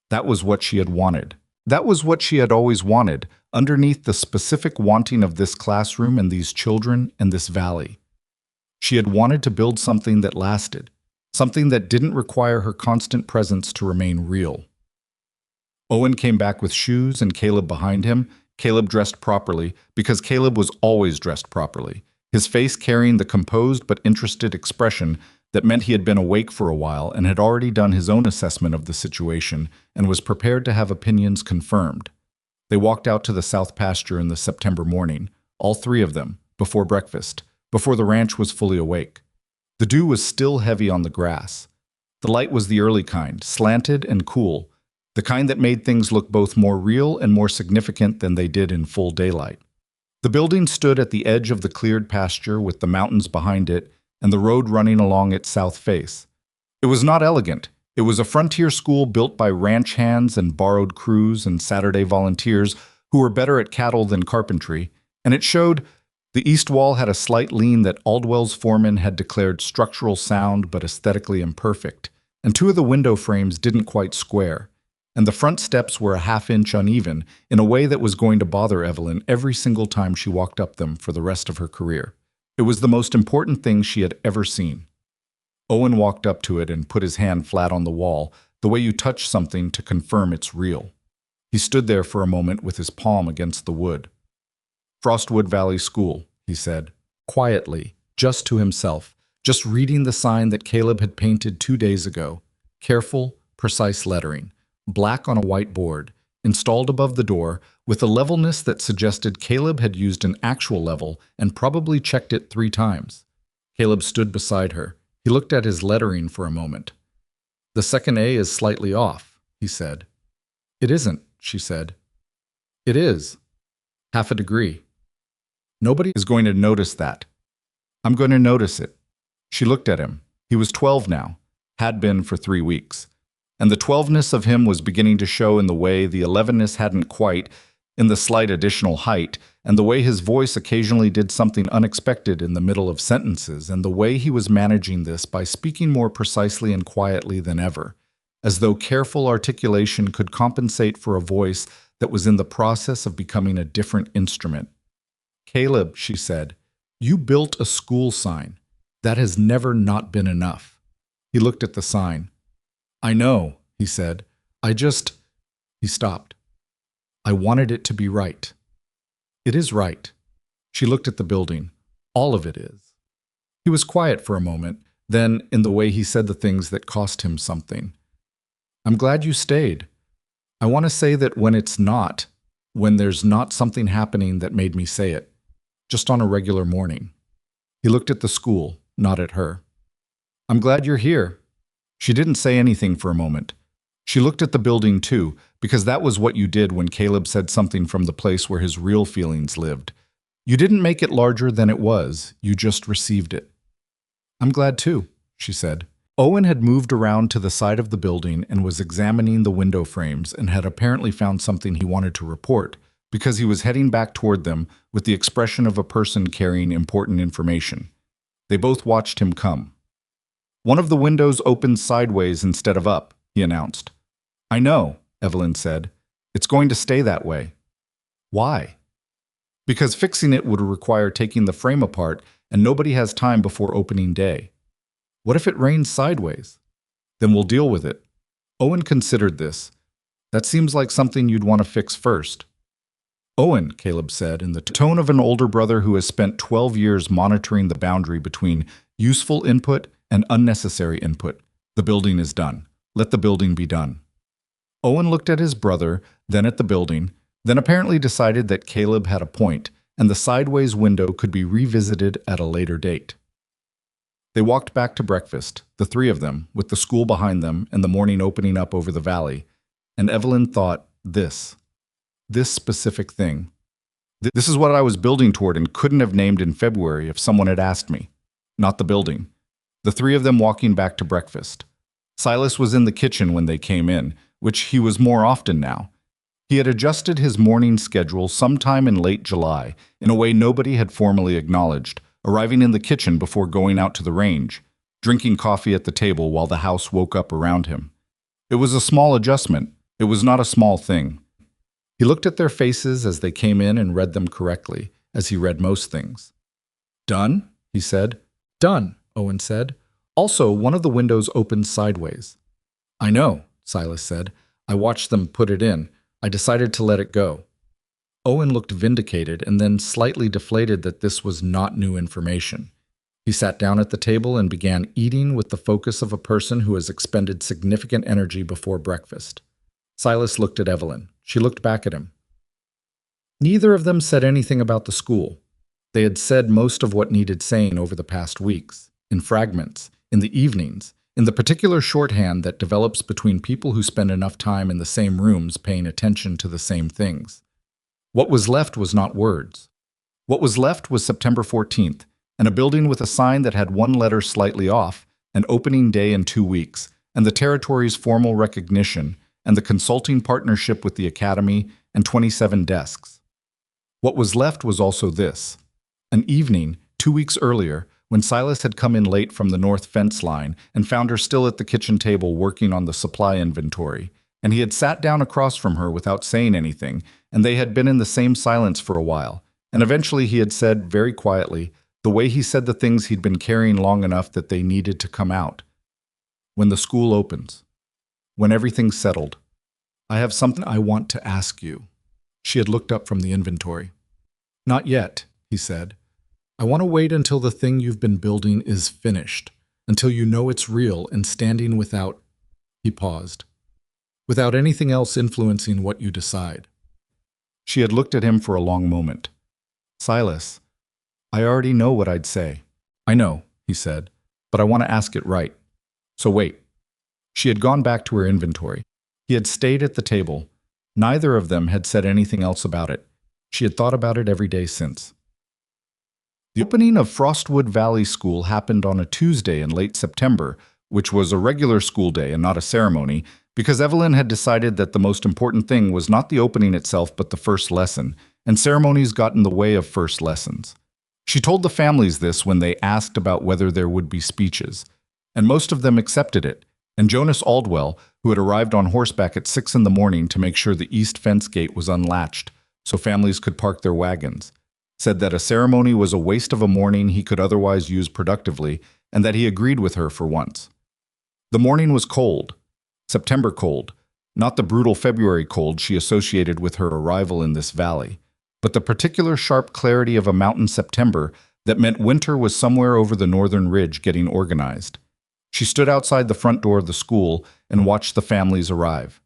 That was what she had wanted. That was what she had always wanted, underneath the specific wanting of this classroom and these children and this valley. She had wanted to build something that lasted, something that didn't require her constant presence to remain real. Owen came back with shoes and Caleb behind him. Caleb dressed properly, because Caleb was always dressed properly, his face carrying the composed but interested expression that meant he had been awake for a while and had already done his own assessment of the situation and was prepared to have opinions confirmed. They walked out to the south pasture in the September morning, all 3 of them, before breakfast, before the ranch was fully awake. The dew was still heavy on the grass. The light was the early kind, slanted and cool, the kind that made things look both more real and more significant than they did in full daylight. The building stood at the edge of the cleared pasture with the mountains behind it and the road running along its south face. It was not elegant. It was a frontier school built by ranch hands and borrowed crews and Saturday volunteers who were better at cattle than carpentry, and it showed the east wall had a slight lean that Aldwell's foreman had declared structural sound but aesthetically imperfect, and 2 of the window frames didn't quite square, and the front steps were a half-inch uneven in a way that was going to bother Evelyn every single time she walked up them for the rest of her career. It was the most important thing she had ever seen. Owen walked up to it and put his hand flat on the wall, the way you touch something to confirm it's real. He stood there for a moment with his palm against the wood. "Frostwood Valley School," he said, quietly, just to himself, just reading the sign that Caleb had painted 2 days ago. Careful, precise lettering, black on a white board, installed above the door, with a levelness that suggested Caleb had used an actual level and probably checked it 3 times. Caleb stood beside her. He looked at his lettering for a moment. "The second A is slightly off," he said. "It isn't," she said. "It is. Half a degree. Nobody is going to notice that. I'm going to notice it." She looked at him. He was 12 now, had been for 3 weeks. And the 12ness of him was beginning to show in the way the 11ness hadn't quite, in the slight additional height, and the way his voice occasionally did something unexpected in the middle of sentences, and the way he was managing this by speaking more precisely and quietly than ever, as though careful articulation could compensate for a voice that was in the process of becoming a different instrument. "Caleb," she said, "you built a school sign. That has never not been enough." He looked at the sign. "I know," he said. He stopped. "I wanted it to be right." "It is right." She looked at the building. "All of it is." He was quiet for a moment, then, in the way he said the things that cost him something. "I'm glad you stayed. I want to say that when there's not something happening that made me say it, just on a regular morning." He looked at the school, not at her. "I'm glad you're here." She didn't say anything for a moment. She looked at the building too, because that was what you did when Caleb said something from the place where his real feelings lived. You didn't make it larger than it was, you just received it. "I'm glad too," she said. Owen had moved around to the side of the building and was examining the window frames and had apparently found something he wanted to report, because he was heading back toward them with the expression of a person carrying important information. They both watched him come. One of the windows opened sideways instead of up, he announced. I know, Evelyn said. It's going to stay that way. Why? Because fixing it would require taking the frame apart, and nobody has time before opening day. What if it rains sideways? Then we'll deal with it. Owen considered this. That seems like something you'd want to fix first. Owen, Caleb said, in the tone of an older brother who has spent 12 years monitoring the boundary between useful input and unnecessary input. The building is done. Let the building be done. Owen looked at his brother, then at the building, then apparently decided that Caleb had a point, and the sideways window could be revisited at a later date. They walked back to breakfast, the three of them, with the school behind them and the morning opening up over the valley, and Evelyn thought, this specific thing. This is what I was building toward and couldn't have named in February if someone had asked me. Not the building. The three of them walking back to breakfast. Silas was in the kitchen when they came in, which he was more often now. He had adjusted his morning schedule sometime in late July, in a way nobody had formally acknowledged, arriving in the kitchen before going out to the range, drinking coffee at the table while the house woke up around him. It was a small adjustment. It was not a small thing. He looked at their faces as they came in and read them correctly, as he read most things. Done? He said. Done, Owen said. Also, one of the windows opened sideways. I know, Silas said. I watched them put it in. I decided to let it go. Owen looked vindicated and then slightly deflated that this was not new information. He sat down at the table and began eating with the focus of a person who has expended significant energy before breakfast. Silas looked at Evelyn. She looked back at him. Neither of them said anything about the school. They had said most of what needed saying over the past weeks, in fragments, in the evenings, in the particular shorthand that develops between people who spend enough time in the same rooms paying attention to the same things. What was left was not words. What was left was September 14th, and a building with a sign that had one letter slightly off, an opening day in 2 weeks, and the territory's formal recognition, and the consulting partnership with the Academy, and 27 desks. What was left was also this. An evening, 2 weeks earlier, when Silas had come in late from the north fence line and found her still at the kitchen table working on the supply inventory, and he had sat down across from her without saying anything, and they had been in the same silence for a while, and eventually he had said, very quietly, the way he said the things he'd been carrying long enough that they needed to come out. When the school opens. When everything's settled. I have something I want to ask you. She had looked up from the inventory. Not yet, he said. I want to wait until the thing you've been building is finished, until you know it's real and standing without, he paused, without anything else influencing what you decide. She had looked at him for a long moment. Silas, I already know what I'd say. I know, he said, but I want to ask it right. So wait. She had gone back to her inventory. He had stayed at the table. Neither of them had said anything else about it. She had thought about it every day since. The opening of Frostwood Valley School happened on a Tuesday in late September, which was a regular school day and not a ceremony, because Evelyn had decided that the most important thing was not the opening itself but the first lesson, and ceremonies got in the way of first lessons. She told the families this when they asked about whether there would be speeches, and most of them accepted it, and Jonas Aldwell, who had arrived on horseback at 6 in the morning to make sure the east fence gate was unlatched so families could park their wagons, said that a ceremony was a waste of a morning he could otherwise use productively, and that he agreed with her for once. The morning was cold, September cold, not the brutal February cold she associated with her arrival in this valley, but the particular sharp clarity of a mountain September that meant winter was somewhere over the northern ridge getting organized. She stood outside the front door of the school and watched the families arrive.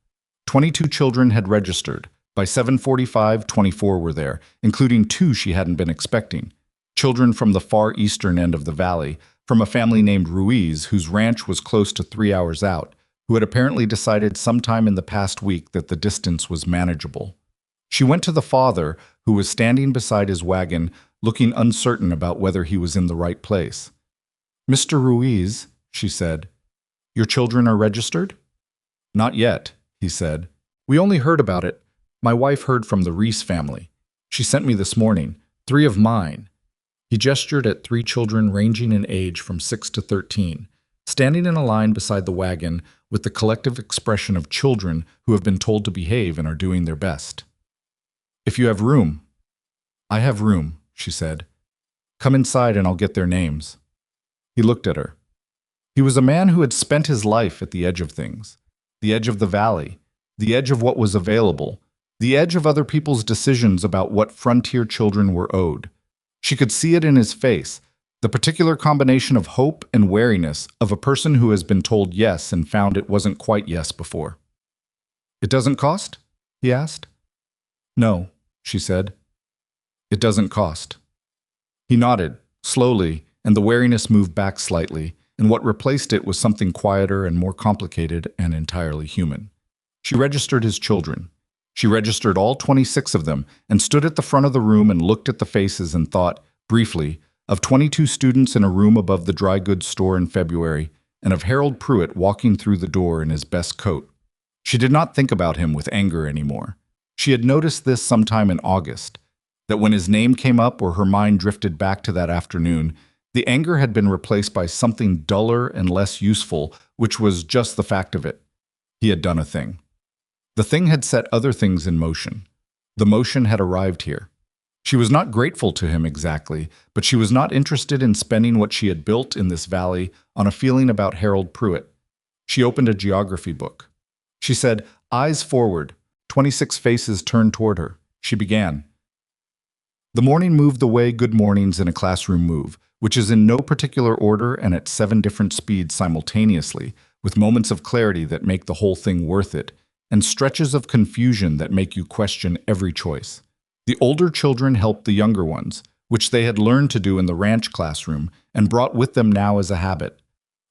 22 children had registered. By 7:45, 24 were there, including 2 she hadn't been expecting. Children from the far eastern end of the valley, from a family named Ruiz, whose ranch was close to 3 hours out, who had apparently decided sometime in the past week that the distance was manageable. She went to the father, who was standing beside his wagon, looking uncertain about whether he was in the right place. Mr. Ruiz, she said, your children are registered? Not yet, he said. We only heard about it. My wife heard from the Reese family. She sent me this morning, 3 of mine. He gestured at 3 children ranging in age from 6 to 13. standing in a line beside the wagon with the collective expression of children who have been told to behave and are doing their best. "If you have room." "I have room," she said. "Come inside and I'll get their names." He looked at her. He was a man who had spent his life at the edge of things, the edge of the valley, the edge of what was available, the edge of other people's decisions about what frontier children were owed. She could see it in his face, the particular combination of hope and wariness of a person who has been told yes and found it wasn't quite yes before. "It doesn't cost?" he asked. "No," she said. "It doesn't cost." He nodded, slowly, and the wariness moved back slightly, and what replaced it was something quieter and more complicated and entirely human. She registered his children. She registered all 26 of them and stood at the front of the room and looked at the faces and thought, briefly, of 22 students in a room above the dry goods store in February, and of Harold Pruitt walking through the door in his best coat. She did not think about him with anger anymore. She had noticed this sometime in August, that when his name came up or her mind drifted back to that afternoon, the anger had been replaced by something duller and less useful, which was just the fact of it. He had done a thing. The thing had set other things in motion. The motion had arrived here. She was not grateful to him exactly, but she was not interested in spending what she had built in this valley on a feeling about Harold Pruitt. She opened a geography book. She said, "Eyes forward." 26 faces turned toward her. She began. The morning moved the way good mornings in a classroom move, which is in no particular order and at 7 different speeds simultaneously, with moments of clarity that make the whole thing worth it, and stretches of confusion that make you question every choice. The older children helped the younger ones, which they had learned to do in the ranch classroom and brought with them now as a habit.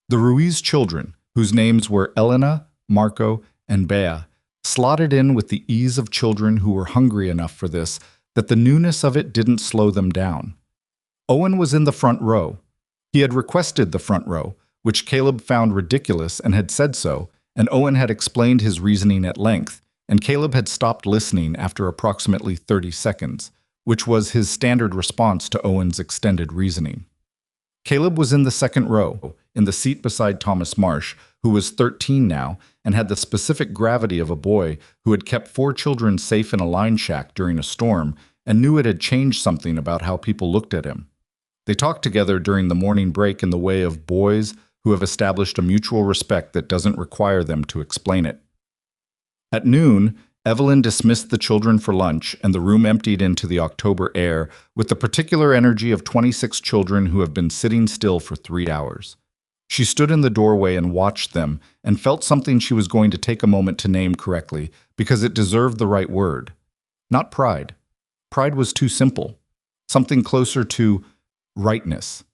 The Ruiz children, whose names were Elena, Marco, and Bea, slotted in with the ease of children who were hungry enough for this, that the newness of it didn't slow them down. Owen was in the front row. He had requested the front row, which Caleb found ridiculous and had said so, and Owen had explained his reasoning at length, and Caleb had stopped listening after approximately 30 seconds, which was his standard response to Owen's extended reasoning. Caleb was in the second row, in the seat beside Thomas Marsh, who was 13 now and had the specific gravity of a boy who had kept 4 children safe in a line shack during a storm and knew it had changed something about how people looked at him. They talked together during the morning break in the way of boys who have established a mutual respect that doesn't require them to explain it. At noon, Evelyn dismissed the children for lunch, and the room emptied into the October air with the particular energy of 26 children who have been sitting still for 3 hours. She stood in the doorway and watched them, and felt something she was going to take a moment to name correctly, because it deserved the right word. Not pride. Pride was too simple. Something closer to rightness.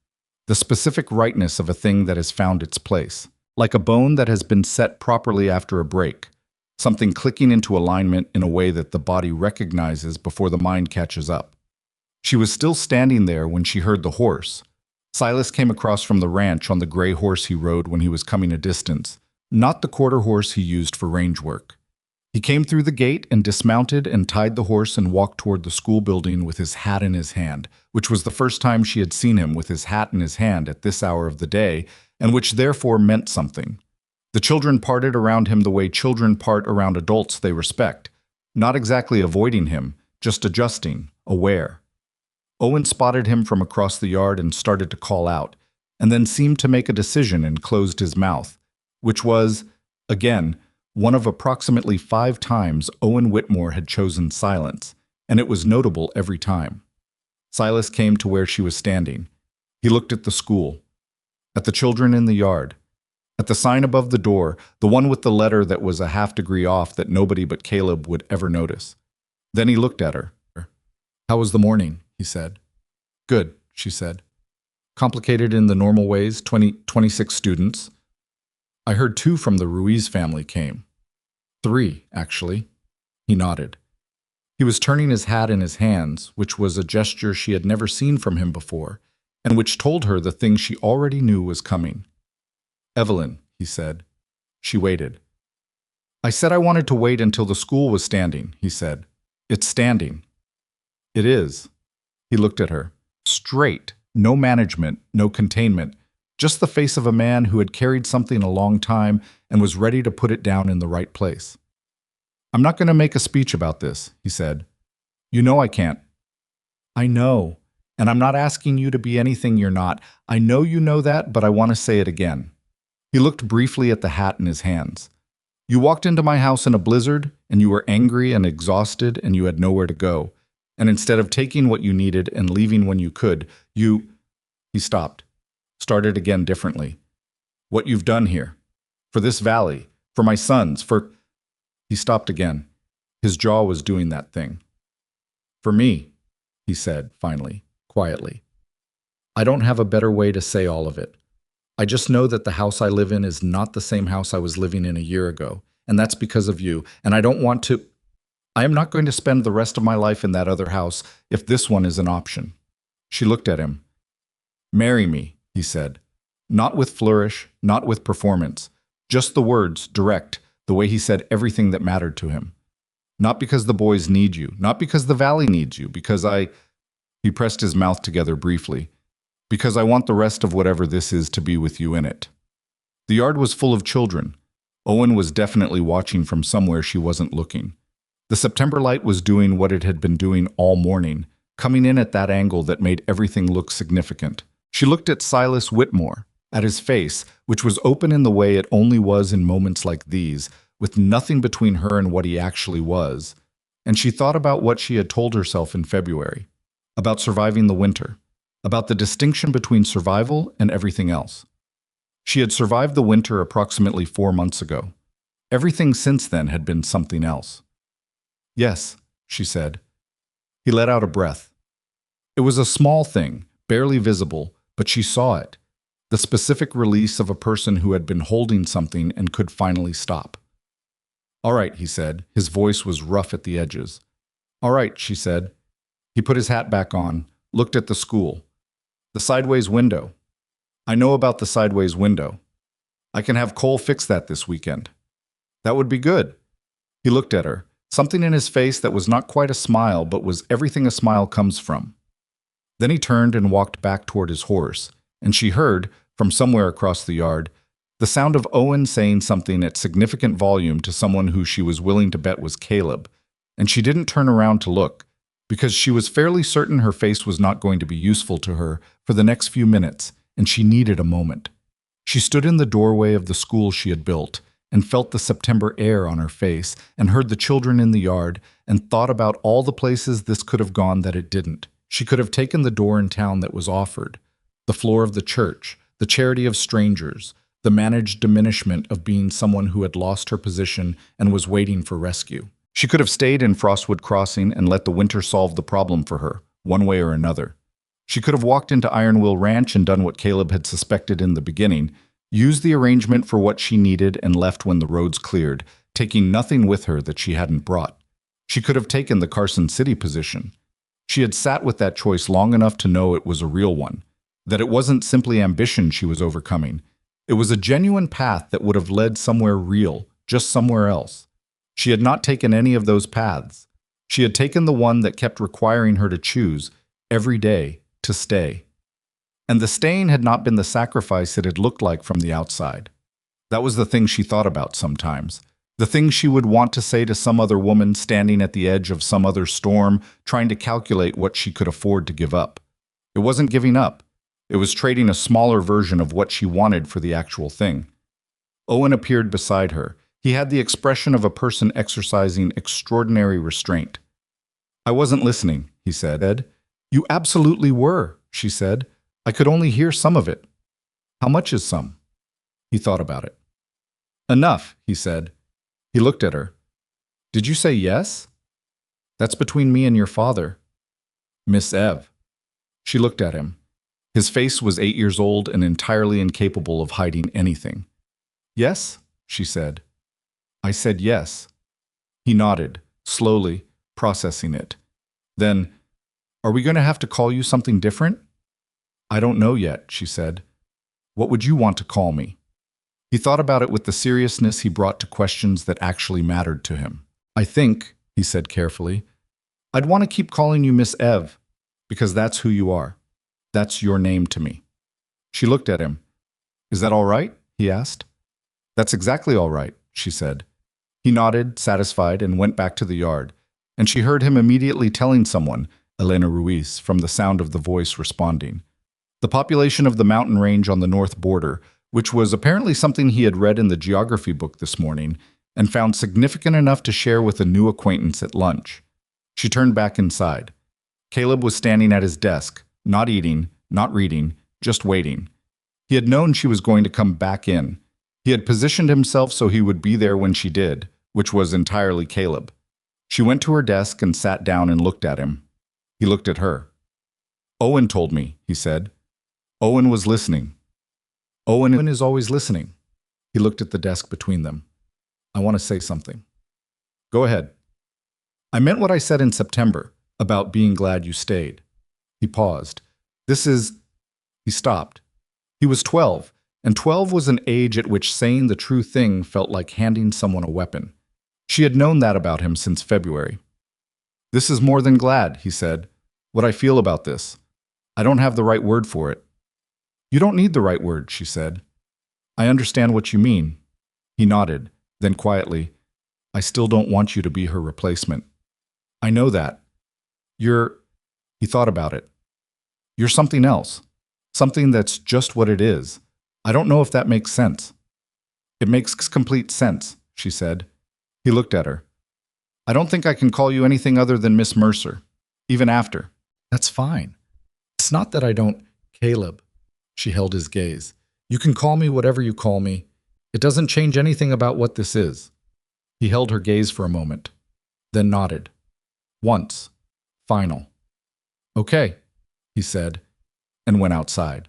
The specific rightness of a thing that has found its place. Like a bone that has been set properly after a break. Something clicking into alignment in a way that the body recognizes before the mind catches up. She was still standing there when she heard the horse. Silas came across from the ranch on the gray horse he rode when he was coming a distance, not the quarter horse he used for range work. He came through the gate and dismounted and tied the horse and walked toward the school building with his hat in his hand, which was the first time she had seen him with his hat in his hand at this hour of the day, and which therefore meant something. The children parted around him the way children part around adults they respect, not exactly avoiding him, just adjusting, aware. Owen spotted him from across the yard and started to call out, and then seemed to make a decision and closed his mouth, which was, again, one of approximately 5 times Owen Whitmore had chosen silence, and it was notable every time. Silas came to where she was standing. He looked at the school, at the children in the yard, at the sign above the door, the one with the letter that was a half-degree off that nobody but Caleb would ever notice. Then he looked at her. "How was the morning?" he said. "Good," she said. "Complicated in the normal ways, 26 students. I heard 2 from the Ruiz family came. 3, actually." He nodded. He was turning his hat in his hands, which was a gesture she had never seen from him before, and which told her the thing she already knew was coming. "Evelyn," he said. She waited. "I said I wanted to wait until the school was standing," he said. "It's standing." "It is." He looked at her. Straight, no management, no containment, just the face of a man who had carried something a long time and was ready to put it down in the right place. "I'm not going to make a speech about this," he said. "You know I can't." "I know, and I'm not asking you to be anything you're not. I know you know that, but I want to say it again." He looked briefly at the hat in his hands. "You walked into my house in a blizzard, and you were angry and exhausted, and you had nowhere to go. And instead of taking what you needed and leaving when you could, you—" He stopped, started again differently. "What you've done here. For this valley. For my sons. For—" He stopped again. His jaw was doing that thing. "For me," he said, finally, quietly. "I don't have a better way to say all of it. I just know that the house I live in is not the same house I was living in a year ago, and that's because of you, and I don't want to— I am not going to spend the rest of my life in that other house if this one is an option." She looked at him. "Marry me," he said. Not with flourish, not with performance. Just the words, direct, the way he said everything that mattered to him. "Not because the boys need you, not because the valley needs you, because I—" He pressed his mouth together briefly. "Because I want the rest of whatever this is to be with you in it." The yard was full of children. Owen was definitely watching from somewhere she wasn't looking. The September light was doing what it had been doing all morning, coming in at that angle that made everything look significant. She looked at Silas Whitmore, at his face, which was open in the way it only was in moments like these, with nothing between her and what he actually was. And she thought about what she had told herself in February, about surviving the winter, about the distinction between survival and everything else. She had survived the winter approximately 4 months ago. Everything since then had been something else. "Yes," she said. He let out a breath. It was a small thing, barely visible, but she saw it. The specific release of a person who had been holding something and could finally stop. "All right," he said. His voice was rough at the edges. "All right," she said. He put his hat back on, looked at the school. "The sideways window. I know about the sideways window. I can have Cole fix that this weekend." "That would be good." He looked at her. Something in his face that was not quite a smile, but was everything a smile comes from. Then he turned and walked back toward his horse, and she heard, from somewhere across the yard, the sound of Owen saying something at significant volume to someone who she was willing to bet was Caleb, and she didn't turn around to look, because she was fairly certain her face was not going to be useful to her for the next few minutes, and she needed a moment. She stood in the doorway of the school she had built, and felt the September air on her face, and heard the children in the yard, and thought about all the places this could have gone that it didn't. She could have taken the door in town that was offered, the floor of the church, the charity of strangers, the managed diminishment of being someone who had lost her position and was waiting for rescue. She could have stayed in Frostwood Crossing and let the winter solve the problem for her, one way or another. She could have walked into Ironwheel Ranch and done what Caleb had suspected in the beginning, used the arrangement for what she needed and left when the roads cleared, taking nothing with her that she hadn't brought. She could have taken the Carson City position. She had sat with that choice long enough to know it was a real one, that it wasn't simply ambition she was overcoming. It was a genuine path that would have led somewhere real, just somewhere else. She had not taken any of those paths. She had taken the one that kept requiring her to choose, every day, to stay. And the staying had not been the sacrifice it had looked like from the outside. That was the thing she thought about sometimes. The thing she would want to say to some other woman standing at the edge of some other storm, trying to calculate what she could afford to give up. It wasn't giving up. It was trading a smaller version of what she wanted for the actual thing. Owen appeared beside her. He had the expression of a person exercising extraordinary restraint. "I wasn't listening," he said. "Ed, you absolutely were," she said. "I could only hear some of it." "How much is some?" He thought about it. "Enough," he said. He looked at her. "Did you say yes?" "That's between me and your father." "Miss Ev." She looked at him. His face was 8 years old and entirely incapable of hiding anything. "Yes?" she said. "I said yes." He nodded, slowly, processing it. Then, "Are we going to have to call you something different?" "I don't know yet," she said. "What would you want to call me?" He thought about it with the seriousness he brought to questions that actually mattered to him. "I think," he said carefully, "I'd want to keep calling you Miss Ev, because that's who you are. That's your name to me." She looked at him. Is that all right? He asked. That's exactly all right, she said. He nodded, satisfied, and went back to the yard, and she heard him immediately telling someone, Elena Ruiz, from the sound of the voice responding. The population of the mountain range on the north border, which was apparently something he had read in the geography book this morning, and found significant enough to share with a new acquaintance at lunch. She turned back inside. Caleb was standing at his desk, not eating, not reading, just waiting. He had known she was going to come back in. He had positioned himself so he would be there when she did, which was entirely Caleb. She went to her desk and sat down and looked at him. He looked at her. Owen told me, he said. Owen was listening. Owen is always listening. He looked at the desk between them. I want to say something. Go ahead. I meant what I said in September about being glad you stayed. He paused. He stopped. He was 12, and 12 was an age at which saying the true thing felt like handing someone a weapon. She had known that about him since February. This is more than glad, he said. What I feel about this. I don't have the right word for it. You don't need the right word, she said. I understand what you mean. He nodded, then quietly, I still don't want you to be her replacement. I know that. He thought about it. You're something else. Something that's just what it is. I don't know if that makes sense. It makes complete sense, she said. He looked at her. I don't think I can call you anything other than Miss Mercer, even after. That's fine. It's not that I don't, Caleb. She held his gaze. You can call me whatever you call me. It doesn't change anything about what this is. He held her gaze for a moment, then nodded. Once. Final. Okay, he said, and went outside.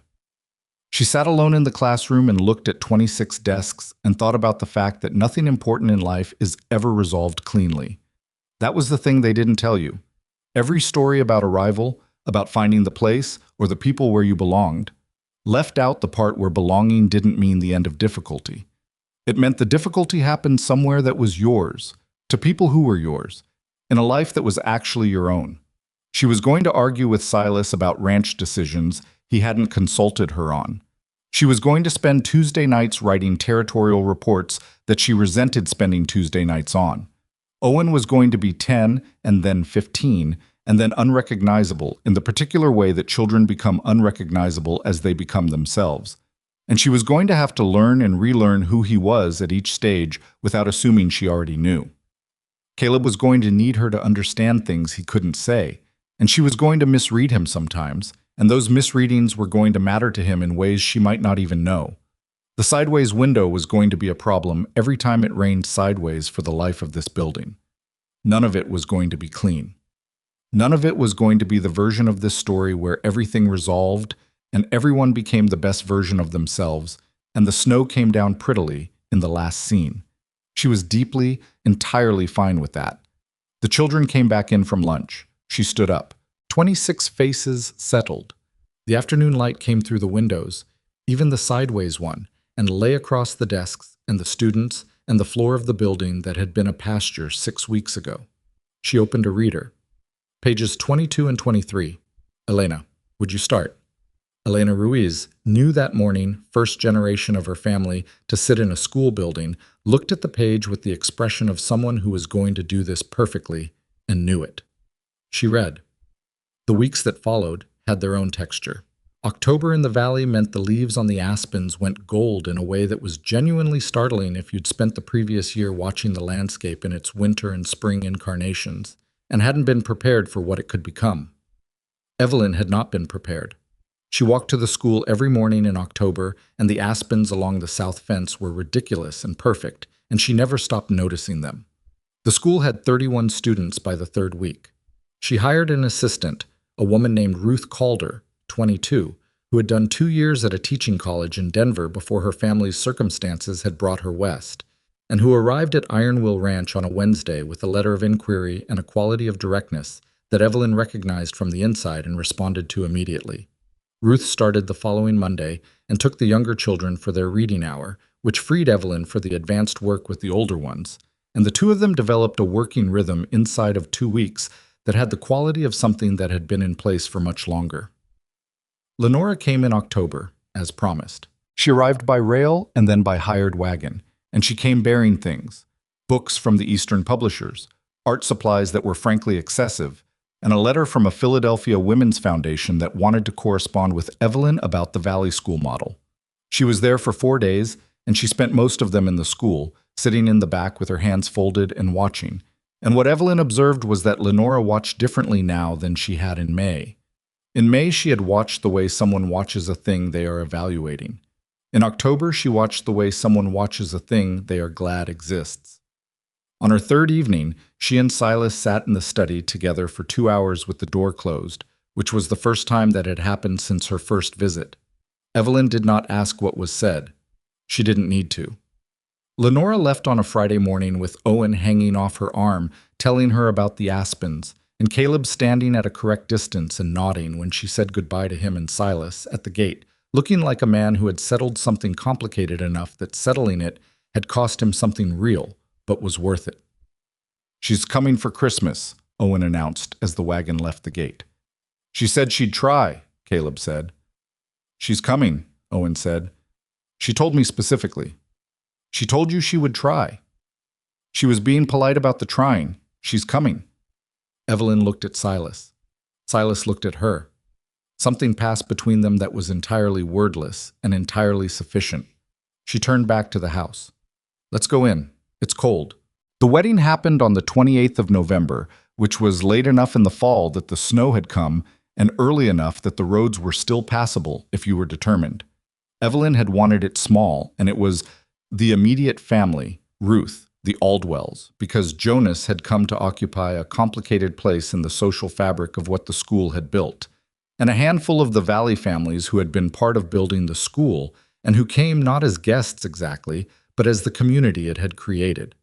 She sat alone in the classroom and looked at 26 desks and thought about the fact that nothing important in life is ever resolved cleanly. That was the thing they didn't tell you. Every story about arrival, about finding the place or the people where you belonged, left out the part where belonging didn't mean the end of difficulty. It meant the difficulty happened somewhere that was yours, to people who were yours, in a life that was actually your own. She was going to argue with Silas about ranch decisions he hadn't consulted her on. She was going to spend Tuesday nights writing territorial reports that she resented spending Tuesday nights on. Owen was going to be 10 and then 15 and then unrecognizable in the particular way that children become unrecognizable as they become themselves. And she was going to have to learn and relearn who he was at each stage without assuming she already knew. Caleb was going to need her to understand things he couldn't say, and she was going to misread him sometimes, and those misreadings were going to matter to him in ways she might not even know. The sideways window was going to be a problem every time it rained sideways for the life of this building. None of it was going to be clean. None of it was going to be the version of this story where everything resolved and everyone became the best version of themselves, and the snow came down prettily in the last scene. She was deeply, entirely fine with that. The children came back in from lunch. She stood up. 26 faces settled. The afternoon light came through the windows, even the sideways one, and lay across the desks and the students and the floor of the building that had been a pasture 6 weeks ago. She opened a reader. Pages 22 and 23. Elena, would you start? Elena Ruiz, new that morning, first generation of her family to sit in a school building, looked at the page with the expression of someone who was going to do this perfectly and knew it. She read. The weeks that followed had their own texture. October in the valley meant the leaves on the aspens went gold in a way that was genuinely startling if you'd spent the previous year watching the landscape in its winter and spring incarnations and hadn't been prepared for what it could become. Evelyn had not been prepared. She walked to the school every morning in October, and the aspens along the south fence were ridiculous and perfect, and she never stopped noticing them. The school had 31 students by the third week. She hired an assistant, a woman named Ruth Calder, 22, who had done 2 years at a teaching college in Denver before her family's circumstances had brought her west, and who arrived at Ironwill Ranch on a Wednesday with a letter of inquiry and a quality of directness that Evelyn recognized from the inside and responded to immediately. Ruth started the following Monday and took the younger children for their reading hour, which freed Evelyn for the advanced work with the older ones, and the two of them developed a working rhythm inside of 2 weeks that had the quality of something that had been in place for much longer. Lenora came in October, as promised. She arrived by rail and then by hired wagon, and she came bearing things: books from the Eastern publishers, art supplies that were frankly excessive, and a letter from a Philadelphia Women's Foundation that wanted to correspond with Evelyn about the Valley School model. She was there for 4 days, and she spent most of them in the school, sitting in the back with her hands folded and watching. And what Evelyn observed was that Lenora watched differently now than she had in May. In May, she had watched the way someone watches a thing they are evaluating. In October, she watched the way someone watches a thing they are glad exists. On her third evening, she and Silas sat in the study together for 2 hours with the door closed, which was the first time that had happened since her first visit. Evelyn did not ask what was said. She didn't need to. Lenora left on a Friday morning with Owen hanging off her arm, telling her about the aspens, and Caleb standing at a correct distance and nodding when she said goodbye to him and Silas at the gate, looking like a man who had settled something complicated enough that settling it had cost him something real, but was worth it. "She's coming for Christmas," Owen announced as the wagon left the gate. "She said she'd try," Caleb said. "She's coming," Owen said. "She told me specifically." "She told you she would try." "She was being polite about the trying. She's coming." Evelyn looked at Silas. Silas looked at her. Something passed between them that was entirely wordless and entirely sufficient. She turned back to the house. "Let's go in. It's cold." The wedding happened on the 28th of November, which was late enough in the fall that the snow had come and early enough that the roads were still passable if you were determined. Evelyn had wanted it small, and it was the immediate family, Ruth, the Aldwells, because Jonas had come to occupy a complicated place in the social fabric of what the school had built, and a handful of the Valley families who had been part of building the school and who came not as guests exactly, but as the community it had created.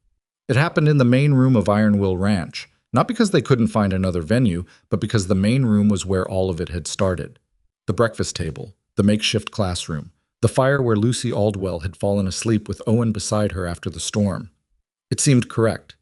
It happened in the main room of Ironwill Ranch, not because they couldn't find another venue, but because the main room was where all of it had started. The breakfast table, the makeshift classroom, the fire where Lucy Aldwell had fallen asleep with Owen beside her after the storm. It seemed correct.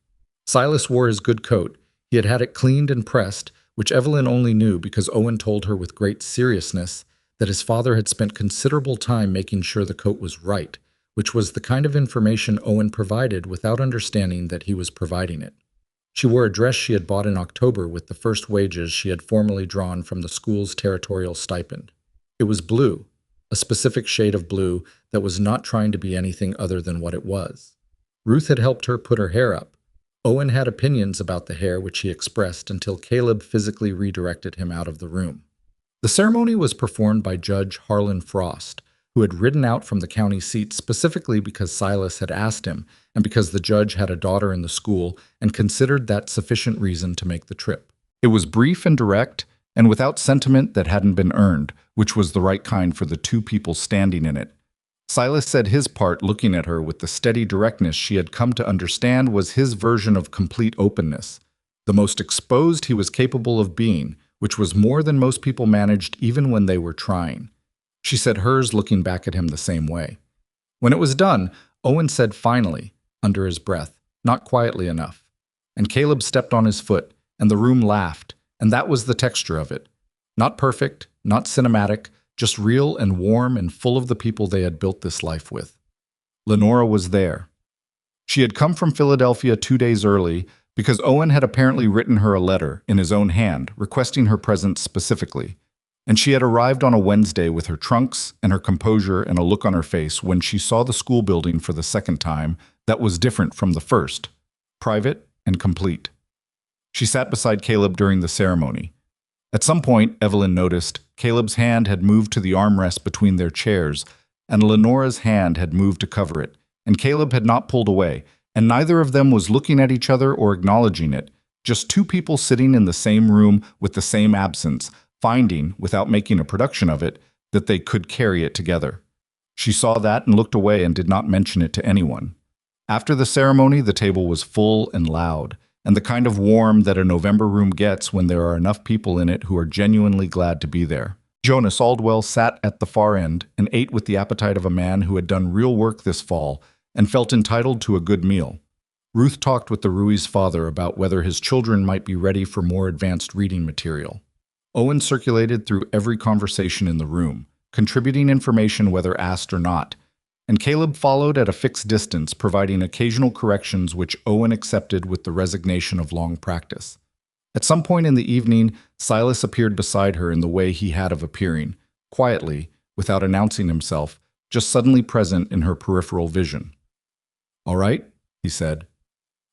Silas wore his good coat. He had had it cleaned and pressed, which Evelyn only knew because Owen told her with great seriousness that his father had spent considerable time making sure the coat was right, which was the kind of information Owen provided without understanding that he was providing it. She wore a dress she had bought in October with the first wages she had formerly drawn from the school's territorial stipend. It was blue, a specific shade of blue that was not trying to be anything other than what it was. Ruth had helped her put her hair up. Owen had opinions about the hair which he expressed until Caleb physically redirected him out of the room. The ceremony was performed by Judge Harlan Frost, who had ridden out from the county seat specifically because Silas had asked him and because the judge had a daughter in the school and considered that sufficient reason to make the trip. It was brief and direct and without sentiment that hadn't been earned, which was the right kind for the two people standing in it. Silas said his part, looking at her with the steady directness she had come to understand was his version of complete openness, the most exposed he was capable of being, which was more than most people managed even when they were trying. She said hers, looking back at him the same way. When it was done, Owen said finally, under his breath, not quietly enough. And Caleb stepped on his foot, and the room laughed, and that was the texture of it. Not perfect, not cinematic, just real and warm and full of the people they had built this life with. Lenora was there. She had come from Philadelphia 2 days early because Owen had apparently written her a letter in his own hand requesting her presence specifically. And she had arrived on a Wednesday with her trunks and her composure and a look on her face when she saw the school building for the second time that was different from the first, private and complete. She sat beside Caleb during the ceremony. At some point, Evelyn noticed, Caleb's hand had moved to the armrest between their chairs, and Lenora's hand had moved to cover it, and Caleb had not pulled away, and neither of them was looking at each other or acknowledging it, just two people sitting in the same room with the same absence, finding, without making a production of it, that they could carry it together. She saw that and looked away and did not mention it to anyone. After the ceremony, the table was full and loud, and the kind of warm that a November room gets when there are enough people in it who are genuinely glad to be there. Jonas Aldwell sat at the far end and ate with the appetite of a man who had done real work this fall and felt entitled to a good meal. Ruth talked with the Rui's father about whether his children might be ready for more advanced reading material. Owen circulated through every conversation in the room, contributing information whether asked or not, and Caleb followed at a fixed distance, providing occasional corrections which Owen accepted with the resignation of long practice. At some point in the evening, Silas appeared beside her in the way he had of appearing, quietly, without announcing himself, just suddenly present in her peripheral vision. "All right," he said.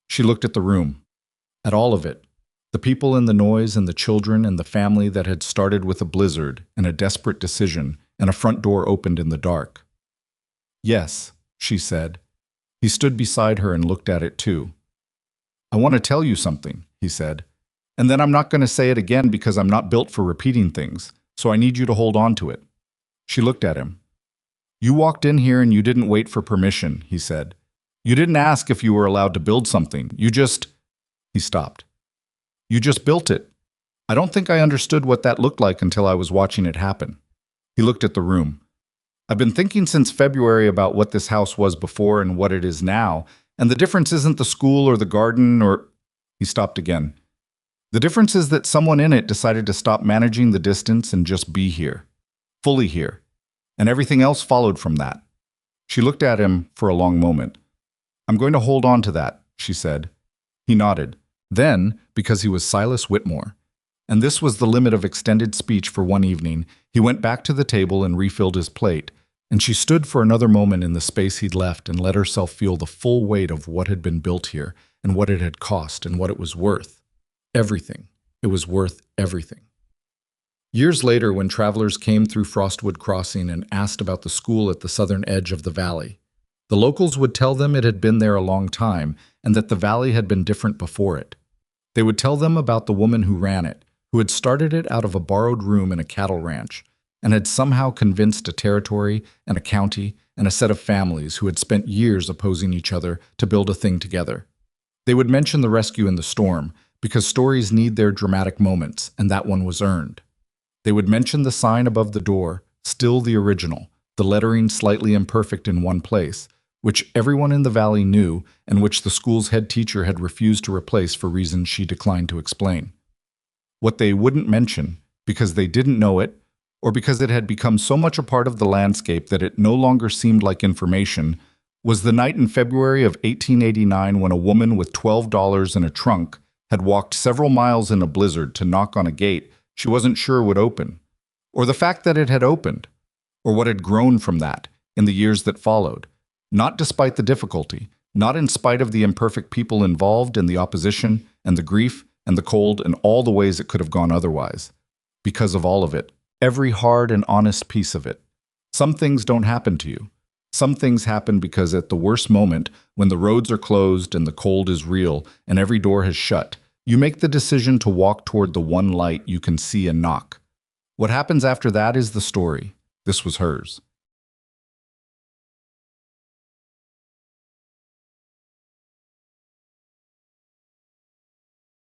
She looked at the room, at all of it, the people and the noise and the children and the family that had started with a blizzard and a desperate decision and a front door opened in the dark. "Yes," she said. He stood beside her and looked at it too. "I want to tell you something," he said. "And then I'm not going to say it again because I'm not built for repeating things, so I need you to hold on to it." She looked at him. "You walked in here and you didn't wait for permission," he said. "You didn't ask if you were allowed to build something. You just—" He stopped. "You just built it. I don't think I understood what that looked like until I was watching it happen." He looked at the room. "I've been thinking since February about what this house was before and what it is now, and the difference isn't the school or the garden or—" He stopped again. "The difference is that someone in it decided to stop managing the distance and just be here. Fully here. And everything else followed from that." She looked at him for a long moment. "I'm going to hold on to that," she said. He nodded. Then, because he was Silas Whitmore, and this was the limit of extended speech for one evening, he went back to the table and refilled his plate, and she stood for another moment in the space he'd left and let herself feel the full weight of what had been built here and what it had cost and what it was worth. Everything. It was worth everything. Years later, when travelers came through Frostwood Crossing and asked about the school at the southern edge of the valley, the locals would tell them it had been there a long time and that the valley had been different before it. They would tell them about the woman who ran it, who had started it out of a borrowed room in a cattle ranch and had somehow convinced a territory and a county and a set of families who had spent years opposing each other to build a thing together. They would mention the rescue in the storm because stories need their dramatic moments, and that one was earned. They would mention the sign above the door, still the original, the lettering slightly imperfect in one place, which everyone in the valley knew and which the school's head teacher had refused to replace for reasons she declined to explain. What they wouldn't mention, because they didn't know it, or because it had become so much a part of the landscape that it no longer seemed like information, was the night in February of 1889 when a woman with $12 in a trunk had walked several miles in a blizzard to knock on a gate she wasn't sure would open, or the fact that it had opened, or what had grown from that in the years that followed, not despite the difficulty, not in spite of the imperfect people involved in the opposition and the grief and the cold and all the ways it could have gone otherwise. Because of all of it, every hard and honest piece of it. Some things don't happen to you. Some things happen because at the worst moment, when the roads are closed and the cold is real and every door has shut, you make the decision to walk toward the one light you can see and knock. What happens after that is the story. This was hers.